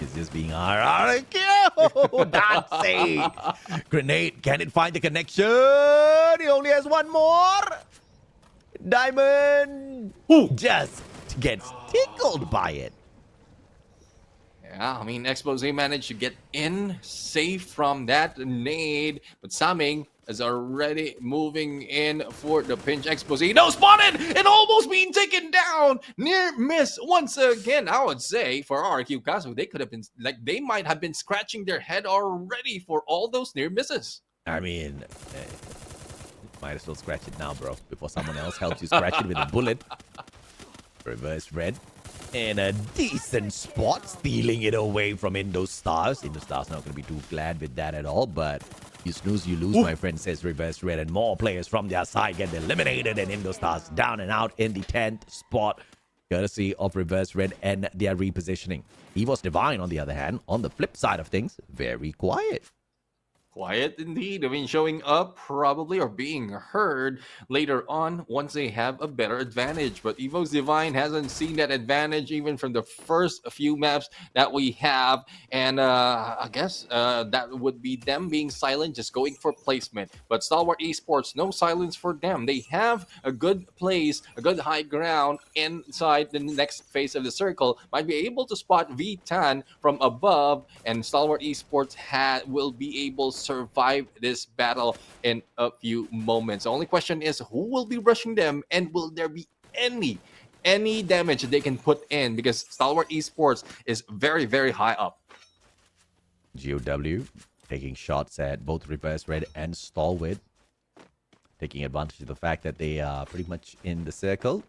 is just being RRQ. That's it. Grenade, can it find the connection? He only has one more. Diamond just gets tickled by it. Yeah, I mean, Expose managed to get in safe from that nade, but Saming is already moving in for the pinch. Expose. No, spotted and almost being taken down. Near miss once again. I would say for RQ Kazu, they could have been they might have been scratching their head already for all those near misses. I mean, might as well scratch it now, bro, before someone else helps you scratch it with a bullet. Reverse red. In a decent spot, stealing it away from Indo Stars. Indo Stars not going to be too glad with that at all, but you snooze, you lose, my friend, says Reverse Red, and more players from their side get eliminated, and Indo Stars down and out in the 10th spot, courtesy of Reverse Red and their repositioning. Evos Divine, on the other hand, on the flip side of things, very quiet. Quiet indeed. I mean, showing up probably or being heard later on once they have a better advantage. But Evo's Divine hasn't seen that advantage even from the first few maps that we have. And I guess that would be them being silent, just going for placement. But Stalwart Esports, no silence for them. They have a good place, a good high ground inside the next phase of the circle. Might be able to spot V-Tan from above, and Stalwart Esports will be able to survive this battle in a few moments. The only question is who will be rushing them, and will there be any damage they can put in, because Stalwart Esports is very, very high up. GOW taking shots at both Reverse Red and Stalwart, taking advantage of the fact that they are pretty much in the circle.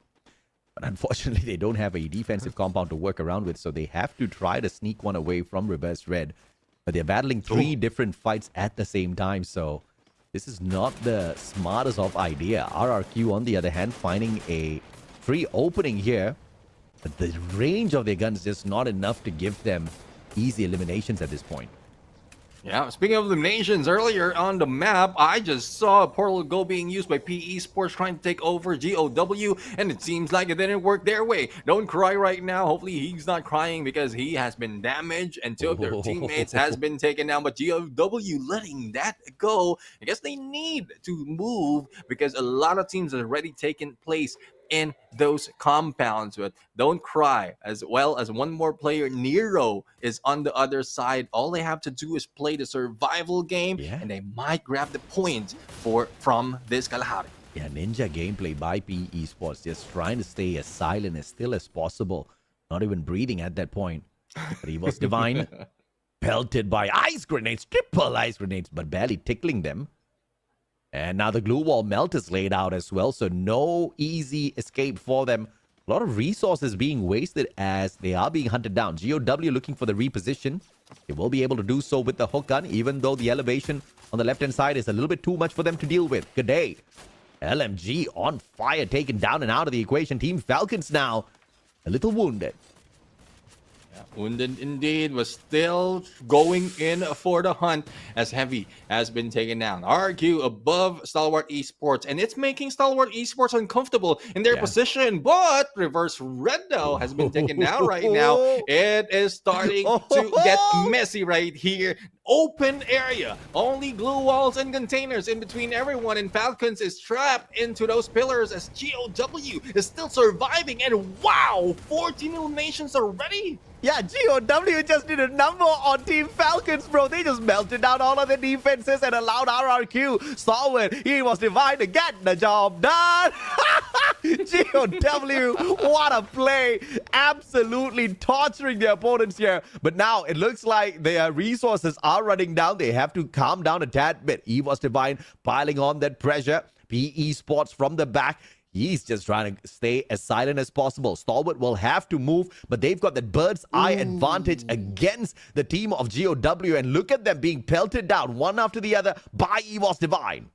But unfortunately, they don't have a defensive compound to work around with, so they have to try to sneak one away from Reverse Red. But they're battling 3 different fights at the same time, so this is not the smartest of idea. RRQ, on the other hand, finding a free opening here, but the range of their guns is just not enough to give them easy eliminations at this point. Yeah, speaking of eliminations, earlier on the map, I just saw a portal go being used by PE Sports trying to take over GOW, and it seems like it didn't work their way. Don't cry right now. Hopefully he's not crying because he has been damaged and two of their teammates has been taken down, but GOW letting that go. I guess they need to move because a lot of teams have already taken place in those compounds. But don't cry. As well as one more player, Nero, is on the other side. All they have to do is play the survival game, and they might grab the point from this Kalahari. Yeah, ninja gameplay by PE Sports, just trying to stay as silent as still as possible. Not even breathing at that point. But he was divine. Pelted by ice grenades, triple ice grenades, but barely tickling them. And now the glue wall melt is laid out as well, so no easy escape for them. A lot of resources being wasted as they are being hunted down. GOW looking for the reposition. They will be able to do so with the hook gun, even though the elevation on the left-hand side is a little bit too much for them to deal with. Good day. LMG on fire, taken down and out of the equation. Team Falcons now a little wounded. Wounded indeed, was still going in for the hunt as Heavy has been taken down. RQ above Stalwart Esports, and it's making Stalwart Esports uncomfortable in their position, but Reverse Red though has been taken down right now. It is starting to get messy right here. Open area, only glue walls and containers in between everyone, and Falcons is trapped into those pillars as GOW is still surviving, and wow, 14 eliminations already. Yeah, GOW just did a number on Team Falcons, bro. They just melted down all of the defenses and allowed RRQ. Stalwart, he was divine to get the job done. GOW, what a play. Absolutely torturing the opponents here. But now it looks like their resources are running down. They have to calm down a tad bit. EVOS Divine piling on that pressure. PE Sports from the back. He's just trying to stay as silent as possible. Stalwart will have to move, but they've got that bird's eye advantage against the team of GOW. And look at them being pelted down one after the other by EVOS Divine.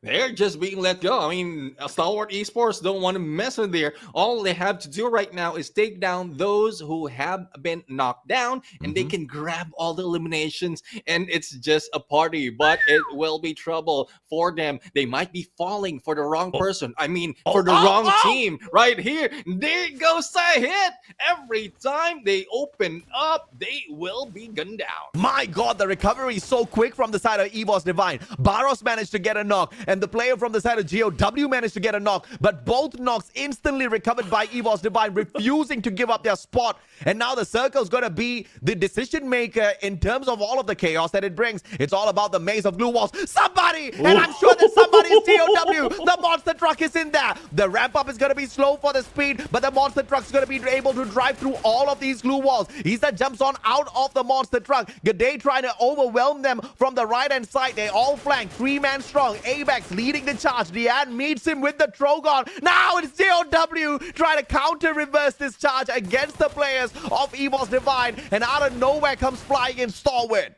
They're just being let go. I mean, Stalwart Esports don't want to mess with there. All they have to do right now is take down those who have been knocked down, and they can grab all the eliminations, and it's just a party. But it will be trouble for them. They might be falling for the wrong person. I mean, for the wrong team right here. There goes a hit. Every time they open up, they will be gunned down. My God, the recovery is so quick from the side of EVOS Divine. Barros managed to get a knock, and the player from the side of GOW managed to get a knock, but both knocks instantly recovered by EVOS Divine, refusing to give up their spot. And now the circle's going to be the decision maker in terms of all of the chaos that it brings. It's all about the maze of glue walls. Somebody, and I'm sure that somebody is GOW. The monster truck is in there. The ramp up is going to be slow for the speed, but the monster truck's going to be able to drive through all of these glue walls. Issa jumps on out of the monster truck. G'day trying to overwhelm them from the right hand side. They all flank, 3-man strong. Abex leading the charge. Deanne meets him with the Trogon. Now it's GOW trying to counter reverse this charge against the players of EVOS Divine, and out of nowhere comes flying in Stalwart.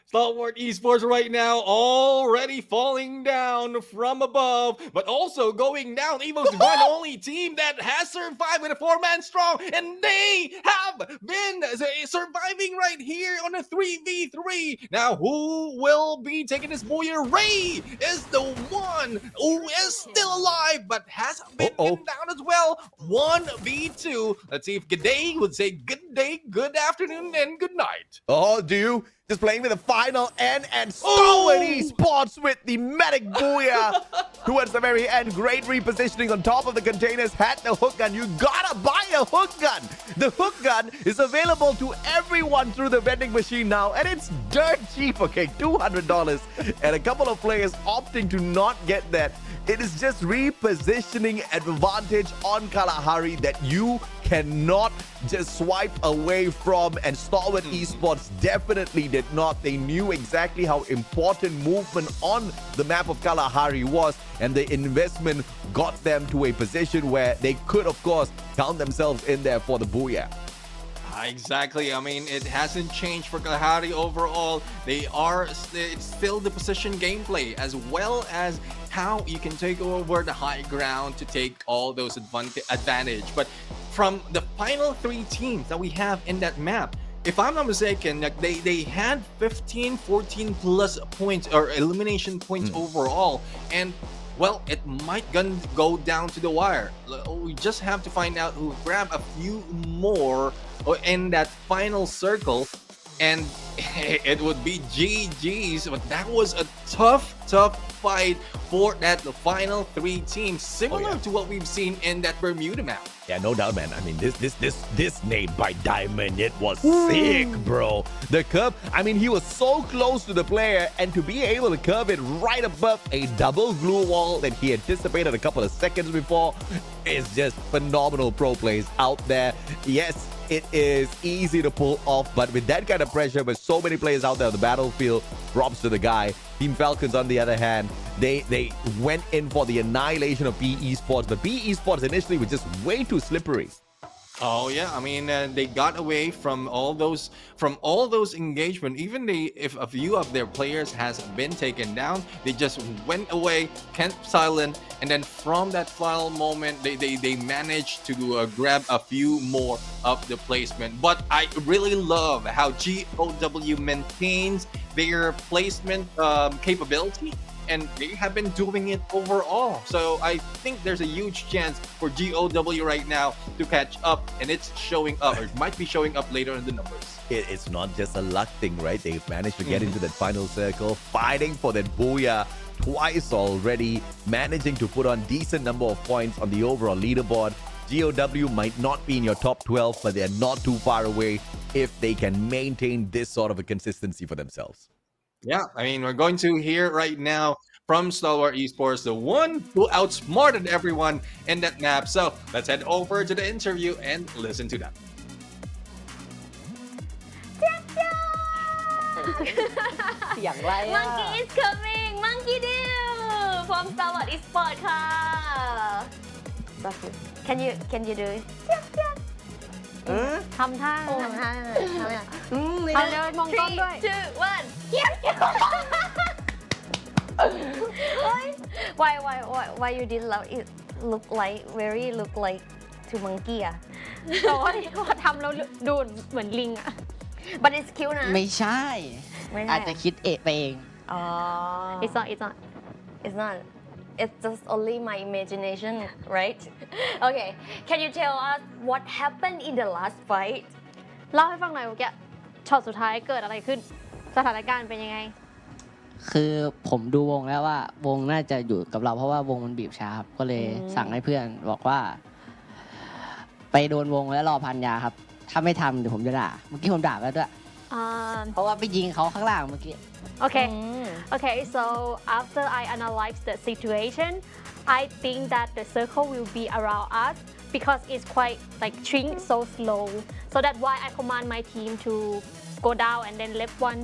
Stalwart Esports right now already falling down from above, but also going down. EVOS Divine, only team that has survived with a 4-man strong, and they have been surviving right here on a 3v3. Now, who will be taking this booyah? Ray is the one who is still alive, but has been pinned down as well. 1v2. Let's see if G'day would say good day, good afternoon, and good night. Oh, do you? Just playing with the final end, and Stalwart Esports with the medic booyah towards the very end. Great repositioning on top of the containers. Had the hook gun. You gotta buy a hook gun. The hook gun is available to everyone through the vending machine now, and it's dirt cheap. Okay, $200, and a couple of players opting to not get that. It is just repositioning advantage on Kalahari that you cannot just swipe away from, and Stalwart Esports definitely did not. They knew exactly how important movement on the map of Kalahari was, and the investment got them to a position where they could, of course, count themselves in there for the booyah. Exactly. I mean, it hasn't changed for Kalahari overall. It's still the position gameplay, as well as how you can take over the high ground to take all those advantage. But from the final 3 teams that we have in that map, if I'm not mistaken, like they had 15, 14 plus points or elimination points overall, and well, it might go down to the wire. We just have to find out who grab a few more in that final circle, and it would be GG's. But that was a tough fight for that the final 3 teams, similar to what we've seen in that Bermuda map. Yeah, no doubt, man. I mean, this nade by Diamond, it was sick, bro. The curve, I mean, he was so close to the player, and to be able to curve it right above a double glue wall that he anticipated a couple of seconds before is just phenomenal pro plays out there. Yes, it is easy to pull off, but with that kind of pressure, with so many players out there on the battlefield, props to the guy. Team Falcons, on the other hand, they went in for the annihilation of PE Esports, but PE Esports initially was just way too slippery. Oh yeah, I mean they got away from all those engagement. Even if a few of their players has been taken down, they just went away, kept silent, and then from that final moment, they managed to grab a few more of the placement. But I really love how GOW maintains their placement capability, and they have been doing it overall. So I think there's a huge chance for GOW right now to catch up, and it's showing up, or it might be showing up later in the numbers. It's not just a luck thing, right? They've managed to get into that final circle, fighting for that booyah twice already, managing to put on decent number of points on the overall leaderboard. GOW might not be in your top 12, but they're not too far away if they can maintain this sort of a consistency for themselves. Yeah, I mean, we're going to hear right now from Stalwart Esports, the one who outsmarted everyone in that map. So let's head over to the interview and listen to that. Monkey is coming Monkey do from Stalwart Esports ค่ะ Can you do it ทำท่า ทำท่าเอาเร็วมองกล้องด้วย 3, 2, 1 why you did love it look like to monkey อ่ะ แต่ว่าทำแล้วดูเหมือนลิงอะ but it's cute นะ ไม่ใช่ อาจจะคิดเองไปเอง อ๋อ it's not It's just only my imagination, right? Okay, can you tell us what happened in the last fight? เล่าให้ฟังหน่อยว่าแกช็อตสุดท้ายเกิดอะไรขึ้นสถานการณ์เป็นยังไง คือผมดูวงแล้วว่าวงน่าจะอยู่กับเราเพราะว่าวงมันบีบช้าครับก็เลยสั่งให้เพื่อนบอกว่า ไปโดนวงแล้วรอพันยาครับถ้าไม่ทำเดี๋ยวผมจะด่าเมื่อกี้ผมด่าแล้วด้วยเพราะว่าไปยิงเขาข้างล่างเมื่อกี้ Okay, so after I analyze the situation, I think that the circle will be around us because it's quite like shrink so slow. So that's why I command my team to go down and then left one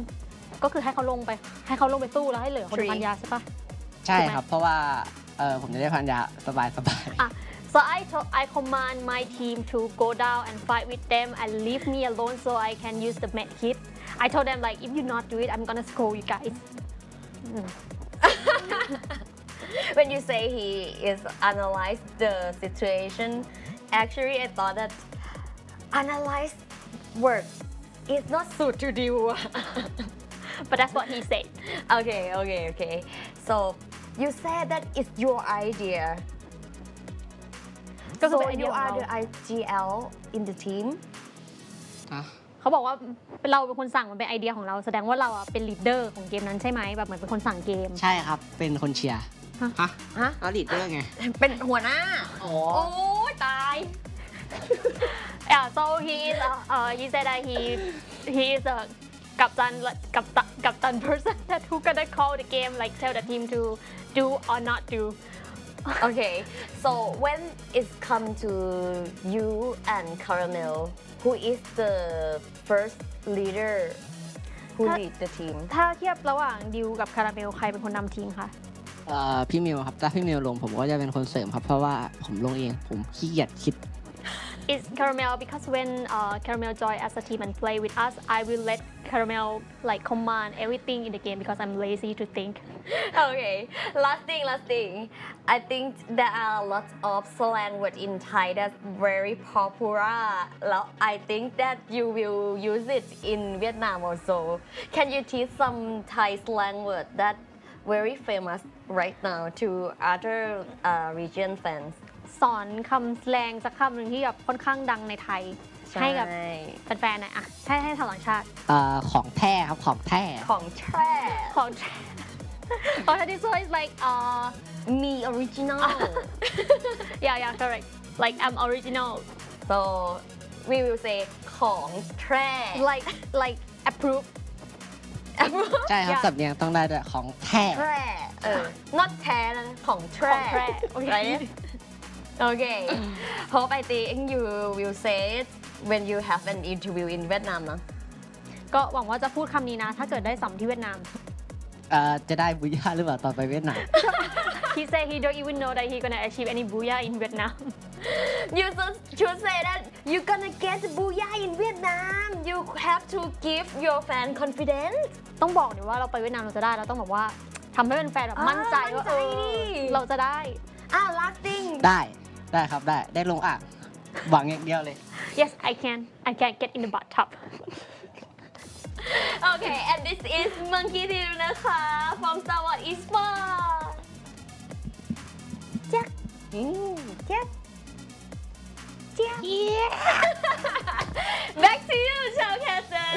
ก็คือให้เขาลงไปสู้แล้วให้เหลือคนพันยาใช่ปะ ใช่ครับเพราะว่าผมจะได้พันยาสบาย So I command my team to go down and fight with them and leave me alone so I can use the med kit. I told them like if you not do it, I'm gonna scold you guys. When you say he is analyze the situation, actually I thought that analyze work is not suit to do. But that's what he said. Okay. So you said that it's your idea. ก็คือ So เป็นไอเดี you ยของ are เรา the IGL in the team. เขาบอกว่าเราเป็นคนสั่งมันเป็นไอเดียของเราแสดงว่าเราเป็นลีดเดอร์ของเกมนั้นใช่ไหมแบบเหมือนเป็นคนสั่งเกม ใช่ครับเป็นคนเชียร์ฮะแล้วลีดเดอร์ไง เป็นหัวหน้า โอ้ยตาย Yeah, so he said that he is a captain person that who gonna call the game like tell the team to do or not do. Okay, so when it's come to you and Caramel, who is the first leader who lead the team? ถ้าเทียบระหว่างดิวกับคาราเมลใครเป็นคนนำทีมคะ พี่มิวครับถ้าพี่มิวลงผมก็จะเป็นคนเสริมครับเพราะว่าผมลงเองผมขี้เกียจคิด It's Caramel because when Caramel join as a team and play with us, I will let Caramel like command everything in the game because I'm lazy to think. Okay, last thing. I think there are lots of slang word in Thai that's very popular. I think that you will use it in Vietnam also. Can you teach some Thai slang word that very famous right now to other region fans? สอนคำแสลงสักคำหนึ่งที่แบบค่อนข้างดังในไทย ให้กับแฟนๆหน่อยอะให้ชาวต่างชาติ ของแท้ครับของแท้ ของแท้ ของแท้ Oh, this one is like me original. yeah, correct. Like I'm original. So we will say ของแท้ like approve. ใช่ครับ Yeah. สำเนียงต้องได้ด้วยของแท้ แท้ not แท้นะของแท้ ของแท้ right? Okay. Hope I think you will say it when you have an interview in Vietnam นะ ก็หวังว่าจะพูดคำนี้นะ ถ้าเกิดได้สัมที่เวียดนาม จะได้บุญญาหรือเปล่าตอนไปเวียดนาม He said he don't even know that he gonna achieve any booyah in Vietnam. You should say that you're gonna get booyah in Vietnam. You have to give your fan confidence. ต้องบอกดิว่าเราไปเวียดนามเราจะได้เราต้องบอกว่าทำให้แฟนๆแบบมั่นใจว่า มั่นใจดิ เราจะได้ last thing. ได้ครับได้ลงอ่ะหวังอย่างเดียวเลย Yes I can get in the bathtub. Okay, and this is Monkey Team นะคะ from Star Wars Esports. Jack. Jack. Back to you, Showcaster.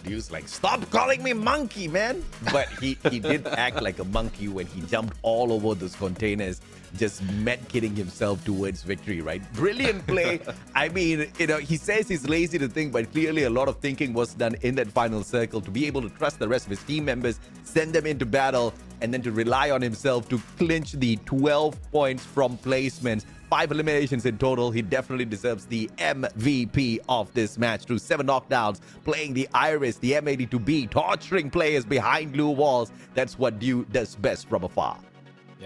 He was like, stop calling me monkey, man. But he did act like a monkey when he jumped all over those containers, just kidding himself towards victory, right? Brilliant play. I mean, he says he's lazy to think, but clearly a lot of thinking was done in that final circle to be able to trust the rest of his team members, send them into battle, and then to rely on himself to clinch the 12 points from placements. 5 eliminations in total. He definitely deserves the MVP of this match through 7 knockdowns, playing the Iris, the M82B, torturing players behind blue walls. That's what Dew does best from afar.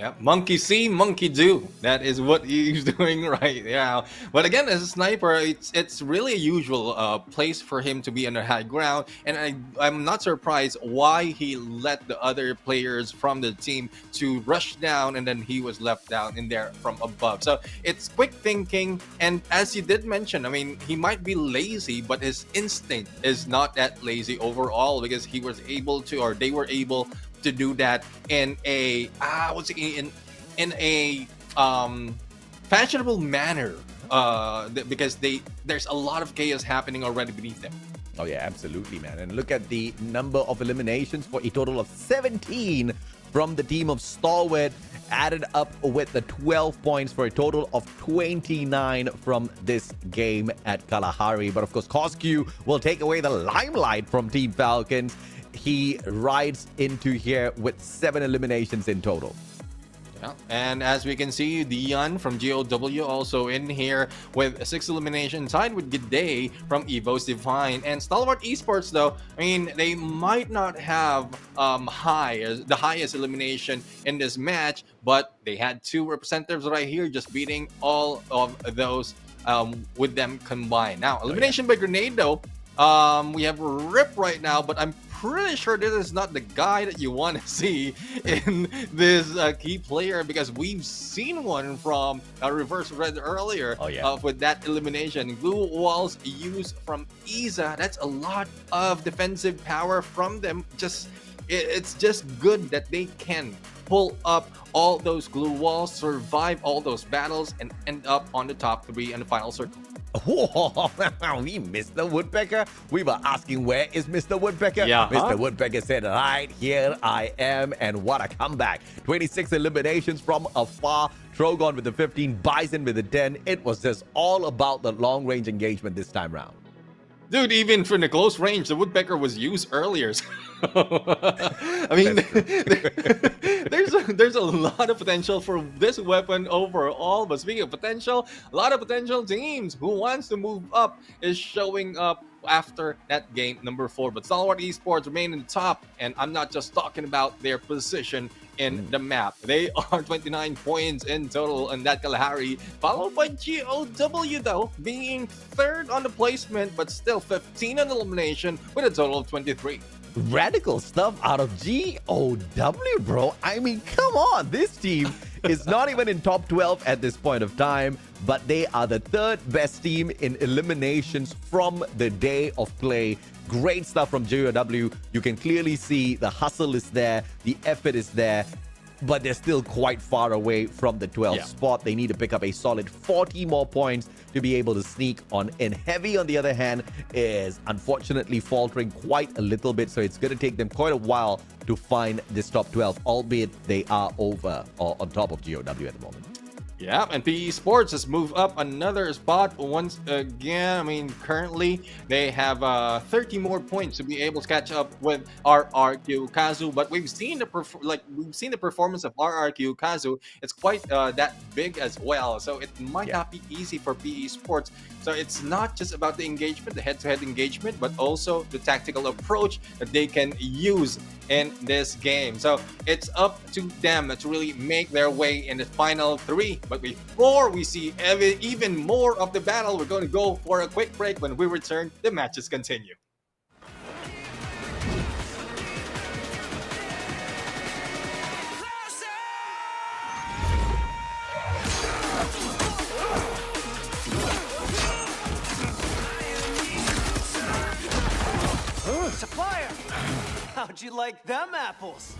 Yeah, monkey see, monkey do. That is what he's doing right now. But again, as a sniper, it's really a usual place for him to be on the high ground. And I'm not surprised why he let the other players from the team to rush down, and then he was left down in there from above. So it's quick thinking. And as you did mention, I mean, he might be lazy, but his instinct is not that lazy overall, because he was able to, or they were able to do that in a fashionable manner, because there's a lot of chaos happening already beneath them. Oh yeah, absolutely, man. And look at the number of eliminations for a total of 17 from the team of Stalwart, added up with the 12 points for a total of 29 from this game at Kalahari. But of course, Cosq will take away the limelight from Team Falcons. He rides into here with 7 eliminations in total. Yeah. And as we can see, Dion from GOW also in here with 6 eliminations, tied with Good Day from Evo's Divine. And Stalwart Esports, though, I mean, they might not have the highest elimination in this match, but they had 2 representatives right here, just beating all of those with them combined. Now, elimination by Grenade, though, we have Rip right now, but I'm pretty sure this is not the guy that you want to see in this key player, because we've seen one from Reverse Red earlier. Oh, yeah. With that elimination. Glue walls used from Iza. That's a lot of defensive power from them. It's just good that they can pull up all those glue walls, survive all those battles, and end up on the top 3 in the final circle. Oh, we missed the Woodpecker. We were asking, where is Mr. Woodpecker? Yeah. Mr. Woodpecker said, right here I am. And what a comeback. 26 eliminations from afar. Trogon with the 15, Bison with the 10. It was just all about the long-range engagement this time round. Dude, even from the close range, the Woodpecker was used earlier. I mean, there's a lot of potential for this weapon overall. But speaking of potential, a lot of potential teams who wants to move up is showing up after that game number 4. But Stalwart Esports remain in the top, and I'm not just talking about their position in the map. They are 29 points in total on that Kalahari, followed by GOW though, being third on the placement, but still 15 on elimination with a total of 23. Radical stuff out of GOW, bro. I mean, come on. This team is not even in top 12 at this point of time, but they are the third best team in eliminations from the day of play. Great stuff from GOW. You can clearly see the hustle is there, the effort is there, but they're still quite far away from the 12th spot. They need to pick up a solid 40 more points to be able to sneak on in. Heavy, on the other hand, is unfortunately faltering quite a little bit, so it's going to take them quite a while to find this top 12, albeit they are over or on top of GOW at the moment. Yeah, and PE Sports has moved up another spot once again. I mean, currently they have 30 more points to be able to catch up with RRQ Kazu. But we've seen the performance of RRQ Kazu. It's quite that big as well, so it might not be easy for PE Sports. So it's not just about the engagement, the head-to-head engagement, but also the tactical approach that they can use in this game. So it's up to them to really make their way in the final three. But before we see even more of the battle, we're going to go for a quick break. When we return, the matches continue. Supplier! How'd you like them apples?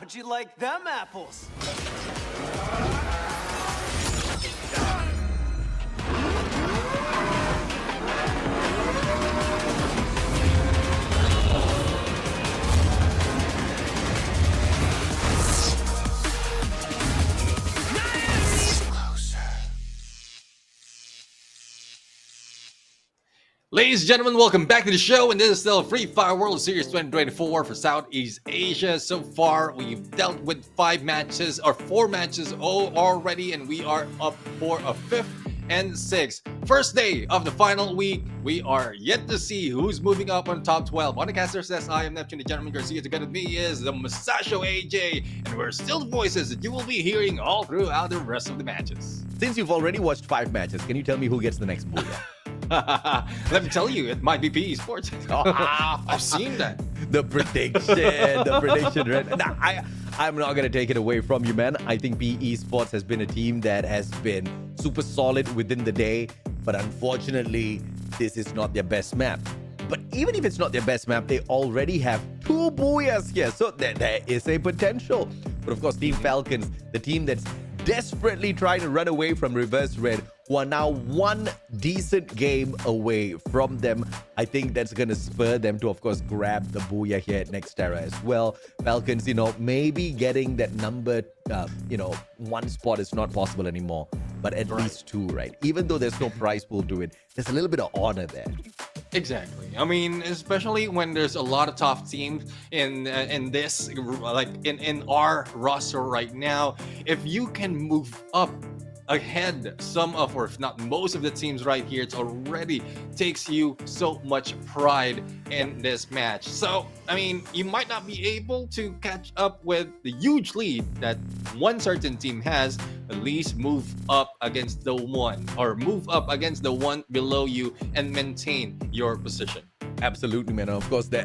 How'd you like them apples? Ladies and gentlemen, welcome back to the show, and this is still Free Fire World Series 2024 for Southeast Asia. So far, we've dealt with 4 matches already, and we are up for a 5th and 6th. First day of the final week, we are yet to see who's moving up on top 12. On the caster says, I am Neptune, the gentleman Garcia. Together with me is the Musashi AJ, and we're still the voices that you will be hearing all throughout the rest of the matches. Since you've already watched 5 matches, can you tell me who gets the next booyah? Let me tell you, it might be PE Sports. I've seen that. The prediction, right? Nah, I'm not going to take it away from you, man. I think PE Sports has been a team that has been super solid within the day, but unfortunately, this is not their best map. But even if it's not their best map, they already have 2 booyahs here, so there is a potential. But of course, Team Falcons, the team that's desperately trying to run away from Reverse Red, who are now 1 decent game away from them. I think that's going to spur them to, of course, grab the booyah here at Nextera as well. Falcons, maybe getting that number, 1 spot is not possible anymore, but at least 2, right? Even though there's no prize pool to it, there's a little bit of honor there. Exactly. I mean, especially when there's a lot of tough teams in this, like in our roster right now. If you can move up ahead some of, or if not most of the teams right here, it already takes you so much pride in this match. So, I mean, you might not be able to catch up with the huge lead that one certain team has. At least move up against the one, or move up against the one below you and maintain your position. Absolutely, man. Of course, the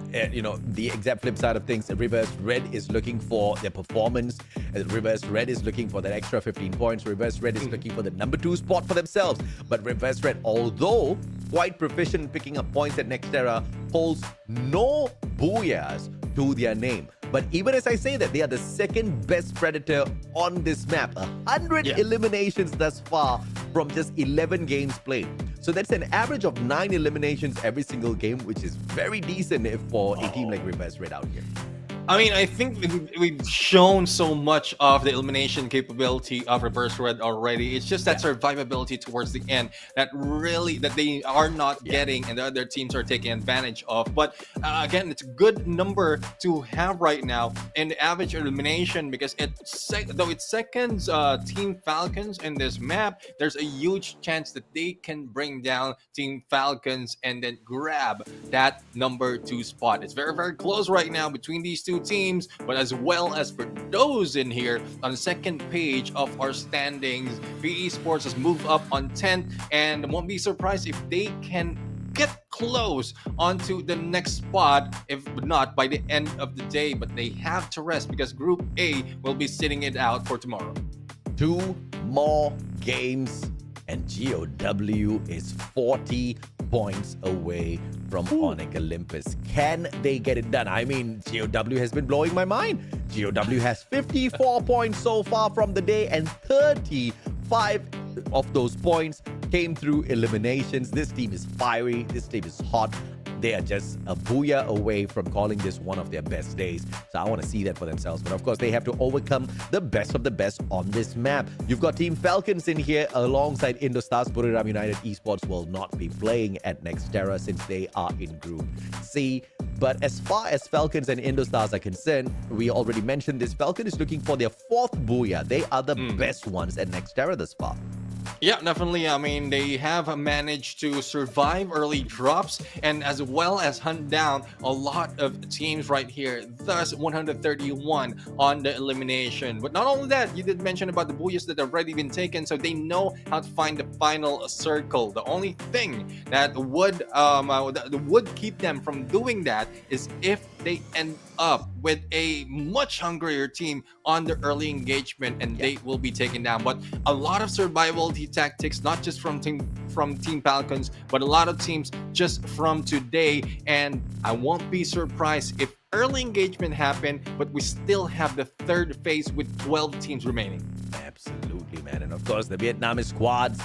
exact flip side of things, Reverse Red is looking for their performance. Reverse Red is looking for that extra 15 points. Reverse Red is looking for the number 2 spot for themselves. But Reverse Red, although quite proficient in picking up points at Nextera, holds no booyahs to their name. But even as I say that, they are the 2nd best Predator on this map. 100 eliminations thus far from just 11 games played. So that's an average of 9 eliminations every single game, which is very decent for a team like Reverse Red out here. I mean, I think we've shown so much of the elimination capability of Reverse Red already. It's just that survivability towards the end that they are not getting, and the other teams are taking advantage of. But again, it's a good number to have right now in the average elimination, because though it seconds Team Falcons in this map, there's a huge chance that they can bring down Team Falcons and then grab that number 2 spot. It's very, very close right now between these 2 teams, but as well as for those in here on the 2nd page of our standings, PE Sports has moved up on 10th, and won't be surprised if they can get close onto the next spot, if not by the end of the day. But they have to rest because Group A will be sitting it out for tomorrow. 2 more games and GOW is 40 points away from Onyx Olympus. Can they get it done? I mean, GOW has been blowing my mind. GOW has 54 points so far from the day, and 35 of those points came through eliminations. This team is fiery. This team is hot. They are just a booyah away from calling this one of their best days. So I want to see that for themselves. But of course, they have to overcome the best of the best on this map. You've got Team Falcons in here alongside Indostars. Buriram United Esports will not be playing at Nextera since they are in Group C. But as far as Falcons and Indostars are concerned, we already mentioned this. Falcon is looking for their 4th booyah. They are the best ones at Nextera thus far. Yeah, definitely. I mean, they have managed to survive early drops and as well as hunt down a lot of teams right here. Thus, 131 on the elimination. But not only that, you did mention about the booyahs that have already been taken, so they know how to find the final circle. The only thing that would keep them from doing that is if they end up with a much hungrier team on the early engagement, and they will be taken down. But a lot of survivability tactics, not just from Team Falcons, but a lot of teams just from today. And I won't be surprised if early engagement happened, but we still have the third phase with 12 teams remaining. Absolutely, man. And of course, the Vietnamese squads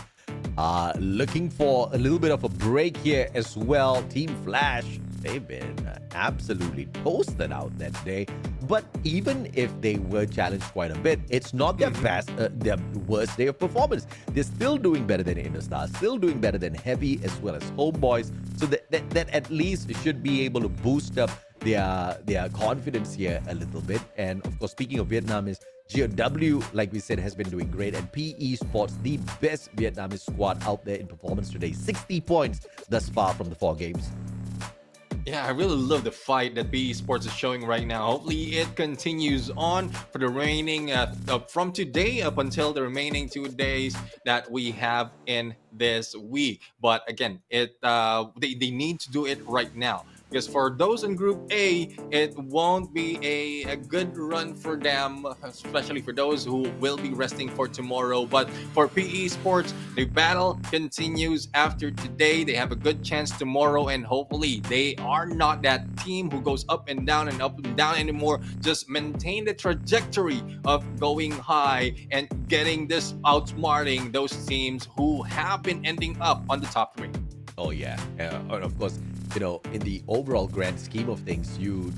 are looking for a little bit of a break here as well. Team Flash, they've been absolutely toasted out that day. But even if they were challenged quite a bit, it's not their best, their worst day of performance. They're still doing better than Indostar, still doing better than Heavy as well as Homeboys. So that at least should be able to boost up their confidence here a little bit. And of course, speaking of Vietnamese, GOW, like we said, has been doing great. And PE Sports, the best Vietnamese squad out there in performance today. 60 points thus far from the 4 games. Yeah, I really love the fight that PE Sports is showing right now. Hopefully it continues on for the remaining, from today up until the remaining 2 days that we have in this week. But again, they need to do it right now. Because for those in Group A, it won't be a good run for them, especially for those who will be resting for tomorrow. But for PE Sports, the battle continues after today. They have a good chance tomorrow, and hopefully they are not that team who goes up and down anymore. Just maintain the trajectory of going high and getting this outsmarting those teams who have been ending up on the top 3. Oh yeah, and of course, you know, in the overall grand scheme of things, you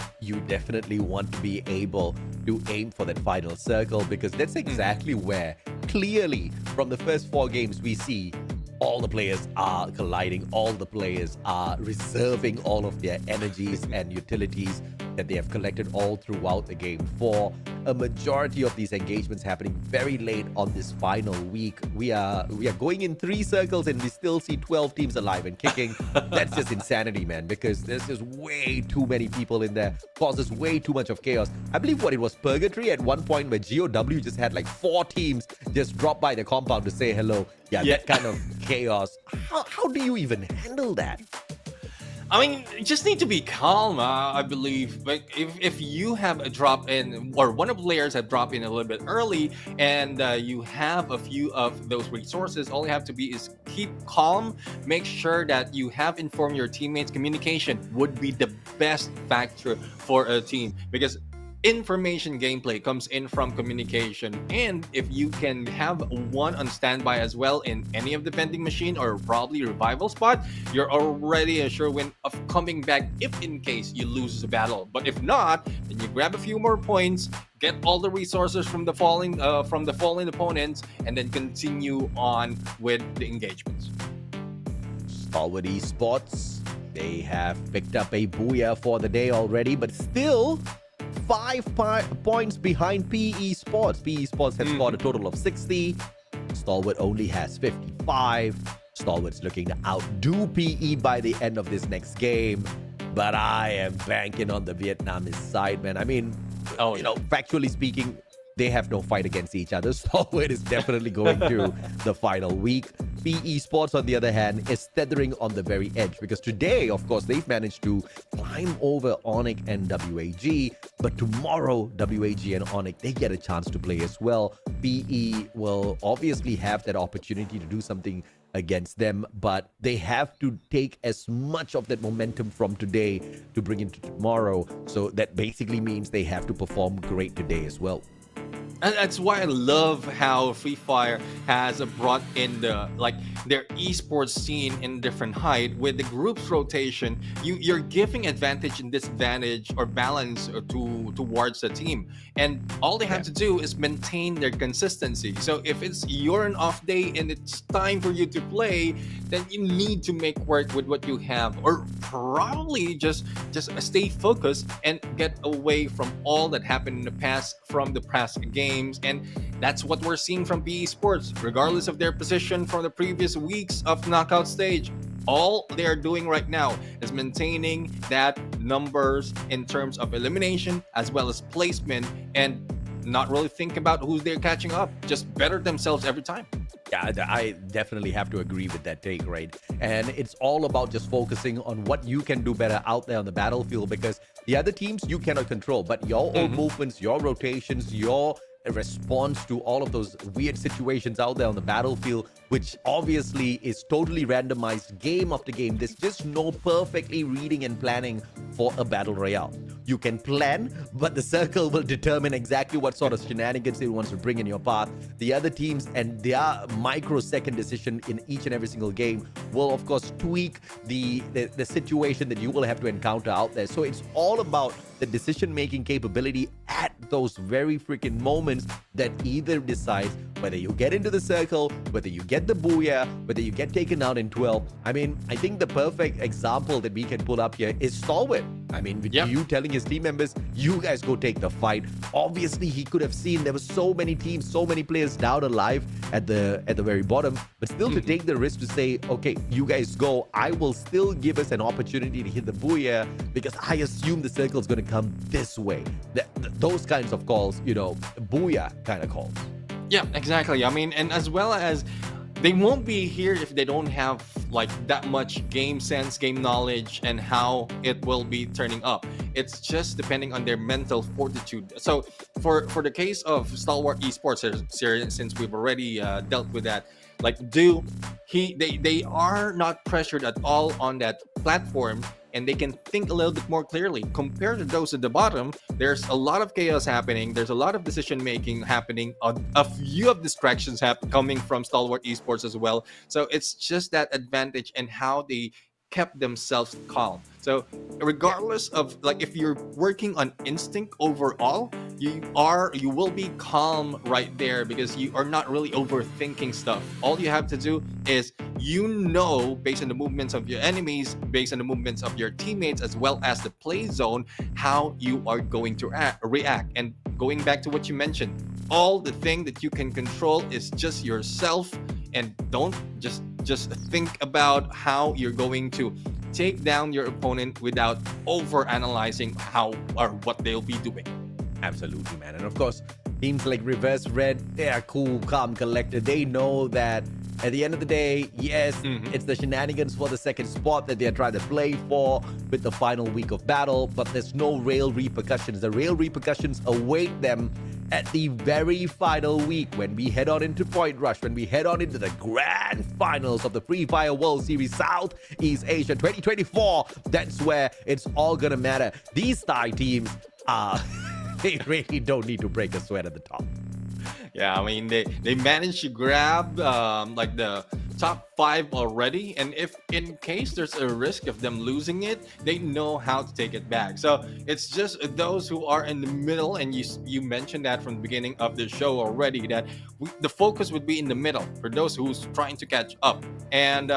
definitely want to be able to aim for that final circle, because that's exactly where, clearly, from the first 4 games, we see all the players are colliding, all the players are reserving all of their energies and utilities that they have collected all throughout the game for a majority of these engagements happening very late on this final week. We are going in 3 circles and we still see 12 teams alive and kicking. That's just insanity, man, because there's just way too many people in there, causes way too much of chaos. I believe it was Purgatory at one point where GOW just had like 4 teams just drop by the compound to say hello. Yeah, that kind of chaos. How do you even handle that? I mean, you just need to be calm, I believe. Like, if you have a drop in, or one of the players have dropped in a little bit early, and you have a few of those resources, all you have to be is keep calm. Make sure that you have informed your teammates. Communication would be the best factor for a team, because information gameplay comes in from communication. And if you can have one on standby as well in any of the vending machine or probably revival spot, you're already a sure win of coming back if in case you lose the battle. But if not, then you grab a few more points, get all the resources from the falling opponents, and then continue on with the engagements. Stalwart Esports, they have picked up a booyah for the day already, but still 5 points behind PE Sports. PE Sports has scored a total of 60. Stalwart only has 55. Stalwart's looking to outdo PE by the end of this next game. But I am banking on the Vietnamese side, man. I mean, you know, factually speaking, they have no fight against each other. Stalwart is definitely going to the final week. PE Sports, on the other hand, is tethering on the very edge, because today, of course, they've managed to climb over Onyx and WAG, but tomorrow, WAG and Onyx, they get a chance to play as well. PE will obviously have that opportunity to do something against them, but they have to take as much of that momentum from today to bring into tomorrow. So that basically means they have to perform great today as well. And that's why I love how Free Fire has brought in their esports scene in different height. With the groups rotation, you're giving advantage and disadvantage or balance towards the team, and all they have to do is maintain their consistency. So if you're an off day and it's time for you to play, then you need to make work with what you have, or probably just stay focused and get away from all that happened in the past from the past games. And that's what we're seeing from PE Sports, regardless of their position from the previous weeks of knockout stage. All they are doing right now is maintaining that numbers in terms of elimination as well as placement, and not really think about who they're catching up, just better themselves every time. Yeah, I definitely have to agree with that take, right? And it's all about just focusing on what you can do better out there on the battlefield, because the other teams you cannot control, but your own movements, your rotations, your response to all of those weird situations out there on the battlefield, which obviously is totally randomized game after game. There's just no perfectly reading and planning for a battle royale. You can plan, but the circle will determine exactly what sort of shenanigans it wants to bring in your path. The other teams and their microsecond decision in each and every single game will, of course, tweak the situation that you will have to encounter out there. So it's all about the decision-making capability at those very freaking moments that either decides whether you get into the circle, whether you get the booyah, whether you get taken out in 12. I mean, I think the perfect example that we can pull up here is Stalwart. I mean, with you telling his team members, you guys go take the fight. Obviously, he could have seen there were so many teams, so many players down alive at the very bottom, but still to take the risk to say, okay, you guys go, I will still give us an opportunity to hit the booyah because I assume the circle is going to come this way. Those kinds of calls, you know, booyah kind of calls. Yeah, exactly. I mean, and as well as they won't be here if they don't have like that much game sense, game knowledge, and how it will be turning up. It's just depending on their mental fortitude. So for the case of Stalwart Esports, since we've already dealt with that, like they are not pressured at all on that platform, and they can think a little bit more clearly compared to those at the bottom. There's a lot of chaos happening. There's a lot of decision making happening. A few of distractions coming from Stalwart Esports as well. So it's just that advantage and how they kept themselves calm. So regardless of like if you're working on instinct overall, you will be calm right there because you are not really overthinking stuff. All you have to do is based on the movements of your enemies, based on the movements of your teammates, as well as the play zone, how you are going to react. And going back to what you mentioned, all the thing that you can control is just yourself, and don't just think about how you're going to take down your opponent without over analyzing how or what they'll be doing. Absolutely, man. And of course, teams like Reverse Red, they are cool, calm, collected. They know that at the end of the day, yes, it's the shenanigans for the second spot that they're trying to play for with the final week of battle, but there's no real repercussions. The real repercussions await them at the very final week when we head on into Point Rush, when we head on into the grand finals of the Free Fire World Series Southeast Asia 2024. That's where it's all gonna matter. These Thai teams they really don't need to break a sweat at the top. Yeah, I mean, they managed to grab like the top 5 already, and if in case there's a risk of them losing it, they know how to take it back. So it's just those who are in the middle, and you mentioned that from the beginning of the show already, that the focus would be in the middle for those who's trying to catch up. And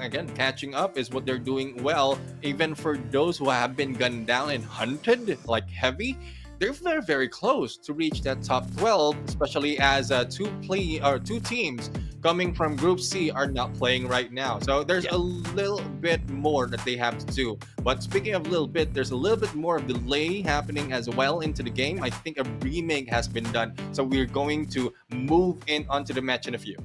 again, catching up is what they're doing well. Even for those who have been gunned down and hunted like heavy, they're very, very close to reach that top 12, especially as two teams coming from Group C are not playing right now. So there's a little bit more that they have to do. But speaking of little bit, there's a little bit more of delay happening as well into the game. I think a remake has been done. So we're going to move in onto the match in a few.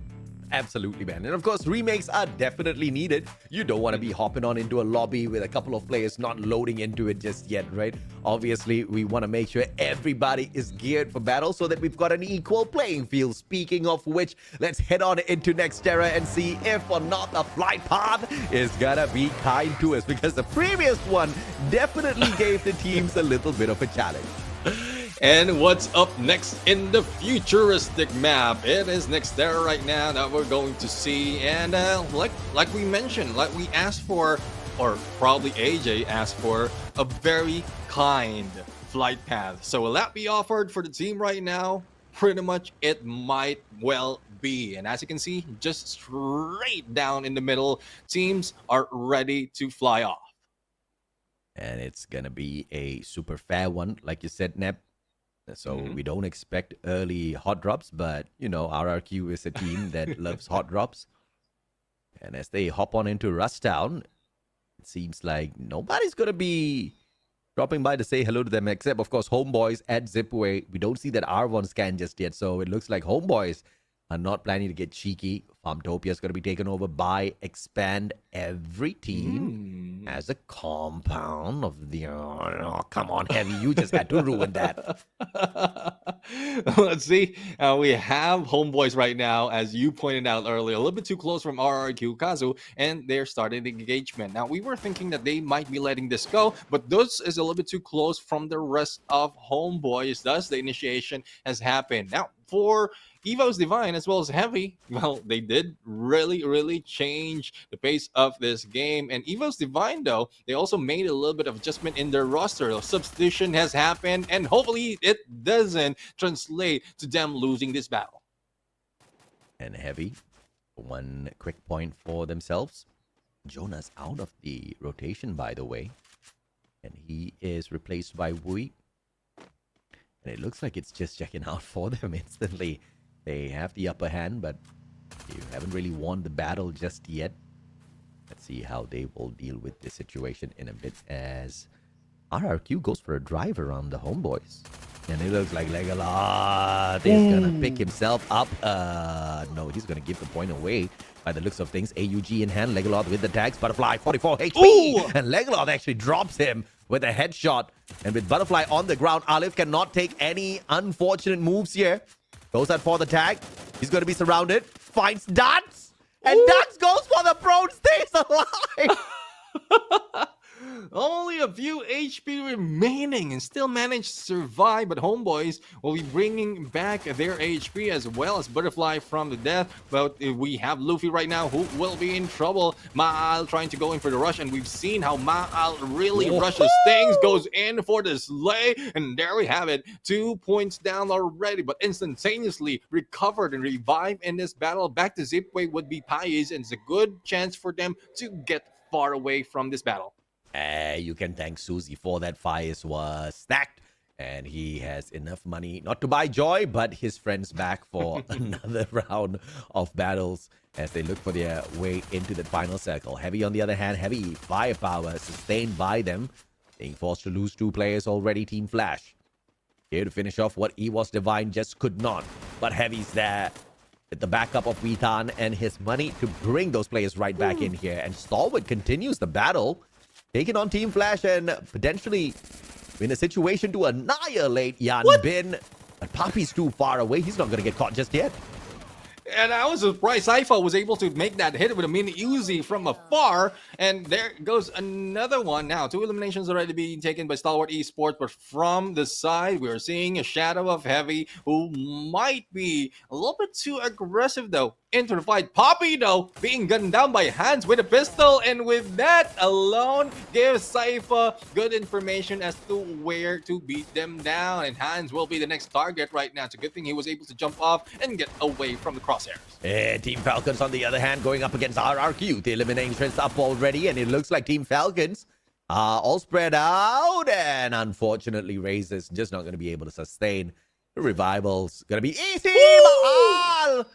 Absolutely, man. And of course, remakes are definitely needed. You don't want to be hopping on into a lobby with a couple of players not loading into it just yet, right? Obviously, we want to make sure everybody is geared for battle so that we've got an equal playing field. Speaking of which, let's head on into Nextera and see if or not the flight path is gonna be kind to us, because the previous one definitely gave the teams a little bit of a challenge. And what's up next in the futuristic map? It is Nextera right now that we're going to see. And like we mentioned, like we asked for, or probably AJ asked for, a very kind flight path. So will that be offered for the team right now? Pretty much it might well be. And as you can see, just straight down in the middle, teams are ready to fly off. And it's gonna be a super fair one, like you said, Neb. So we don't expect early hot drops, but, you know, RRQ is a team that loves hot drops. And as they hop on into Rustown, it seems like nobody's going to be dropping by to say hello to them, except, of course, Homeboys at Zipway. We don't see that R1 scan just yet, so it looks like Homeboys are not planning to get cheeky. Farmtopia is going to be taken over by Expand Every Team. as a compound of the... Oh, come on, Heavy, you just had to ruin that. Let's see. We have Homeboys right now, as you pointed out earlier, a little bit too close from RRQ Kazu, and they're starting the engagement. Now, we were thinking that they might be letting this go, but this is a little bit too close from the rest of Homeboys. Thus, the initiation has happened. Now, for Evo's Divine as well as Heavy, well, they did really change the pace of this game. And Evo's Divine, though, they also made a little bit of adjustment in their roster. A substitution has happened, and hopefully it doesn't translate to them losing this battle. And Heavy, one quick point for themselves. Jonah's out of the rotation, by the way, and he is replaced by Wui. And it looks like it's just checking out for them instantly. They have the upper hand, but you haven't really won the battle just yet. Let's see how they will deal with this situation in a bit, as RRQ goes for a drive around the Homeboys. And it looks like Legolas is going to pick himself up. No, he's going to give the point away by the looks of things. AUG in hand, Legolas with the tags, Butterfly, 44 HP. Ooh! And Legolas actually drops him with a headshot. And with Butterfly on the ground, Alif cannot take any unfortunate moves here. Goes out for the tag. He's going to be surrounded. Finds Dance. And Dance goes for the prone, stays alive. Only a few HP remaining and still managed to survive, but Homeboys will be bringing back their HP as well as Butterfly from the death. But we have Luffy right now who will be in trouble. Ma'al trying to go in for the rush, and we've seen how Ma'al really rushes things, goes in for the slay, and there we have it. 2 points down already, but instantaneously recovered and revived in this battle. Back to Zipway would be Pais, and it's a good chance for them to get far away from this battle. You can thank Susie for that. Faiz was stacked, and he has enough money not to buy Joy, but his friends back for another round of battles as they look for their way into the final circle. Heavy, on the other hand, Heavy firepower sustained by them, being forced to lose 2 players already. Team Flash here to finish off what Evo's Divine just could not, but Heavy's there with the backup of Witan and his money to bring those players right back in here. And Stalwart continues the battle, taking on Team Flash and potentially in a situation to annihilate Yan Bin. But Papi's too far away. He's not going to get caught just yet. And I was surprised Saifa was able to make that hit with a mini Uzi from afar. And there goes another one. Now, 2 eliminations already being taken by Stalwart Esports. But from the side, we're seeing a shadow of Heavy, who might be a little bit too aggressive, though, into the fight. Poppy, though, being gunned down by Hans with a pistol. And with that alone, gives Saifa good information as to where to beat them down. And Hans will be the next target right now. It's a good thing he was able to jump off and get away from the crosshairs. Team Falcons, on the other hand, going up against RRQ. The elimination's up already, and it looks like Team Falcons are all spread out. And unfortunately, Razor's just not going to be able to sustain. The revival's going to be easy. Ma'al!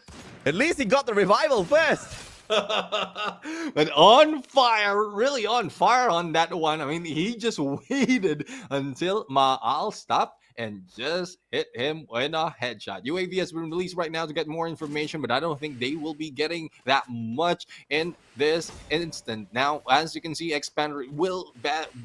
At least he got the revival first. But on fire, really on fire on that one. I mean, he just waited until Ma'al stopped and just hit him in a headshot. UAV has been released right now to get more information, but I don't think they will be getting that much in this instant. Now, as you can see, Expander will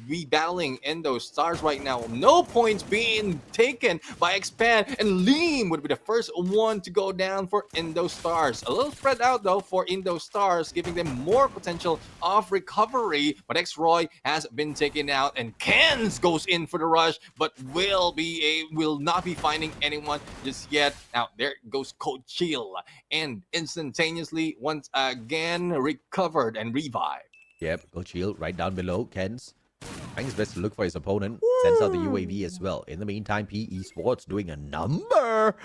be battling in those stars right now. No points being taken by Expand, and Leem would be the first one to go down for Indo Stars. A little spread out, though, for Indo Stars, giving them more potential of recovery, but X-Roy has been taken out, and Kens goes in for the rush, but will not be finding anyone just yet. Now, there goes Coach Chill, and instantaneously, once again, recovered and revived. Yep, Coach Chill right down below. Kens trying his best to look for his opponent. Sends out the UAV as well. In the meantime, PE Sports doing a number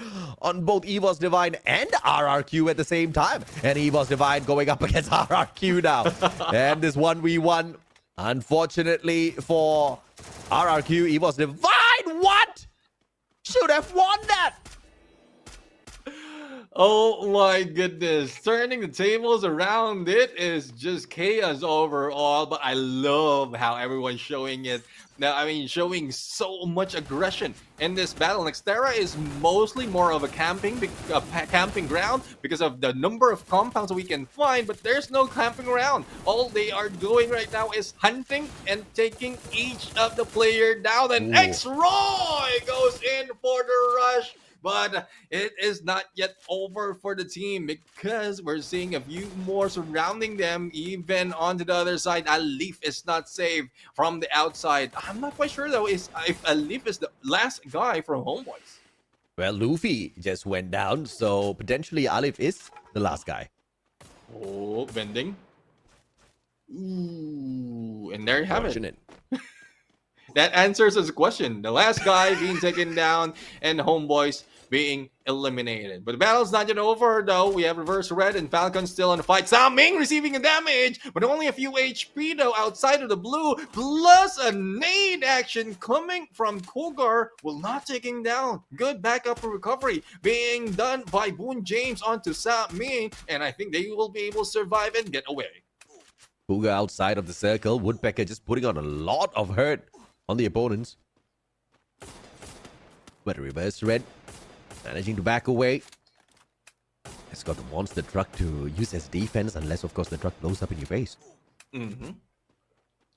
on both Evo's Divine and RRQ at the same time. And Evo's Divine going up against RRQ now. And this 1v1, unfortunately for RRQ, Evo's Divine, what? Should have won that. Oh my goodness. Turning the tables around, it is just chaos overall, but I love how everyone's showing it. Now, I mean, showing so much aggression in this battle. Nextera is mostly more of a camping ground because of the number of compounds we can find, but there's no camping ground. All they are doing right now is hunting and taking each of the player down. And X-Roy goes in for the rush. But it is not yet over for the team because we're seeing a few more surrounding them, even onto the other side. Alif is not safe from the outside. I'm not quite sure though if Alif is the last guy from Homeboys. Well, Luffy just went down, so potentially Alif is the last guy. Oh, bending. Ooh, and there you have it. That answers his question. The last guy being taken down and Homeboys being eliminated. But the battle's not yet over though. We have Reverse Red and Falcon still in the fight. Sao Ming receiving a damage, but only a few HP though outside of the blue. Plus a nade action coming from Cougar will not take him down. Good backup for recovery being done by Boone James onto Sao Ming. And I think they will be able to survive and get away. Cougar outside of the circle. Woodpecker just putting on a lot of hurt on the opponents. But Reverse Red managing to back away. Has got the monster truck to use as defense unless, of course, the truck blows up in your face.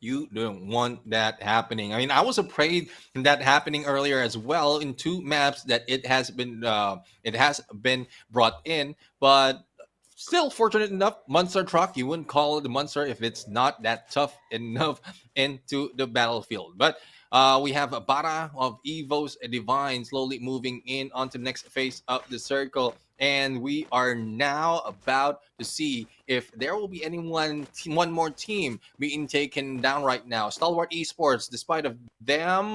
You don't want that happening. I mean, I was afraid that happening earlier as well in 2 maps that it has been brought in, but still fortunate enough, monster truck, you wouldn't call it a monster if it's not that tough enough into the battlefield. But we have a Bara of Evo's Divine slowly moving in onto the next phase of the circle. And we are now about to see if there will be one more team being taken down right now. Stalwart Esports, despite of them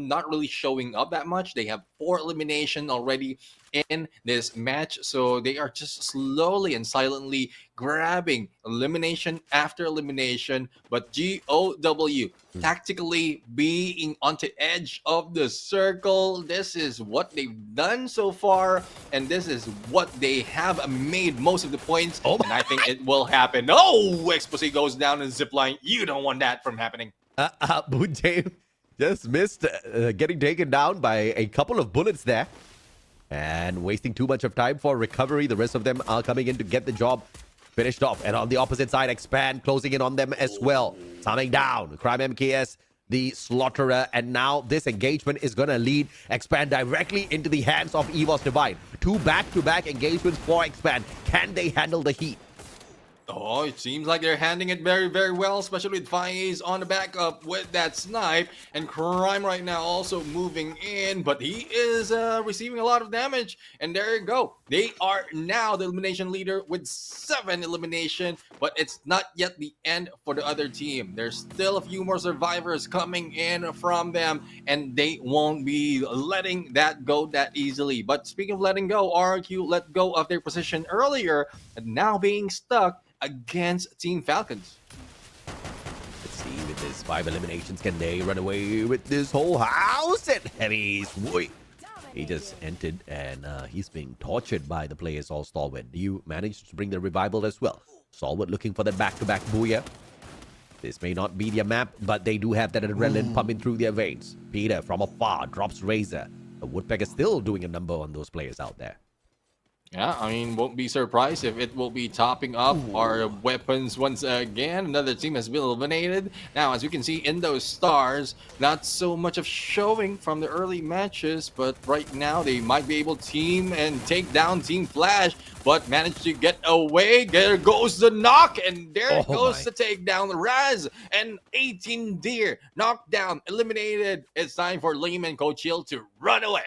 not really showing up that much, they have 4 elimination already in this match. So they are just slowly and silently grabbing elimination after elimination. But GOW tactically being on the edge of the circle. This is what they've done so far, and this is what they have made most of the points. And I think it will happen. Oh, Expose goes down in zipline. You don't want that from happening. Boone James just missed getting taken down by a couple of bullets there. And wasting too much of time for recovery. The rest of them are coming in to get the job finished off. And on the opposite side, Expand closing in on them as well. Coming down. Crime MKS, the Slaughterer. And now this engagement is going to lead Expand directly into the hands of Evo's Divine. 2 back-to-back engagements for Expand. Can they handle the heat? Oh, it seems like they're handling it very, very well, especially with Faiz on the backup with that snipe. And Crime right now also moving in, but he is receiving a lot of damage. And there you go. They are now the elimination leader with 7 elimination, but it's not yet the end for the other team. There's still a few more survivors coming in from them, and they won't be letting that go that easily. But speaking of letting go, RQ let go of their position earlier, and now being stuck against Team Falcons. Let's see, with this 5 eliminations, can they run away with this whole house? And Heavy's boy, he just entered and he's being tortured by the players all Stalwart. You managed to bring the revival as well. Stalwart looking for the back-to-back booyah. This may not be their map, but they do have that adrenaline pumping through their veins. Peter from afar drops Razor. The Woodpecker still doing a number on those players out there. Yeah, I mean, won't be surprised if it will be topping up our weapons once again. Another team has been eliminated. Now, as we can see in those stars, not so much of showing from the early matches, but right now they might be able to team and take down Team Flash, but managed to get away. There goes the knock, and there goes the takedown. Raz and 18 Deer knocked down, eliminated. It's time for Lehman Coachil to run away.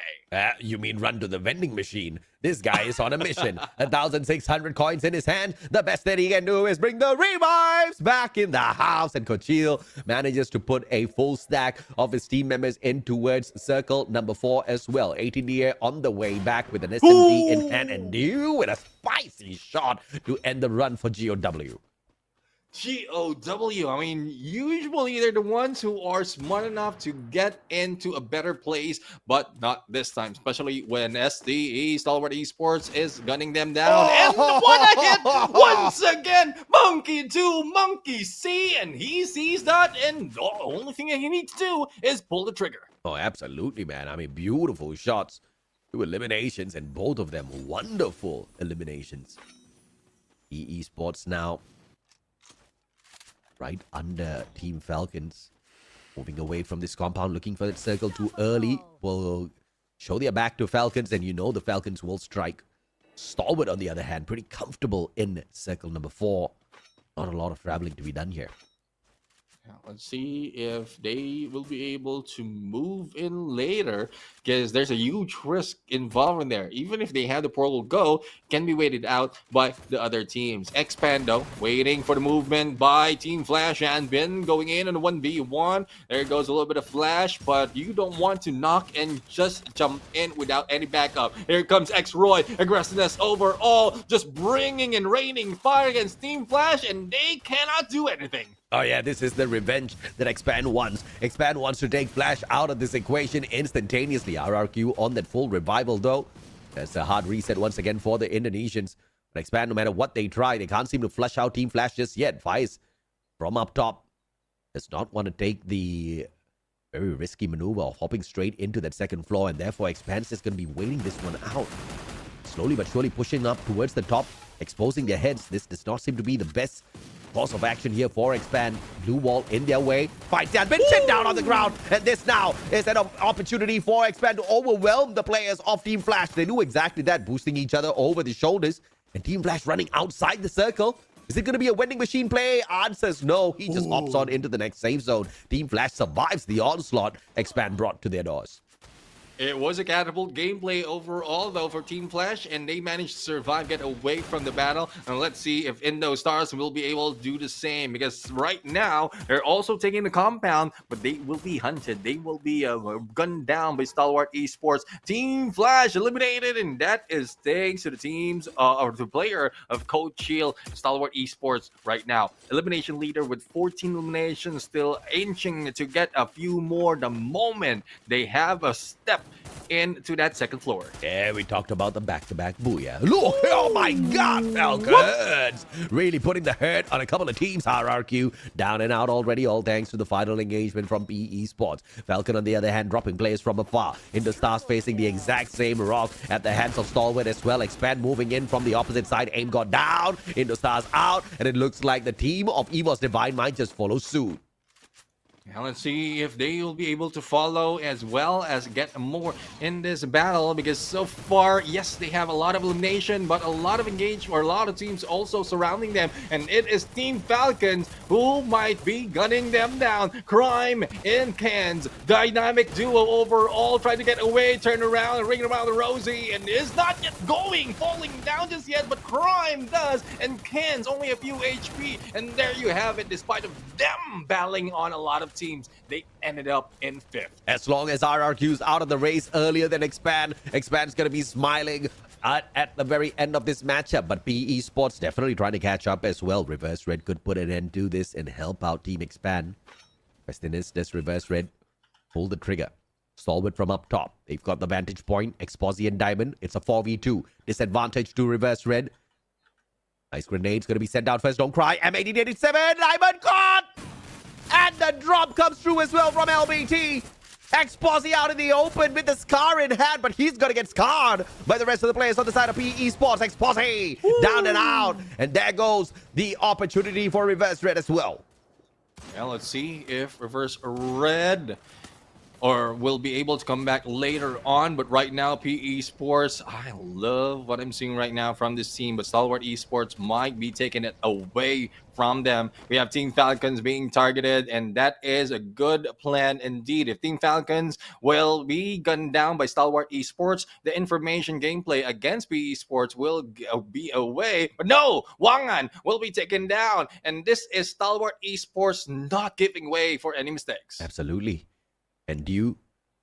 You mean run to the vending machine? This guy is on a mission. 1,600 coins in his hand. The best that he can do is bring the revives back in the house. And Coachil manages to put a full stack of his team members in towards circle number 4 as well. 18 Deer on the way back with an SMG in hand, and Dew with a spicy shot to end the run for GOW. GOW. I mean, usually they're the ones who are smart enough to get into a better place, but not this time, especially when SDE, Stalwart Esports, is gunning them down. And what a hit! Once again, Monkey 2, Monkey C, and he sees that, and the only thing that he needs to do is pull the trigger. Oh, absolutely, man. I mean, beautiful shots. 2 eliminations, and both of them wonderful eliminations. PE Sports now right under Team Falcons. Moving away from this compound, looking for that circle too early. Will show their back to Falcons, and you know the Falcons will strike. Stalwart, on the other hand, pretty comfortable in circle number 4. Not a lot of traveling to be done here. Let's see if they will be able to move in later, because there's a huge risk involved in there. Even if they have the portal go, can be waited out by the other teams. Expand though, waiting for the movement by Team Flash and Bin going in on the 1v1. There goes a little bit of flash, but you don't want to knock and just jump in without any backup. Here comes X-Roy, aggressiveness overall, just bringing and raining fire against Team Flash, and they cannot do anything. Oh yeah, this is the revenge that Expand wants. Expand wants to take Flash out of this equation instantaneously. RRQ on that full revival though. That's a hard reset once again for the Indonesians. But Expand, no matter what they try, they can't seem to flush out Team Flash just yet. Vice from up top does not want to take the very risky maneuver of hopping straight into that second floor, and therefore Expand is going to be waiting this one out. Slowly but surely pushing up towards the top, exposing their heads. This does not seem to be the best course of action here for Expand. Blue wall in their way. Fight down, been chin down on the ground. And this now is an opportunity for Expand to overwhelm the players of Team Flash. They knew exactly that, boosting each other over the shoulders. And Team Flash running outside the circle. Is it going to be a vending machine play? Answers no. He just hops on into the next safe zone. Team Flash survives the onslaught Expand brought to their doors. It was a catapult gameplay overall, though, for Team Flash, and they managed to survive, get away from the battle. And let's see if Indo Stars will be able to do the same, because right now, they're also taking the compound, but they will be hunted. They will be gunned down by Stalwart Esports. Team Flash eliminated, and that is thanks to the teams, or the player of Coach Shield, Stalwart Esports right now. Elimination leader with 14 eliminations, still inching to get a few more the moment they have a step into that second floor. Yeah, we talked about the back-to-back booyah. Look, oh my God, Falcons! Really putting the hurt on a couple of teams. RRQ down and out already, all thanks to the final engagement from PE Sports. Falcon, on the other hand, dropping players from afar. Indo Stars facing the exact same rock at the hands of Stalwart as well. Expand moving in from the opposite side. Aim got down. Indo Stars out. And it looks like the team of EVOS Divine Mind just follows suit. Now let's see if they will be able to follow as well as get more in this battle, because so far, yes, they have a lot of elimination, but a lot of engagement, or a lot of teams also surrounding them, and it is Team Falcons who might be gunning them down. Crime in cans, dynamic duo overall, trying to get away, turn around, and ring around the rosy, and is not yet falling down just yet, but Crime does, and Cans only a few HP, and there you have it. Despite of them battling on a lot of teams, they ended up in 5th. As long as RRQ's out of the race earlier than Expand's going to be smiling at the very end of this matchup. But PE Sports definitely trying to catch up as well. Reverse Red could put an end to this and help out Team Expand. Question is, does Reverse Red pull the trigger? Stalwart from up top. They've got the vantage point. Exposi and Diamond. It's a 4v2. Disadvantage to Reverse Red. Nice grenade's going to be sent out first. Don't cry. M1887. Diamond caught! And the drop comes through as well from LBT. Exposi out in the open with the scar in hand, but he's going to get scarred by the rest of the players on the side of PE Sports. Exposi down and out. And there goes the opportunity for Reverse Red as well. Now let's see if Reverse Red will be able to come back later on. But right now, PE Sports, I love what I'm seeing right now from this team, but Stalwart Esports might be taking it away from them. We have Team Falcons being targeted, and that is a good plan indeed. If Team Falcons will be gunned down by Stalwart Esports, the information gameplay against PE Sports will be away. But no, Wangan will be taken down, and this is Stalwart Esports not giving way for any mistakes. Absolutely. And Dew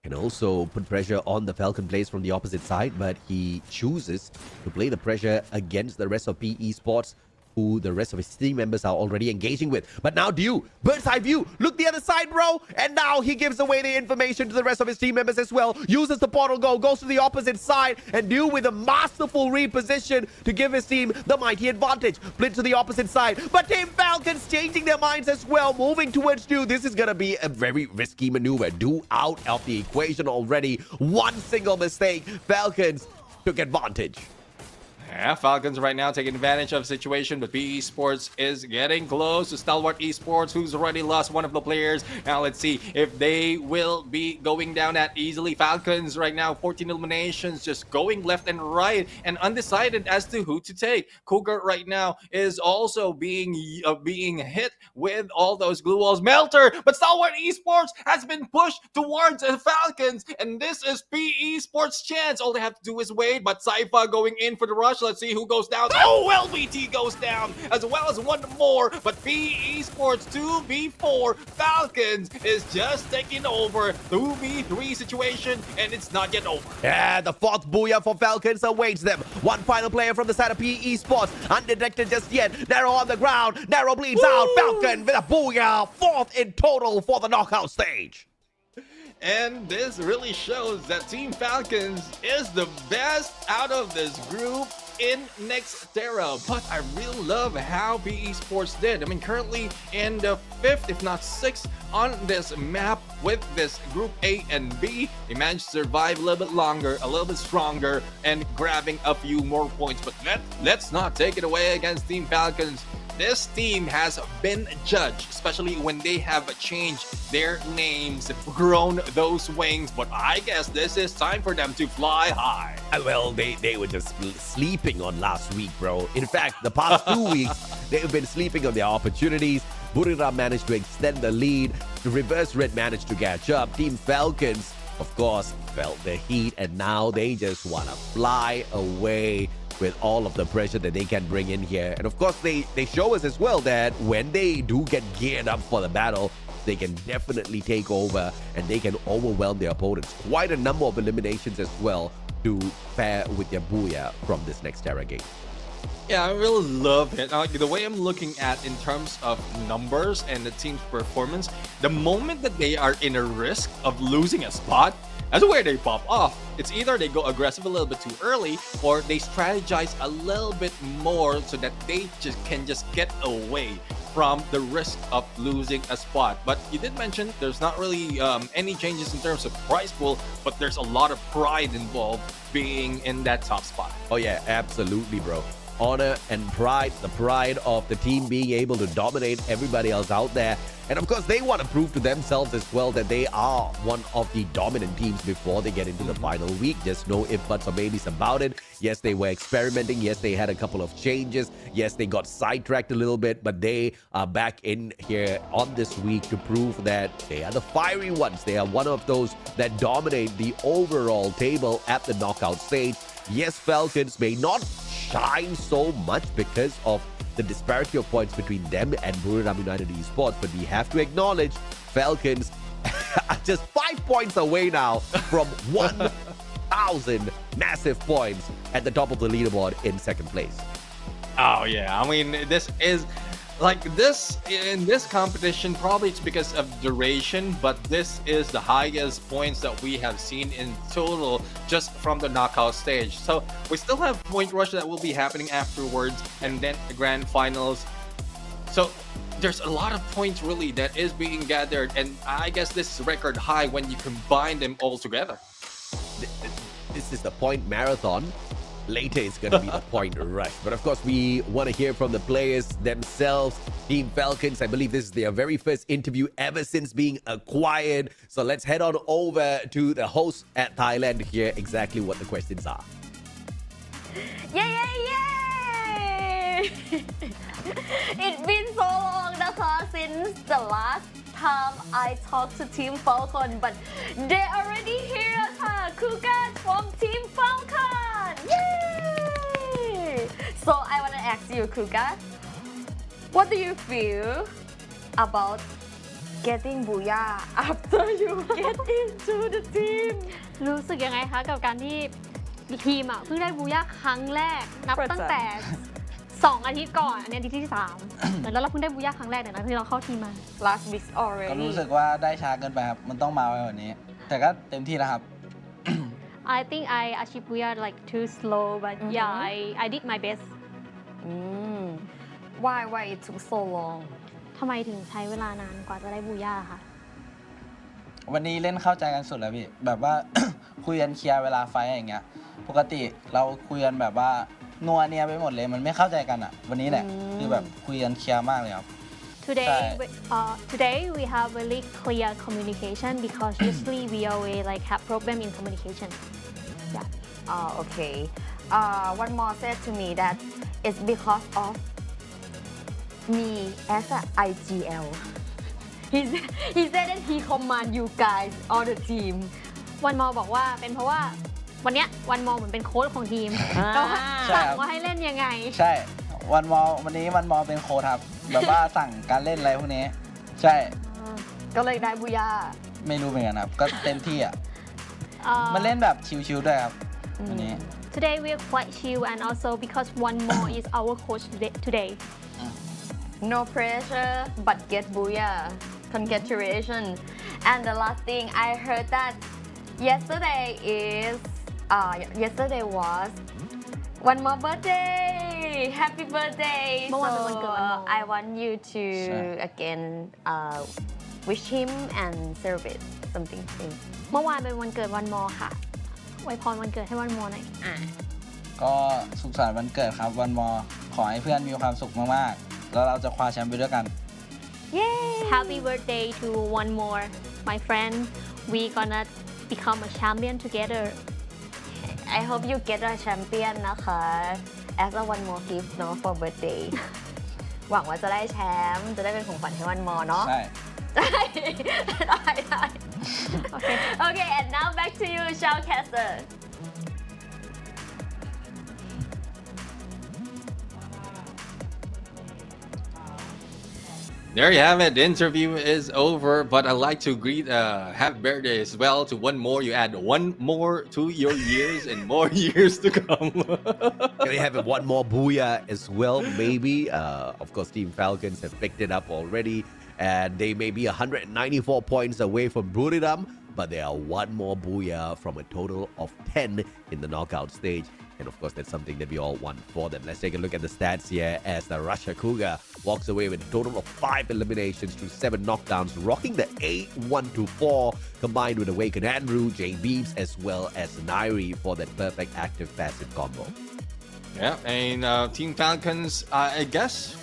can also put pressure on the Falcon players from the opposite side, but he chooses to play the pressure against the rest of PE Sports. who the rest of his team members are already engaging with. But now Dew, bird's eye view, look the other side, bro. And now he gives away the information to the rest of his team members as well. Uses the portal go, goes to the opposite side, and Dew with a masterful reposition to give his team the mighty advantage. Split to the opposite side, but Team Falcons changing their minds as well, moving towards Dew. This is gonna be a very risky maneuver. Dew out of the equation already. One single mistake, Falcons took advantage. Yeah, Falcons right now taking advantage of the situation, but PE Sports is getting close to Stalwart Esports, who's already lost one of the players. Now let's see if they will be going down that easily. Falcons right now, 14 eliminations, just going left and right and undecided as to who to take. Cougar right now is also being hit with all those glue walls. Melter, but Stalwart Esports has been pushed towards the Falcons, and this is PE Sports' chance. All they have to do is wait, but Saifa going in for the rush. Let's see who goes down. Oh, LVT goes down, as well as one more. But PE Sports 2v4 Falcons is just taking over 2v3 situation, and it's not yet over. Yeah, the fourth booyah for Falcons awaits them. One final player from the side of PE Sports, undetected just yet. Narrow on the ground, Narrow bleeds out. Falcon with a booyah, fourth in total for the knockout stage. And this really shows that Team Falcons is the best out of this group in Nextera. But I really love how PE Sports did. I mean, currently in the 5th, if not 6th, on this map with this Group A and B. They managed to survive a little bit longer, a little bit stronger, and grabbing a few more points. But let's not take it away against Team Falcons. This team has been judged, especially when they have changed their names, grown those wings. But I guess this is time for them to fly high. Well, they were just sleeping on last week, bro. In fact, the past 2 weeks, they've been sleeping on their opportunities. Buriram managed to extend the lead. The Reverse Red managed to catch up. Team Falcons, of course, felt the heat, and now they just want to fly away with all of the pressure that they can bring in here. And of course, they show us as well that when they do get geared up for the battle, they can definitely take over and they can overwhelm their opponents. Quite a number of eliminations as well to pair with their booyah from this Nextera game. Yeah, I really love it. The way I'm looking at in terms of numbers and the team's performance, the moment that they are in a risk of losing a spot, that's where they pop off. It's either they go aggressive a little bit too early, or they strategize a little bit more so that they can just get away from the risk of losing a spot. But you did mention there's not really any changes in terms of prize pool, but there's a lot of pride involved being in that top spot. Oh yeah, absolutely, bro. Honor and pride, the pride of the team being able to dominate everybody else out there. And of course, they want to prove to themselves as well that they are one of the dominant teams before they get into the final week. Just no ifs, buts, or maybes about it. Yes, they were experimenting. Yes, they had a couple of changes. Yes, they got sidetracked a little bit, but they are back in here on this week to prove that they are the fiery ones. They are one of those that dominate the overall table at the knockout stage. Yes, Falcons may not shine so much because of the disparity of points between them and Buriram United Esports, but we have to acknowledge Falcons are just 5 points away now from 1,000 massive points at the top of the leaderboard in second place. Oh yeah, I mean, this is like this in this competition. Probably it's because of duration, but this is the highest points that we have seen in total just from the knockout stage. So we still have point rush that will be happening afterwards, and then the grand finals. So there's a lot of points really that is being gathered, and I guess this is record high when you combine them all together. This is the point marathon. Later, it's going to be the point rush. But of course, we want to hear from the players themselves. Team Falcons, I believe this is their very first interview ever since being acquired. So let's head on over to the host at Thailand to hear exactly what the questions are. Yay! It's been so long, since the last time I talked to Team Falcon, but they're already here, Cougars from Team Falcon! Yay! So I want to ask you, Cougars, what do you feel about getting booyah after you get into the team? รู้สึกยังไงคะกับการที่ทีมเพิ่งได้บูย่าครั้งแรกนับตั้งแต่ 2 อาทิตย์ก่อนอันนี้อาทิตย์ที่ 3 เหมือนเราเพิ่งได้บูย่าครั้งแรกเนี่ยหลังจากที่เราเข้าทีมมา last week ก็ already รู้สึกว่าได้ช้าเกินไปครับ มันต้องมาไว้กว่านี้ แต่ก็เต็มที่แล้วครับ I think I achieved Buya like too slow but yeah I did my best why it took so long ทำไมถึงใช้เวลานานกว่าจะได้บูย่าคะ วันนี้เล่นเข้าใจกันสุดแล้วพี่ แบบว่า คุยกันเคลียร์เวลาไฟท์อย่างเงี้ย ปกติเราคุยกันแบบว่านัวเนียไปหมดเลย มันไม่เข้าใจกันอ่ะ วันนี้แหละคือแบบคุยกันเคลียร์มากเลยครับ Today we have really clear communication because usually we always like have problem in communication yeah okay one more said to me that it's because of me as a IGL he said that he command you guys all the team วันมอบอกว่าเป็นเพราะว่าวันเนี้ยวันมอเหมือนเป็นโค้ชของทีมก็สั่งว่าให้เล่นยังไงใช่วันนี้วันมอเป็นโค้ชครับ แบบว่าสั่งการเล่นอะไรพวกนี้ ใช่ ก็เลยได้บูย่าไม่รู้เหมือนกันครับ ก็เต็มที่อ่ะมันเล่นแบบชิวๆด้วยครับวันนี้ Today we are quite chill and also because one more is our coach today no pressure but get booyah congratulations and the last thing I heard that yesterday was one more birthday happy birthday เมื่อวานเป็นวันเกิดวันมอ I want you to again wish him and celebrate something เมื่อวานเป็นวันเกิดวันมอค่ะอวยพรวันเกิดให้วันมอหน่อยก็สุขสันต์วันเกิดครับวันมอขอให้เพื่อนมีความสุขมากๆแล้วเราจะคว้าแชมป์ไปด้วยกัน Happy birthday to one more my friend we gonna become a champion together I hope you get a champion นะคะ as a one more gift เนาะ for birthday หวังว่าจะได้แชมป์จะได้เป็นของขวัญให้วันมอเนาะใช่ได้Okay and now back to you Shoutcaster There you have it. The interview is over, but I'd like to greet happy birthday as well to one more. You add one more to your years and more years to come. Can we have one more booyah as well? Maybe. Of course, Team Falcons have picked it up already, and they may be 194 points away from Buriram, but they are one more booyah from a total of 10 in the knockout stage. And of course, that's something that we all want for them. Let's take a look at the stats here as the Russia Cougar walks away with a total of 5 eliminations to 7 knockdowns, rocking the 8-1-4 combined with Awakened Andrew, J Beeps, as well as Nairi for that perfect active passive combo. Yeah, and Team Falcons, I guess,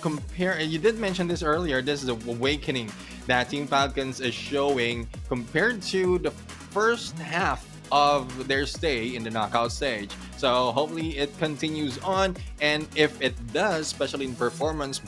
you did mention this earlier, this is the awakening that Team Falcons is showing compared to the first half of their stay in the knockout stage. So hopefully it continues on, and if it does, especially in performance,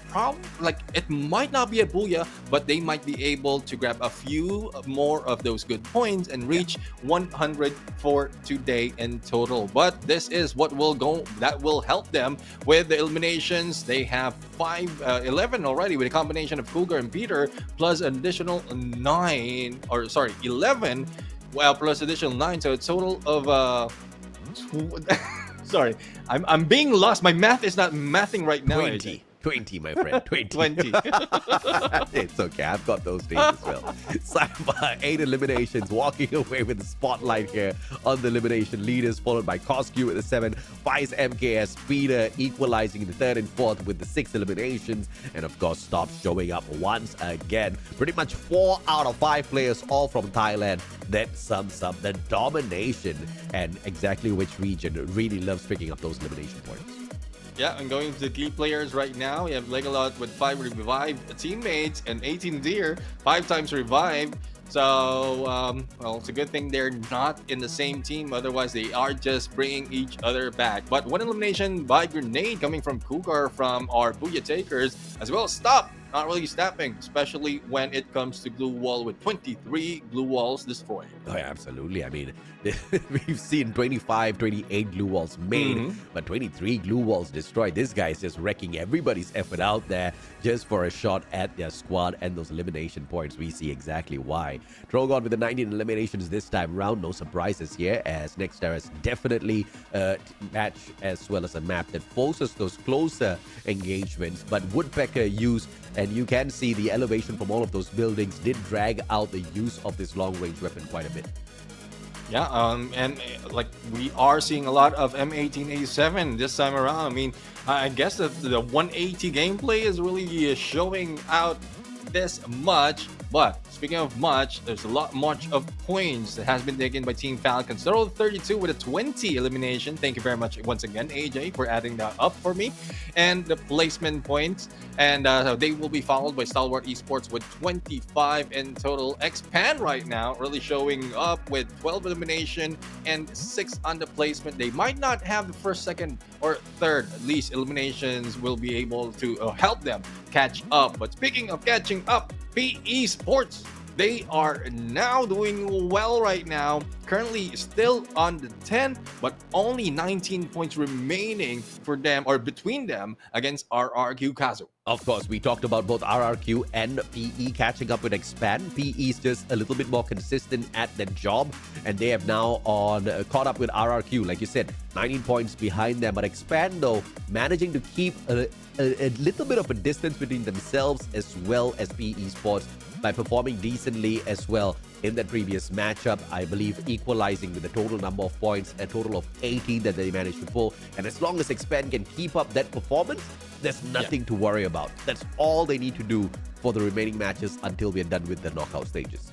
it might not be a booyah, but they might be able to grab a few more of those good points and reach 100 for today in total. But this is what that will help them with the eliminations. They have 11 already with a combination of Cougar and Peter, plus an additional 11. Well, plus additional 9, so a total of sorry, I'm being lost. My math is not mathing right now. 20, my friend. 20. 20. It's okay. I've got those days as well. Cyber, 8 eliminations, walking away with the spotlight here on the elimination leaders, followed by Coscu with the 7, Vice MKS, Peter equalizing the 3rd and 4th with the 6 eliminations, and of course, stops showing up once again. Pretty much 4 out of 5 players, all from Thailand. That sums up the domination, and exactly which region really loves picking up those elimination points. Yeah, and going to the key players right now, we have Legalot with 5 revived teammates and 18 Deer, 5 times revived. So, well, it's a good thing they're not in the same team. Otherwise, they are just bringing each other back. But one elimination by Grenade coming from Cougar from our Booyah Takers, as well as Stop not really stepping, especially when it comes to blue wall with 23 blue walls destroyed. Oh, yeah, absolutely. I mean, we've seen 25, 28 glue walls made, but 23 glue walls destroyed. This guy is just wrecking everybody's effort out there just for a shot at their squad and those elimination points. We see exactly why. Drogon with the 19 eliminations this time round. No surprises here, as Nextera is definitely a match as well as a map that forces those closer engagements. But Woodpecker used, and you can see the elevation from all of those buildings did drag out the use of this long-range weapon quite a bit. Yeah, and like we are seeing a lot of M18A7 this time around. I mean, I guess the 180 gameplay is really showing out this much. But speaking of much, there's a lot much of points that has been taken by Team Falcons. Total of 32 with a 20 elimination. Thank you very much once again, AJ, for adding that up for me. And the placement points. And they will be followed by Stalwart Esports with 25 in total. Expand right now really showing up with 12 elimination and 6 on the placement. They might not have the first, second, or third. At least eliminations will be able to help them catch up. But speaking of catching up, PE Sports, they are now doing well right now. Currently still on the 10, but only 19 points remaining for them or between them against RRQ Kazu. Of course, we talked about both RRQ and PE catching up with Expand. PE is just a little bit more consistent at their job, and they have now caught up with RRQ. Like you said, 19 points behind them. But Expand, though, managing to keep a little bit of a distance between themselves as well as PE Sports by performing decently as well in that previous matchup. I believe equalizing with the total number of points, a total of 18 that they managed to pull. And as long as Expand can keep up that performance, there's nothing to worry about. That's all they need to do for the remaining matches until we're done with the knockout stages.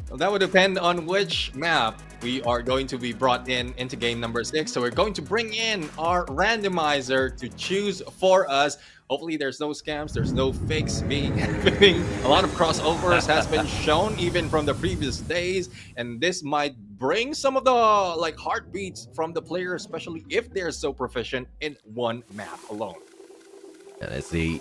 Well, that would depend on which map we are going to be brought into game number 6. So we're going to bring in our randomizer to choose for us. Hopefully there's no scams, there's no fakes being happening. A lot of crossovers has been shown even from the previous days, and this might bring some of the heartbeats from the players, especially if they're so proficient in one map alone. And let's see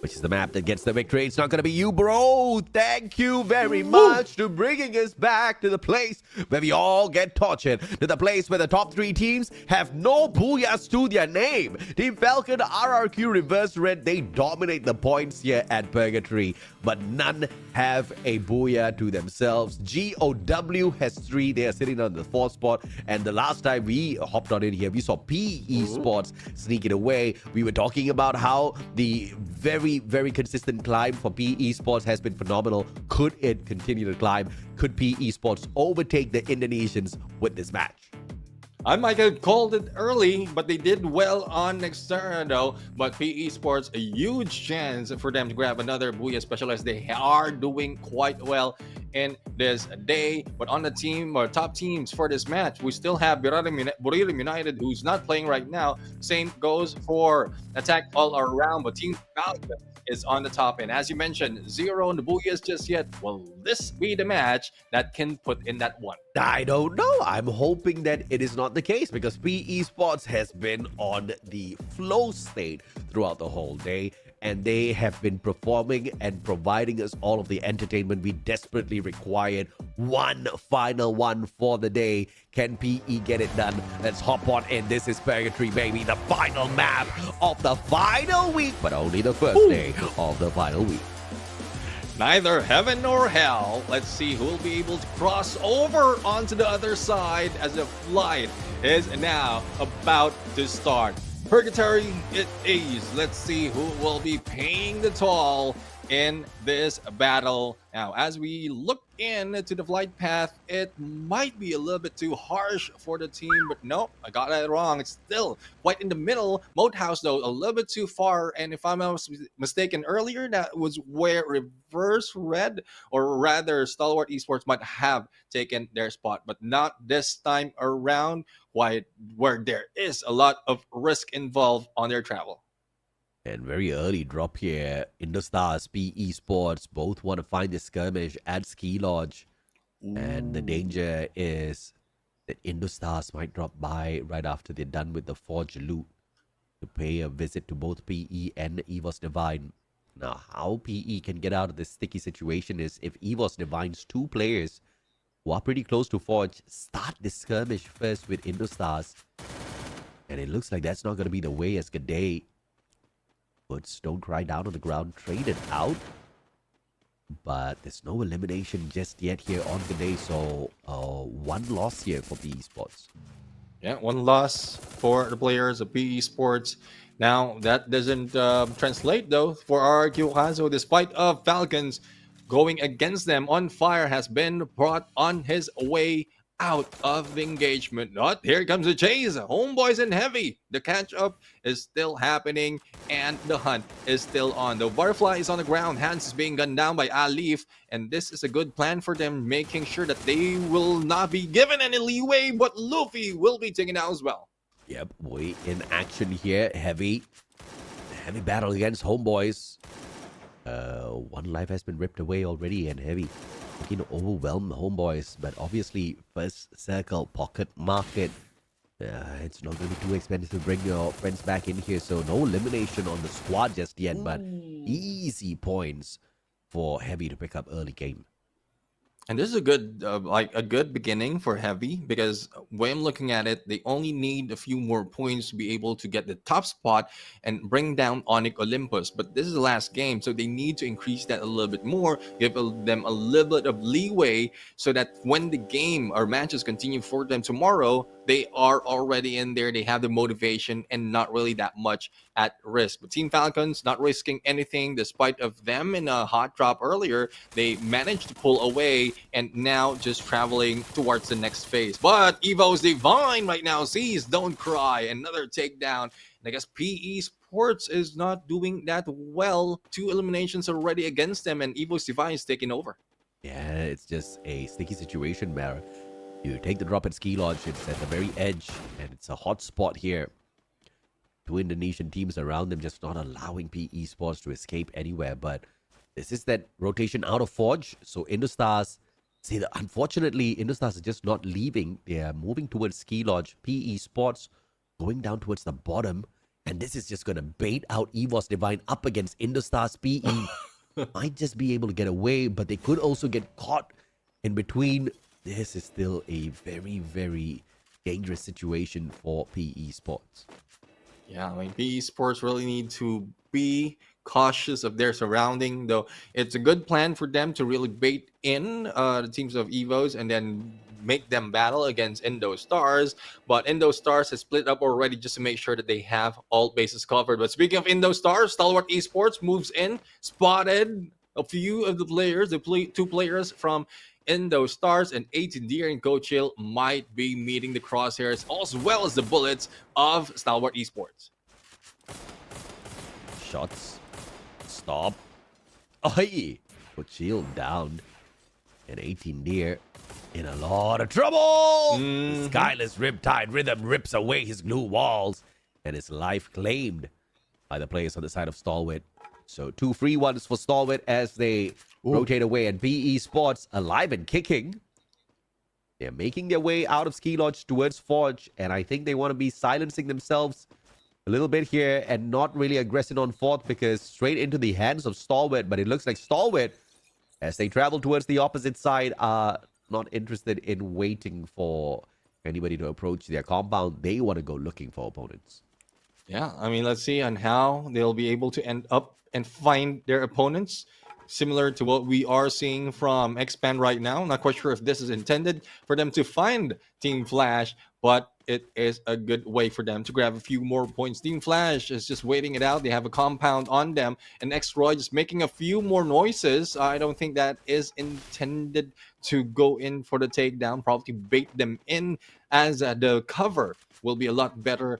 which is the map that gets the victory. It's not going to be you, bro. Thank you very much to bringing us back to the place where we all get tortured. To the place where the top 3 teams have no booyahs to their name. Team Falcon, RRQ, Reverse Red, they dominate the points here at Purgatory. But none have a booyah to themselves. GOW has 3. They are sitting on the 4th spot. And the last time we hopped on in here, we saw PE Sports sneak it away. We were talking about how the very consistent climb for PE Sports has been phenomenal. Could it continue to climb? Could PE Sports overtake the Indonesians with this match? I might have called it early, but they did well on Nextera though. But PE Sports, a huge chance for them to grab another Booyah Specialized. They are doing quite well in this day. But on the team or top teams for this match, we still have Buriram United, who's not playing right now. Same goes for Attack All Around, but Team Falcon is on the top. And as you mentioned, 0 on the Booyahs just yet. Will this be the match that can put in that one? I don't know. I'm hoping that it is not the case, because PE Sports has been on the flow state throughout the whole day, and they have been performing and providing us all of the entertainment we desperately required. One final one for the day. Can PE get it done? Let's hop on in. This is Purgatory, baby. The final map of the final week, but only the first day of the final week. Neither heaven nor hell. Let's see who will be able to cross over onto the other side as the flight is now about to start. Purgatory it is. Let's see who will be paying the toll in this battle. Now, as we look into the flight path, it might be a little bit too harsh for the team, but no, I got that wrong. It's still quite in the middle. Moat House, though, a little bit too far. And if I'm not mistaken earlier, that was where Reverse Red, or rather Stalwart Esports, might have taken their spot, but not this time around, where there is a lot of risk involved on their travel. And very early drop here. Indostars, PE Sports, both want to find the skirmish at Ski Lodge. Ooh. And the danger is that Indostars might drop by right after they're done with the Forge loot to pay a visit to both PE and EVOS Divine. Now, how PE can get out of this sticky situation is if EVOS Divine's 2 players who are pretty close to Forge start this skirmish first with Indostars. And it looks like that's not going to be the way as G'day puts Don't Cry down on the ground, traded out. But there's no elimination just yet here on G'day, so one loss here for PE Sports. Yeah, one loss for the players of PE Sports. Now, that doesn't translate, though, for RRQ Hazo, despite of Falcons going against them on fire, has been brought on his way out of the engagement. Not here comes the chase. Homeboys and Heavy. The catch-up is still happening, and the hunt is still on. The Butterfly is on the ground. Hans is being gunned down by Alif, and this is a good plan for them, making sure that they will not be given any leeway, but Luffy will be taken out as well. Yep, we in action here. Heavy battle against Homeboys. One life has been ripped away already, and Heavy looking to overwhelm the Homeboys. But obviously, first circle, pocket market. It's not going to be too expensive to bring your friends back in here. So no elimination on the squad just yet, but easy points for Heavy to pick up early game. And this is a good, a good beginning for Heavy, because when I'm looking at it, they only need a few more points to be able to get the top spot and bring down Onyx Olympus. But this is the last game, so they need to increase that a little bit more, give them a little bit of leeway, so that when the game or matches continue for them tomorrow, they are already in there. They have the motivation and not really that much at risk. But Team Falcons not risking anything, despite of them in a hot drop earlier. They managed to pull away and now just traveling towards the next phase. But Evo's Divine right now sees Don't Cry, another takedown. And I guess PE Sports is not doing that well. 2 eliminations already against them, and Evo's Divine is taking over. Yeah, it's just a sticky situation, Mara. You take the drop at Ski Lodge, it's at the very edge, and it's a hot spot here. 2 Indonesian teams around them just not allowing PE Sports to escape anywhere, but this is that rotation out of Forge, so Indostars, see, unfortunately, Indostars are just not leaving. They are moving towards Ski Lodge. PE Sports going down towards the bottom, and this is just going to bait out EVOS Divine up against Indostars. PE might just be able to get away, but they could also get caught in between. This is still a very, very dangerous situation for PE Sports. Yeah, I mean, PE Sports really need to be cautious of their surrounding, though it's a good plan for them to really bait in the teams of Evos and then make them battle against Indo Stars. But Indo Stars has split up already just to make sure that they have all bases covered. But speaking of Indo Stars, Stalwart Esports moves in, spotted a few of the players, the 2 players from Indo Stars, and 18 Deer and Coach Hill might be meeting the crosshairs as well as the bullets of Stalwart Esports. Shots. Stop. Oi! Put shield down. And 18 Deer in a lot of trouble. Skyless Riptide Rhythm rips away his glue walls, and his life claimed by the players on the side of Stalwart. So 2 free ones for Stalwart as they rotate away, and PE Sports alive and kicking. They're making their way out of Ski Lodge towards Forge, and I think they want to be silencing themselves a little bit here and not really aggressing on fourth, because straight into the hands of Stalwart. But it looks like Stalwart, as they travel towards the opposite side, are not interested in waiting for anybody to approach their compound. They want to go looking for opponents. Yeah, I mean, let's see on how they'll be able to end up and find their opponents. Similar to what we are seeing from Expand right now. Not quite sure if this is intended for them to find Team Flash, but it is a good way for them to grab a few more points. Team Flash is just waiting it out. They have a compound on them, and X-Roy just making a few more noises. I don't think that is intended to go in for the takedown. Probably bait them in, as the cover will be a lot better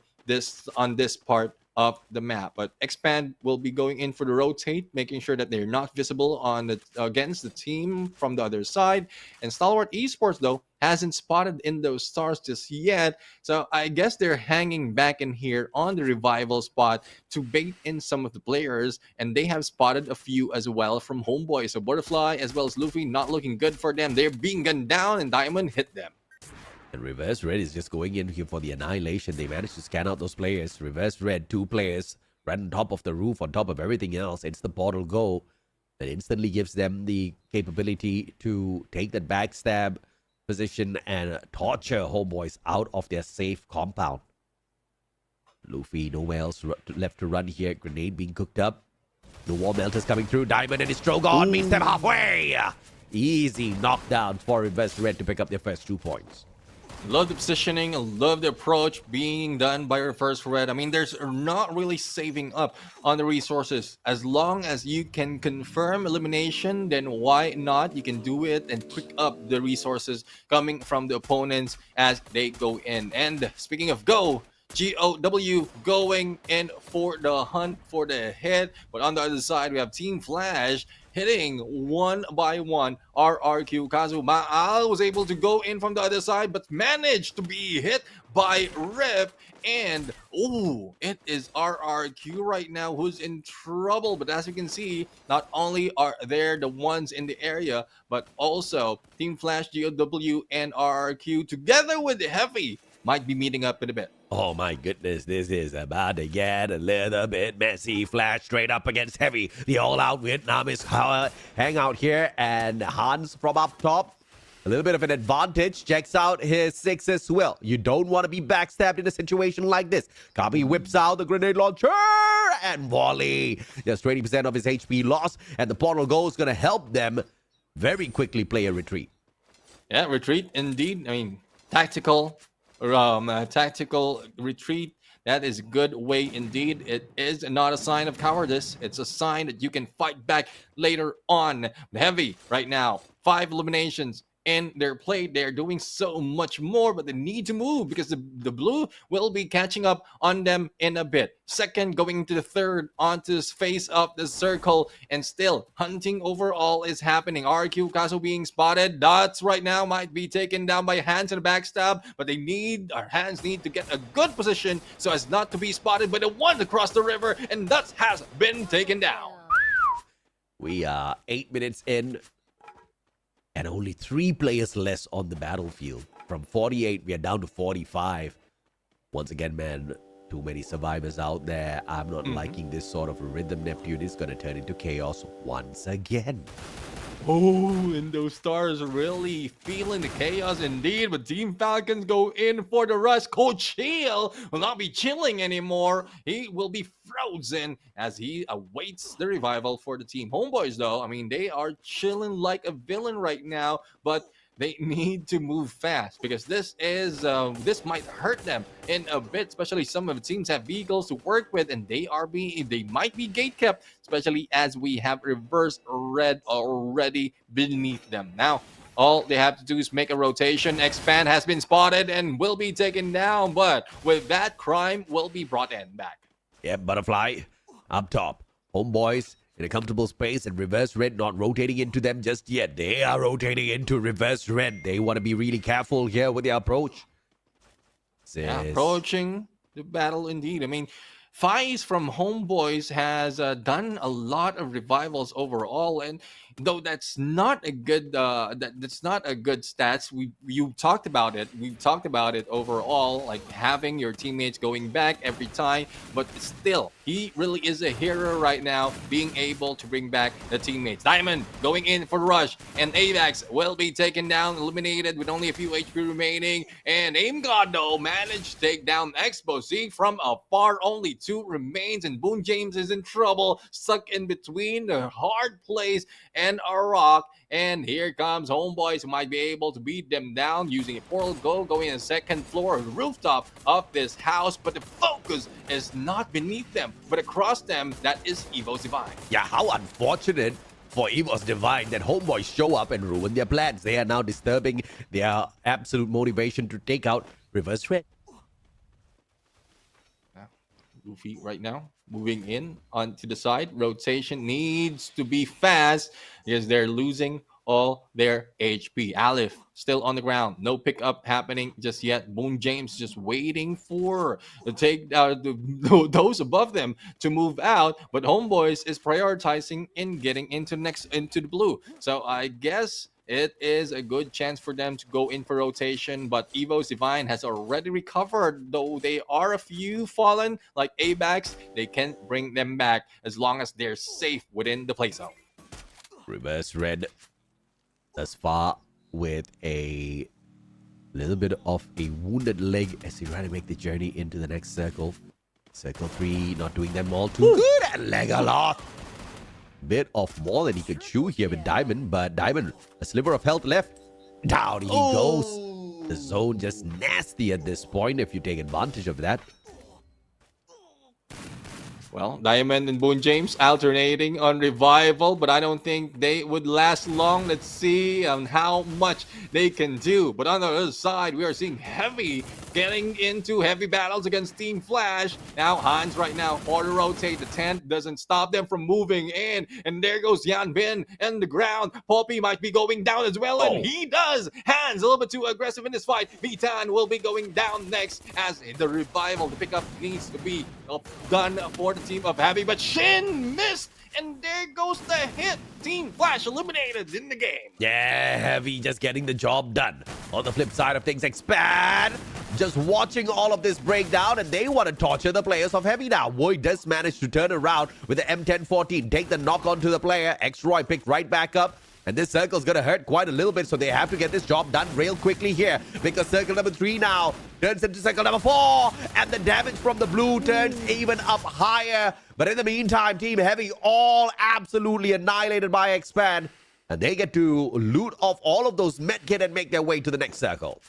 on this part of the map. But Expand will be going in for the rotate, making sure that they're not visible on the against the team from the other side. And Stalwart Esports, though, hasn't spotted Indo Stars just yet, so I guess they're hanging back in here on the revival spot to bait in some of the players, and they have spotted a few as well from Homeboy. So Butterfly as well as Luffy not looking good for them. They're being gunned down, and Diamond hit them. And Reverse Red is just going in here for the annihilation. They managed to scan out those players. Reverse Red, 2 players right on top of the roof, on top of everything else. It's the portal go that instantly gives them the capability to take that backstab position and torture homeboys out of their safe compound. Luffy, nowhere else left to run here. Grenade being cooked up. The wall melters coming through. Diamond and his Drogon meets them halfway. Easy knockdown for Reverse Red to pick up their first 2 points. Love the positioning, love the approach being done by Reverse Red. I mean, there's not really saving up on the resources. As long as you can confirm elimination, then why not? You can do it and pick up the resources coming from the opponents as they go in. And speaking of go, GOW going in for the hunt for the head. But on the other side, we have Team Flash hitting one by one. RRQ Kazu Ma'al was able to go in from the other side, but managed to be hit by Rip. And it is RRQ right now who's in trouble. But as you can see, not only are there the ones in the area, but also Team Flash, GOW, and RRQ together with the Heavy might be meeting up in a bit. Oh my goodness, this is about to get a little bit messy. Flash straight up against Heavy. The all-out Vietnamese hang out here, and Hans from up top. A little bit of an advantage. Checks out his 6 as well. You don't want to be backstabbed in a situation like this. Kabi whips out the grenade launcher and volley. Just 20% of his HP lost, and the portal go is going to help them very quickly play a retreat. Yeah, retreat indeed. I mean, tactical retreat. That is a good way indeed. It is not a sign of cowardice. It's a sign that you can fight back later on. Heavy right now, 5 eliminations in their play. They're doing so much more, but they need to move because the blue will be catching up on them in a bit. Second going to the third onto the face of the circle, and still hunting overall is happening. RQ Kazu being spotted. Dots right now might be taken down by Hands in a backstab, but our hands need to get a good position so as not to be spotted by the one across the river, and Dots has been taken down. We are 8 minutes in, and only 3 players less on the battlefield. From 48, we are down to 45. Once again, man, too many survivors out there. I'm not liking this sort of rhythm. Neptune is going to turn into chaos once again. Oh, and those stars are really feeling the chaos indeed. But Team Falcons go in for the rush. Coach Hill will not be chilling anymore. He will be frozen as he awaits the revival for the team. Homeboys, though, I mean, they are chilling like a villain right now. But they need to move fast because this might hurt them in a bit. Especially some of the teams have vehicles to work with, and they might be gate kept, especially as we have Reverse Red already beneath them. Now, all they have to do is make a rotation. Expand has been spotted and will be taken down, but with that, Crime will be brought in back. Yeah, Butterfly up top. Homeboys in a comfortable space, and Reverse Red not rotating into them just yet. They are rotating into Reverse Red. They want to be really careful here with their approach. Approaching the battle indeed. I mean, Faiz from Homeboys has done a lot of revivals overall, and though that's not a good that's not a good stats. You talked about it. We've talked about it overall, like having your teammates going back every time, but still, he really is a hero right now, being able to bring back the teammates. Diamond going in for the rush, and AVAX will be taken down, eliminated with only a few HP remaining, and Aim God though managed to take down Expo. See from afar, only 2 remains, and Boone James is in trouble, stuck in between the hard place and a rock. And here comes Homeboys, who might be able to beat them down using a portal go, going in the second floor of the rooftop of this house. But the focus is not beneath them, but across them. That is Evo's Divine. Yeah, how unfortunate for Evo's Divine that Homeboys show up and ruin their plans. They are now disturbing their absolute motivation to take out Reverse Red. Luffy right now moving in onto the side. Rotation needs to be fast because they're losing all their HP. Alif still on the ground. No pickup happening just yet. Boone James just waiting for those above them to move out. But Homeboys is prioritizing in getting into the blue. So I guess it is a good chance for them to go in for rotation, but Evo's Divine has already recovered. Though they are a few fallen, like ABAX, they can bring them back as long as they're safe within the play zone. Reverse red thus far with a little bit of a wounded leg as he tries to make the journey into the next circle. Circle 3 not doing them all too good, and Legolas. Bit of more than he could chew here with Diamond, but Diamond, a sliver of health left. Down he goes. The zone just nasty at this point if you take advantage of that. Well, Diamond and Boone James alternating on revival, but I don't think they would last long. Let's see how much they can do. But on the other side, we are seeing Heavy getting into heavy battles against Team Flash. Now, Hans right now, auto rotate. The tent doesn't stop them from moving in. And there goes Yan Bin and the ground. Poppy might be going down as well, and he does. Hans a little bit too aggressive in this fight. Vitan will be going down next as the revival. The pickup needs to be done for the team of Heavy, but Shin missed, and there goes the hit. Team Flash eliminated in the game. Yeah, Heavy just getting the job done. On the flip side of things, Expand just watching all of this break down, and they want to torture the players of Heavy now. Boy does manage to turn around with the M1014, take the knock onto the player. X-Roy picked right back up. And this circle's going to hurt quite a little bit, so they have to get this job done real quickly here. Because circle number 3 now turns into circle number 4. And the damage from the blue turns even up higher. But in the meantime, Team Heavy all absolutely annihilated by Expand. And they get to loot off all of those medkit and make their way to the next circle.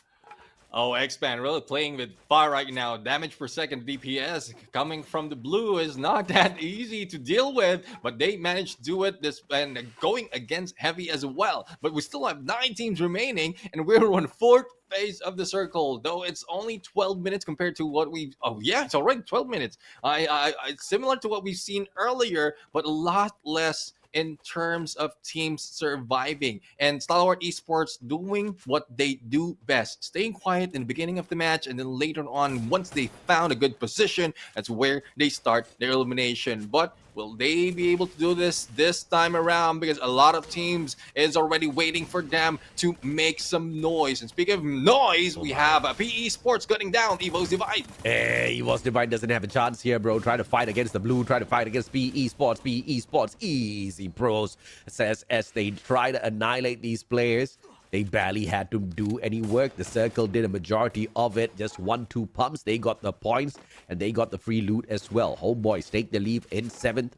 Oh, Expand really playing with fire right now. Damage per second DPS coming from the blue is not that easy to deal with, but they managed to do it and going against Heavy as well. But we still have 9 teams remaining, and we're on 4th phase of the circle, though it's only 12 minutes compared to what we it's already 12 minutes. It's similar to what we've seen earlier, but a lot less in terms of teams surviving, and Stalwart Esports doing what they do best, staying quiet in the beginning of the match, and then later on, once they found a good position, that's where they start their elimination. But will they be able to do this time around? Because a lot of teams is already waiting for them to make some noise. And speaking of noise, we have a PE Sports gunning down Evo's Divide. Hey, Evo's Divide doesn't have a chance here, bro. Try to fight against the blue, try to fight against PE Sports. PE Sports, easy pros. Says as they try to annihilate these players, they barely had to do any work. The circle did a majority of it. Just 1-2 pumps. They got the points and they got the free loot as well. Homeboys take the lead in 7th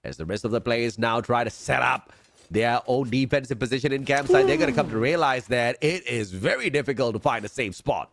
as the rest of the players now try to set up their own defensive position in campsite. They're going to come to realize that it is very difficult to find a safe spot.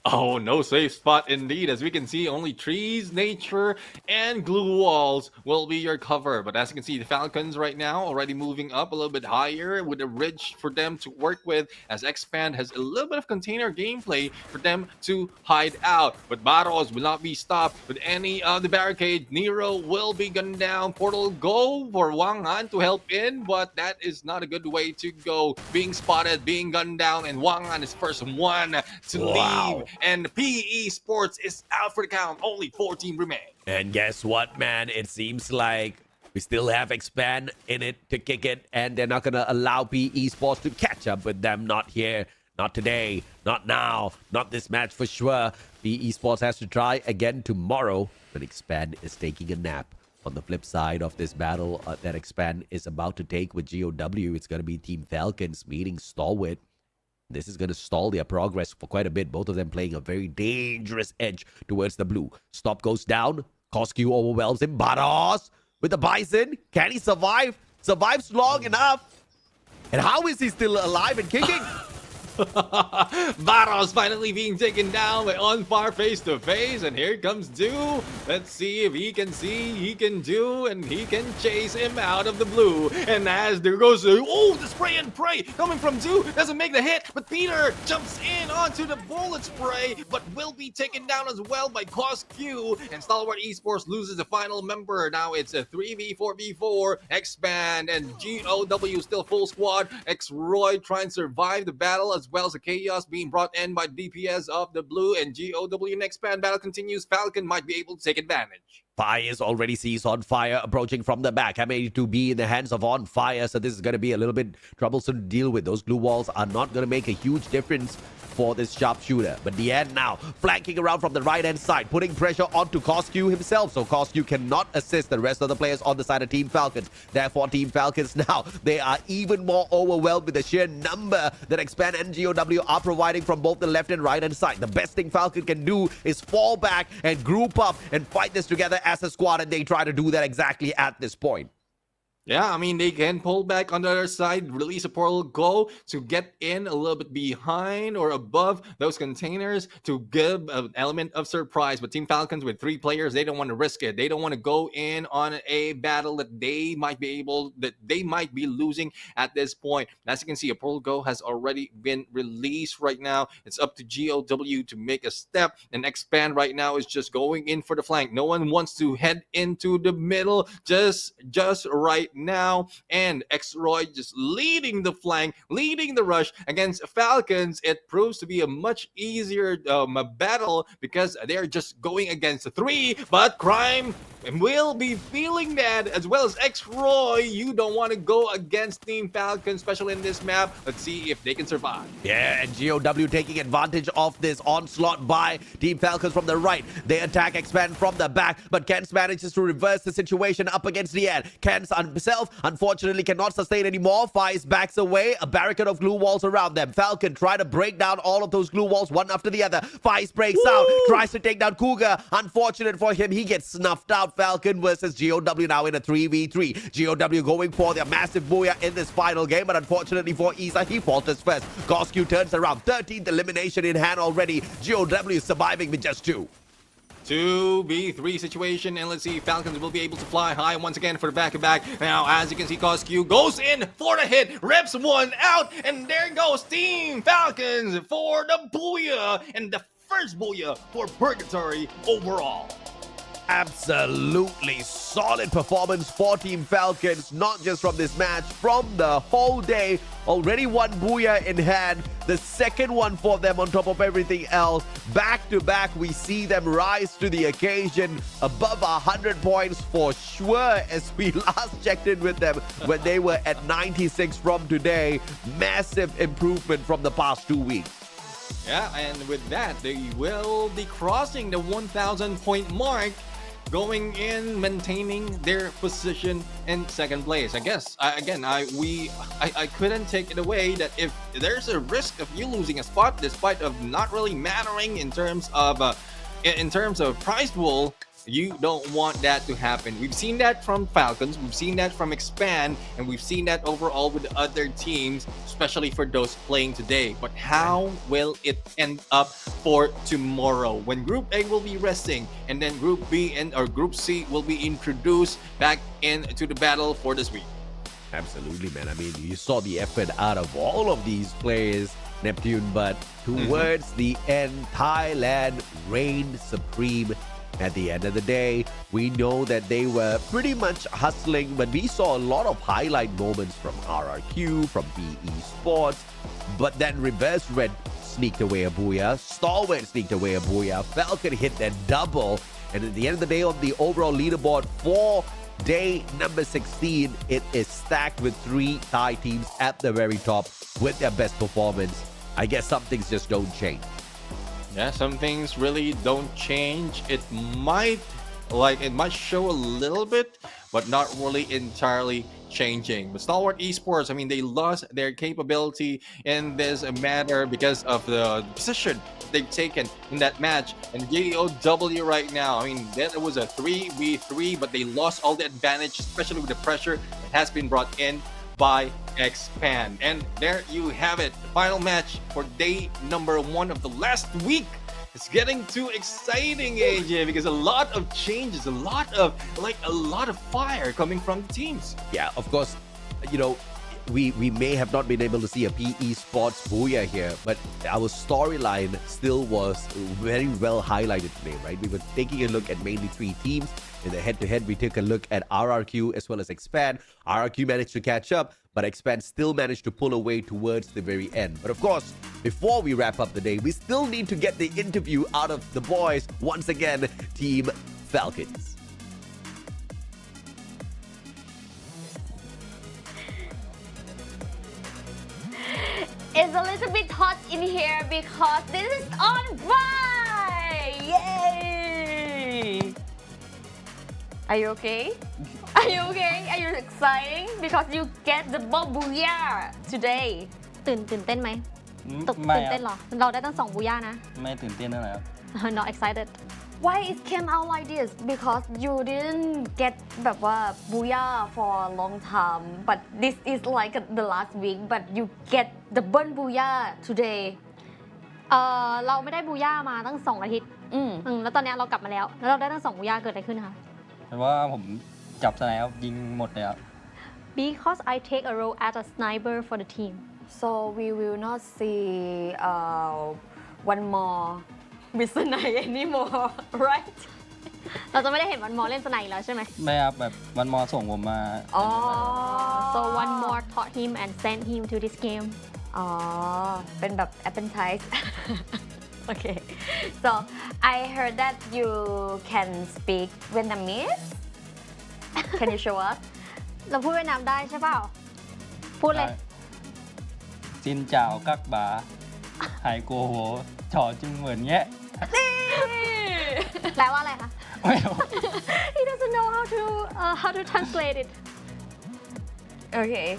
Oh, no safe spot indeed. As we can see, only trees, nature, and glue walls will be your cover. But as you can see, the Falcons right now already moving up a little bit higher with a ridge for them to work with, as Expand has a little bit of container gameplay for them to hide out. But Barros will not be stopped with any of the barricade. Nero will be gunned down. Portal go for Wang Han to help in, but that is not a good way to go. Being spotted, being gunned down, and Wang Han is first one to leave. And PE Sports is out for the count. Only 14 remain. And guess what, man? It seems like we still have Expand in it to kick it, and they're not going to allow PE Sports to catch up with them. Not here, not today, not now, not this match for sure. PE Sports has to try again tomorrow, but Expand is taking a nap. On the flip side of this battle that Expand is about to take with GOW, it's going to be Team Falcons meeting Stalwart. This is going to stall their progress for quite a bit. Both of them playing a very dangerous edge towards the blue. Stop goes down. Coscu overwhelms him. Barros with the Bison. Can he survive? Survives long enough. And how is he still alive and kicking? Barros finally being taken down by Onfar face to face, and here comes Do. Let's see if he can see, he can do, and he can chase him out of the blue. And as there goes, oh, the spray and pray coming from Do doesn't make the hit, but Peter jumps in onto the bullet spray, but will be taken down as well by CosQ, and Stalwart Esports loses the final member. Now it's a 3v4v4, Expand and GOW still full squad. X-Roy trying to survive the battle, as well as the chaos being brought in by DPS of the blue, and GOW and Expand battle continues. Falcon might be able to take advantage. Fires already sees On Fire approaching from the back. M82B in the hands of On Fire, so this is going to be a little bit troublesome to deal with. Those glue walls are not going to make a huge difference for this sharpshooter. But the end now, flanking around from the right-hand side, putting pressure onto CosQ himself, so CosQ cannot assist the rest of the players on the side of Team Falcons. Therefore, Team Falcons now, they are even more overwhelmed with the sheer number that Expand and GOW are providing from both the left and right-hand side. The best thing Falcon can do is fall back and group up and fight this together as a squad, and they try to do that exactly at this point. Yeah, I mean, they can pull back on the other side, release a portal, go to get in a little bit behind or above those containers to give an element of surprise. But Team Falcons with 3 players, they don't want to risk it. They don't want to go in on a battle that they might be losing at this point. As you can see, a portal go has already been released right now. It's up to GOW to make a step, and Expand right now is just going in for the flank. No one wants to head into the middle just right now, and X-Roy just leading the flank, leading the rush against Falcons. It proves to be a much easier battle because they're just going against 3, but Crime will be feeling that, as well as X-Roy. You don't want to go against Team Falcon, especially in this map. Let's see if they can survive. Yeah, and GOW taking advantage of this onslaught by Team Falcons from the right. They attack Expand from the back, but Kens manages to reverse the situation up against the end. Kens himself, unfortunately, cannot sustain anymore. Fires backs away, a barricade of glue walls around them. Falcon try to break down all of those glue walls one after the other. Fires breaks out, tries to take down Cougar. Unfortunate for him, he gets snuffed out. Falcon versus GOW now in a 3v3. GOW going for their massive booyah in this final game, but unfortunately for Isa, he falters first. CosQ turns around, 13th elimination in hand already. GOW is surviving with just 2. 2v3 situation, and let's see, Falcons will be able to fly high once again for the back-to-back. Now, as you can see, CosQ goes in for the hit, rips one out, and there goes Team Falcons for the booyah, and the first booyah for Purgatory overall. Absolutely solid performance for Team Falcons, not just from this match, from the whole day. Already 1 booyah in hand, the second one for them on top of everything else. Back to back, we see them rise to the occasion, above 100 points for sure, as we last checked in with them when they were at 96 from today. Massive improvement from the past 2 weeks. Yeah, and with that, they will be crossing the 1,000 point mark, going in, maintaining their position in second place. I guess, I couldn't take it away that if there's a risk of you losing a spot, despite of not really mattering in terms of prize pool, you don't want that to happen. We've seen that from Falcons, we've seen that from Expand, and we've seen that overall with other teams, especially for those playing today. But how will it end up for tomorrow, when Group A will be resting, and then Group B or Group C will be introduced back into the battle for this week? Absolutely, man. I mean, you saw the effort out of all of these players, Neptune, but towards the end, Thailand reigned supreme. At the end of the day, we know that they were pretty much hustling, but we saw a lot of highlight moments from RRQ, from BE Sports, but then Reverse Red sneaked away a booyah, Stalwart sneaked away a booyah, Falcon hit their double, and at the end of the day, on the overall leaderboard for day number 16, it is stacked with 3 Thai teams at the very top with their best performance. I guess some things just don't change. Yeah, some things really don't change. It might show a little bit, but not really entirely changing. But Stalwart Esports, I mean, they lost their capability in this matter because of the position they've taken in that match. And GOW right now, I mean, that was a 3v3, but they lost all the advantage, especially with the pressure that has been brought in by Expand. And there you have it. Final match for day number 1 of the last week. It's getting too exciting, AJ, because a lot of changes, a lot of fire coming from the teams. Yeah, of course, you know, we may have not been able to see a PE Sports booyah here, but our storyline still was very well highlighted today, right? We were taking a look at mainly 3 teams. In the head-to-head, we took a look at RRQ as well as Expand. RRQ managed to catch up, but Expand still managed to pull away towards the very end. But of course, before we wrap up the day, we still need to get the interview out of the boys. Once again, Team Falcons. It's a little bit hot in here because this is on fire! Yay! Are you okay? Are you okay? Are you excited? Because you get the booyah today. ตื่นเต้นไหม ไม่ ตื่น ครั เต้ บ นเหรอ เราได้ตั้ง2บูย่านะ ไม่ตื่นเต้นเท่าไหร่ครับ not excited Why it came out like this? Because you didn't get แบบว่า booyah for a long time, but this is like the last week, but you get the booyah today. เราไม่ได้บูย่ามาตั้ง2 อาทิตย์แล้วตอนนี้เรากลับมาแล้วเราได้ตั้ง2บูย่าเกิดอะไรขึ้นคะ เพราะว่าผมจับสไนป์ยิงหมดเลยครับ Because I take a role as a sniper for the team So we will not see one more with Snai anymore, right? เราจะไม่ได้เห็นวันมอเล่นสไนแล้วใช่ไหม ไม่ครับแบบวันมอส่งผมมา So one more taught him and sent him to this game อ๋อ เป็นแบบ appetize Okay so I heard that you can speak Vietnamese Can you show us เราพูดเวียดนามได้ใช่เปล่า พูดเลย จินเจ้ากักบาหายโกโหจอจึงเหมือนเงี้ย แปลว่าอะไรคะ ไม่รู้ He doesn't know how to translate it Okay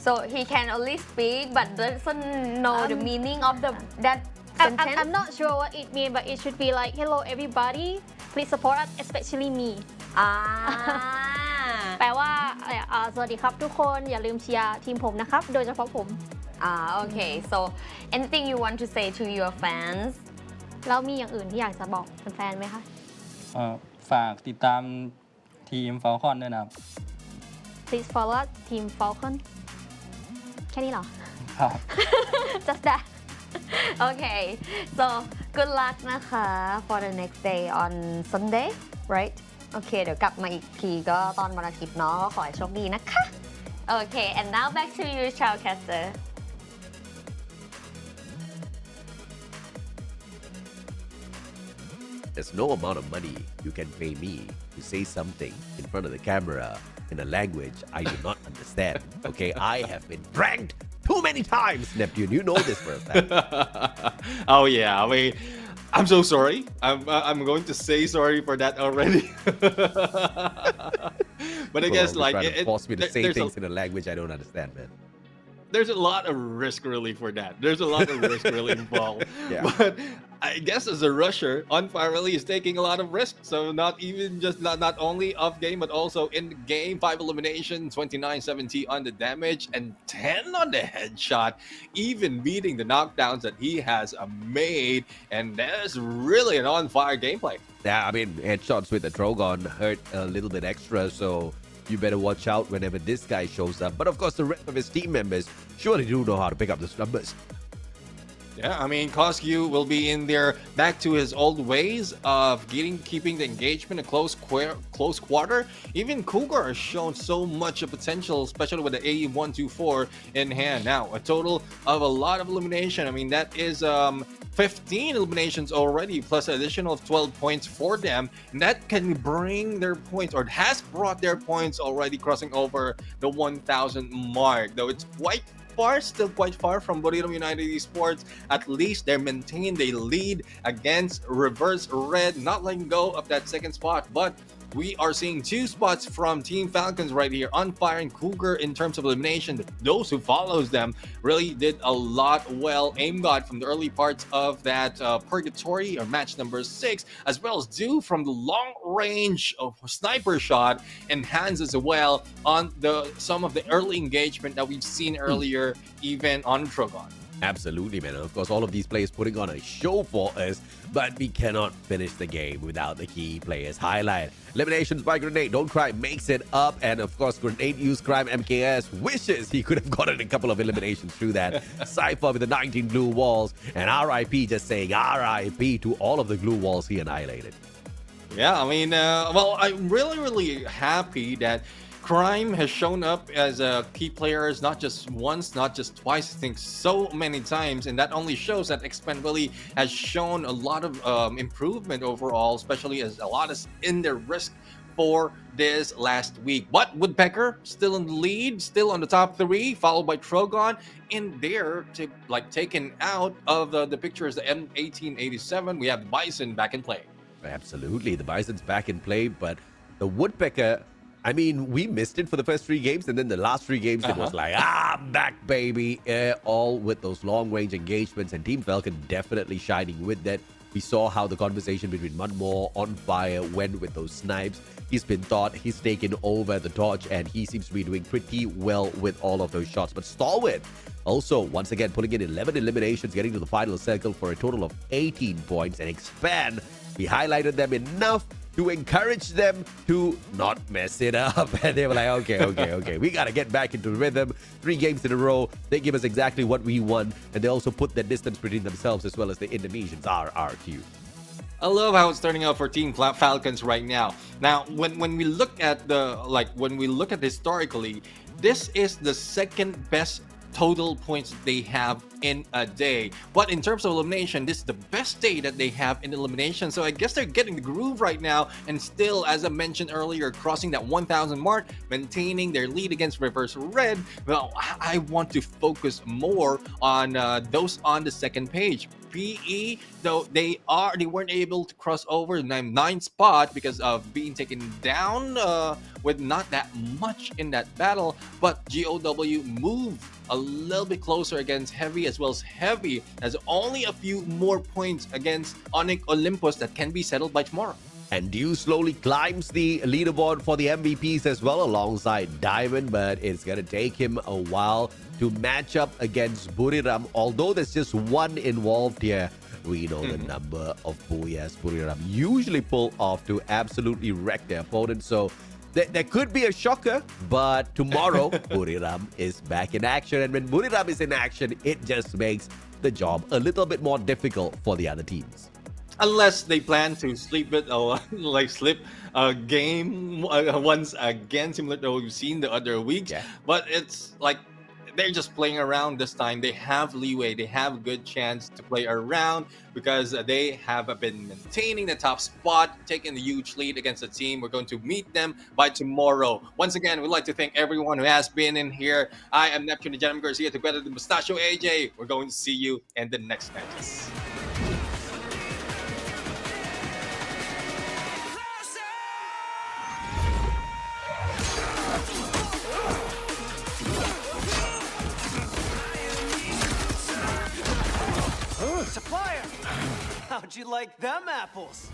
so he can only speak but doesn't know the meaning of that sentence I'm not sure what it means but it should be like hello everybody please support us especially me แปลว่าสวัสดีครับทุกคนอย่าลืมเชียร์ทีมผมนะครับโดยเฉพาะผม okay so anything you want to say to your fans แล้วมีอย่างอื่นที่อยากจะบอกแฟนๆไหมคะ ฝากติดตามทีมฟอลคอนด้วยนะครับ Please follow us Team Falcon แค่นี้เหรอ ครับ Just that Okay so good luck นะคะ for the next day on Sunday right โอเคเดี๋ยวกลับมาอีกทีก็ตอนวันอาทิตย์เนาะขอให้โชคดีนะคะ Okay and now back to you Shoutcaster There's no amount of money you can pay me to say something in front of the camera in a language I do not understand. Okay, I have been pranked too many times, Neptune. You know this for a fact. Oh yeah, I mean, I'm so sorry. I'm going to say sorry for that already. But I guess like trying to force me to say there's things in a language I don't understand, man. There's a lot of risk really for that. There's a lot of risk really involved. Yeah. But I guess as a rusher, On Fire really is taking a lot of risk. So not even just not only off game, but also in the game. 5 eliminations, 29-70 on the damage, and 10 on the headshot, even beating the knockdowns that he has made. And that's really an On Fire gameplay. Yeah, I mean, headshots with the Drogon hurt a little bit extra, so you better watch out whenever this guy shows up. But of course, the rest of his team members surely do know how to pick up those numbers. Yeah, I mean, Koskyu will be in there back to his old ways of keeping the engagement a close quarter. Even Cougar has shown so much of potential, especially with the AE-124 in hand. Now, a total of a lot of elimination. I mean, that is 15 eliminations already, plus an additional 12 points for them. And that can bring their points, or has brought their points already, crossing over the 1,000 mark. Though it's still quite far from Bermuda United Esports. At least they're maintained a lead against Reverse Red, not letting go of that second spot. But we are seeing 2 spots from Team Falcons right here on fire, and Cougar in terms of elimination. Those who follows them really did a lot well. Aim God from the early parts of that Purgatory or match number 6, as well as Do from the long range of sniper shot, and Hands as well on some of the early engagement that we've seen earlier, even on Trogon. Absolutely, man. And of course, all of these players putting on a show for us, but we cannot finish the game without the key players highlight. Eliminations by Grenade, Don't Cry makes it up, and of course, Grenade used Crime MKS wishes he could have gotten a couple of eliminations through that. Cypher with the 19 blue walls, and RIP just saying RIP to all of the blue walls he annihilated. Yeah, I mean, well, I'm really happy that Crime has shown up as a key player, not just once, not just twice, I think so many times, and that only shows that Expand really has shown a lot of improvement overall, especially as a lot is in their risk for this last week. But Woodpecker still in the lead, still on the top 3, followed by Trogon, in there to taken out of the picture is the M1887. We have Bison back in play. Absolutely, the Bison's back in play, but the Woodpecker, I mean, we missed it for the first 3 games, and then the last 3 games, it was like, I'm back, baby. All with those long-range engagements, and Team Falcon definitely shining with that. We saw how the conversation between Mudmore on fire went with those snipes. He's been thought, he's taken over the torch, and he seems to be doing pretty well with all of those shots. But Stalwart also, once again, pulling in 11 eliminations, getting to the final circle for a total of 18 points. And Expand, we highlighted them enough to encourage them to not mess it up. And they were like, okay. We got to get back into rhythm. 3 games in a row. They give us exactly what we want. And they also put that distance between themselves as well as the Indonesians, RRQ. I love how it's turning out for Team Falcons right now. Now, when we look at historically, this is the second best total points they have in a day. But in terms of elimination, this is the best day that they have in elimination. So I guess they're getting the groove right now, and still, as I mentioned earlier, crossing that 1,000 mark, maintaining their lead against Reverse Red. Well, I want to focus more on those on the second page. PE, though they weren't able to cross over the 9th spot because of being taken down with not that much in that battle, but GOW moved a little bit closer against Heavy, as well as Heavy has only a few more points against Onyx Olympus that can be settled by tomorrow. And Dew slowly climbs the leaderboard for the MVPs as well, alongside Diamond, but it's going to take him a while to match up against Buriram. Although there's just one involved here, we know the number of booyahs Buriram usually pull off to absolutely wreck their opponent. So there could be a shocker, but tomorrow Buriram is back in action. And when Buriram is in action, it just makes the job a little bit more difficult for the other teams. Unless they plan to slip a game once again, similar to what we've seen the other weeks. Yeah. But it's like they're just playing around this time. They have leeway. They have a good chance to play around because they have been maintaining the top spot, taking the huge lead against the team. We're going to meet them by tomorrow. Once again, we'd like to thank everyone who has been in here. I am Neptune, the Gentleman Garcia, together with Mustachio AJ. We're going to see you in the next matches. Supplier! How'd you like them apples?